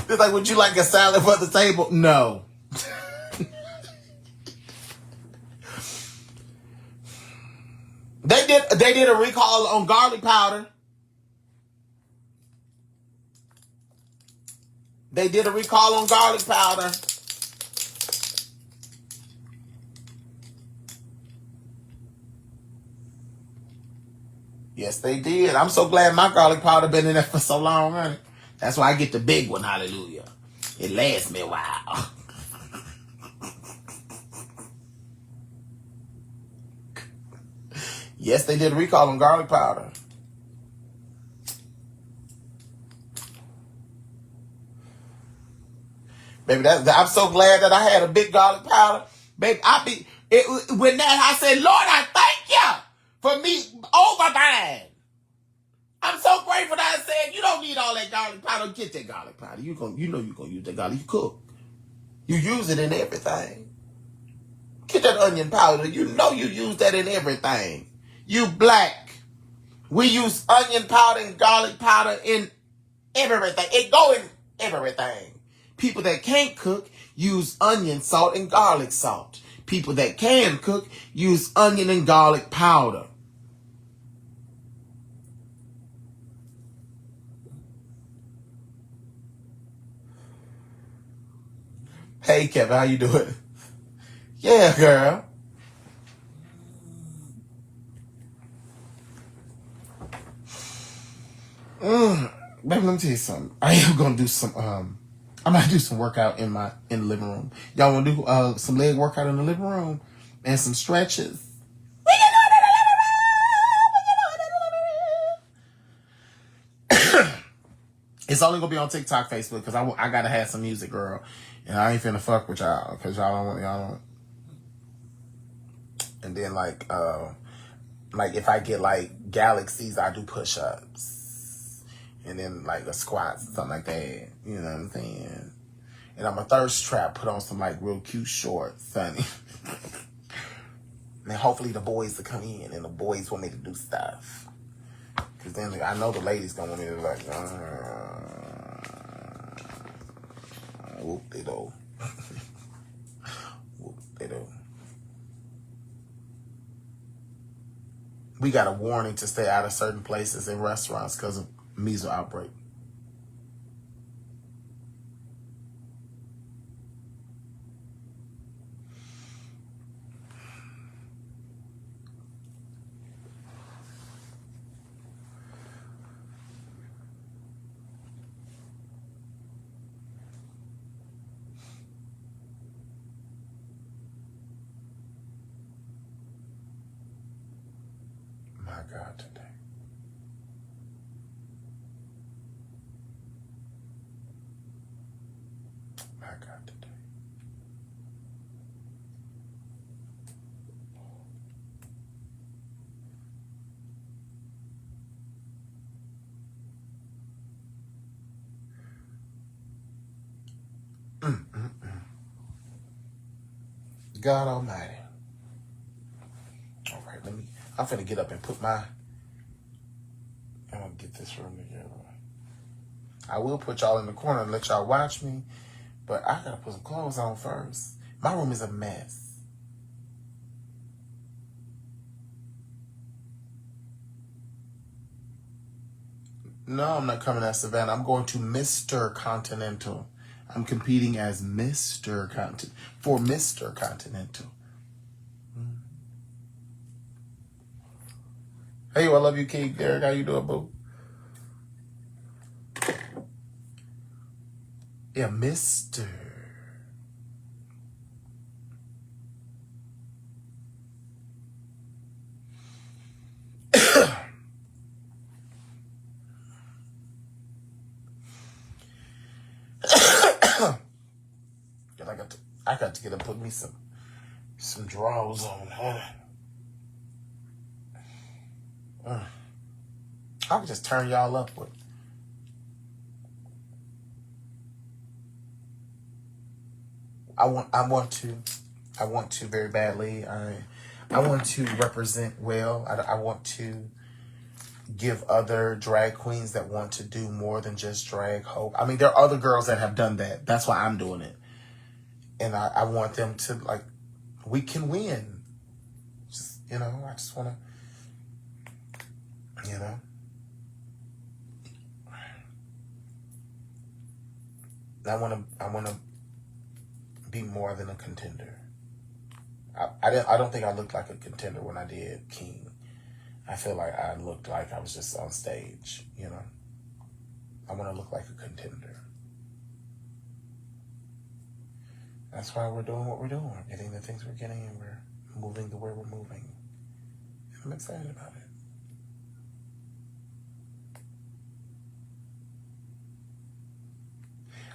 It's like, would you like a salad for the table? No. They did a recall on garlic powder. They did a recall on garlic powder. Yes, they did. I'm so glad my garlic powder been in there for so long, honey. That's why I get the big one, hallelujah. It lasts me a while. Yes, they did a recall on garlic powder. Baby, I'm so glad that I had a big garlic powder. Baby, when that I said, Lord, I thank you for me overbuying. I'm so grateful that I said, you don't need all that garlic powder. Get that garlic powder. You know you're going to use that garlic. You cook. You use it in everything. Get that onion powder. You know you use that in everything. You black. We use onion powder and garlic powder in everything. It go in everything. People that can't cook use onion salt and garlic salt. People that can cook use onion and garlic powder. Hey, Kevin, how you doing? Yeah, girl. Baby, let me tell you something. I am gonna do some. I'm gonna do some workout in the living room. Y'all wanna do some leg workout in the living room and some stretches? We can do it in the living room. It's only gonna be on TikTok, Facebook, because I gotta have some music, girl, and I ain't finna fuck with y'all because y'all don't. And then like if I get like galaxies, I do push-ups, and then like a squat, something like that. You know what I'm saying? And I'm a thirst trap. Put on some like real cute shorts, honey. And hopefully the boys will come in and the boys want me to do stuff. Cause then I know the ladies gonna want me to like, whoop they do. Whoop they do. We got a warning to stay out of certain places and restaurants because of measles outbreak. My God, today. My God, today. God Almighty. All right. I'm finna get up and put my... I'm gonna get this room together. I will put y'all in the corner and let y'all watch me, but I gotta put some clothes on first. My room is a mess. No, I'm not coming as Savannah. I'm going to Mr. Continental. I'm competing as Mr. Continental for Mr. Continental. Hey, I love you, King Derek. How you doing, boo? Yeah, Mr. I got to get up and put me some drawers on. I can just turn y'all up with. I want to very badly. I want to represent well. I want to give other drag queens that want to do more than just drag hope. I mean, there are other girls that have done that. That's why I'm doing it. And I want them to, like, we can win. Just, I just want to, I want to be more than a contender. I don't think I looked like a contender when I did King. I feel like I looked like I was just on stage, I want to look like a contender. That's why we're doing what we're doing. We're getting the things we're getting, and we're moving the way we're moving. I'm excited about it.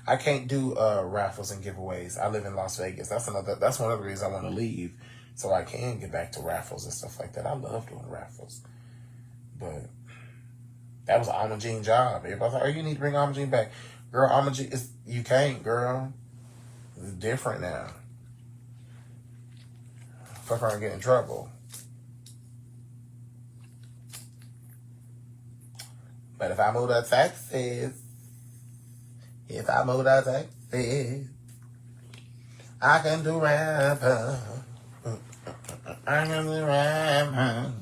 I can't do raffles and giveaways. I live in Las Vegas. That's one of the reasons I want to leave, so I can get back to raffles and stuff like that. I love doing raffles, but that was an Alma Jean job. Everybody's like, "Oh, you need to bring Alma Jean back, girl." Alma Jean, you can't, girl. It's different now. Fuck around and get in trouble. But if I move to Texas, I can do rap. I can do rap.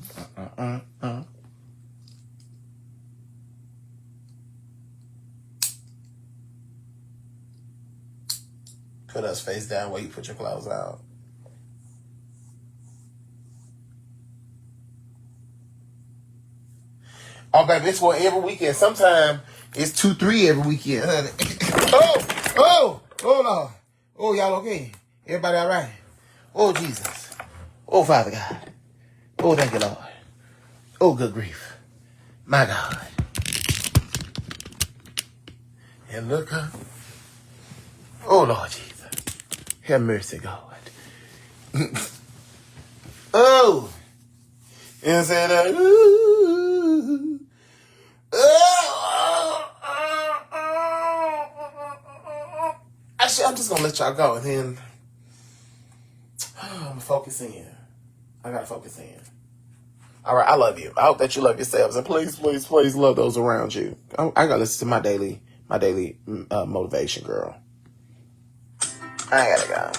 Put us face down while you put your clothes out. Oh, baby, it's for every weekend. Sometimes it's 2-3 every weekend, honey. Oh, Lord. Oh, y'all okay? Everybody all right? Oh, Jesus. Oh, Father God. Oh, thank you, Lord. Oh, good grief. My God. And look up. Oh, Lord Jesus. Have mercy, God. Oh. And said, ooh. Actually, I'm just going to let y'all go, and then I'm going to focus in. I got to focus in. All right, I love you. I hope that you love yourselves, and please, please, please love those around you. I got to listen to my daily motivation, girl. I gotta go.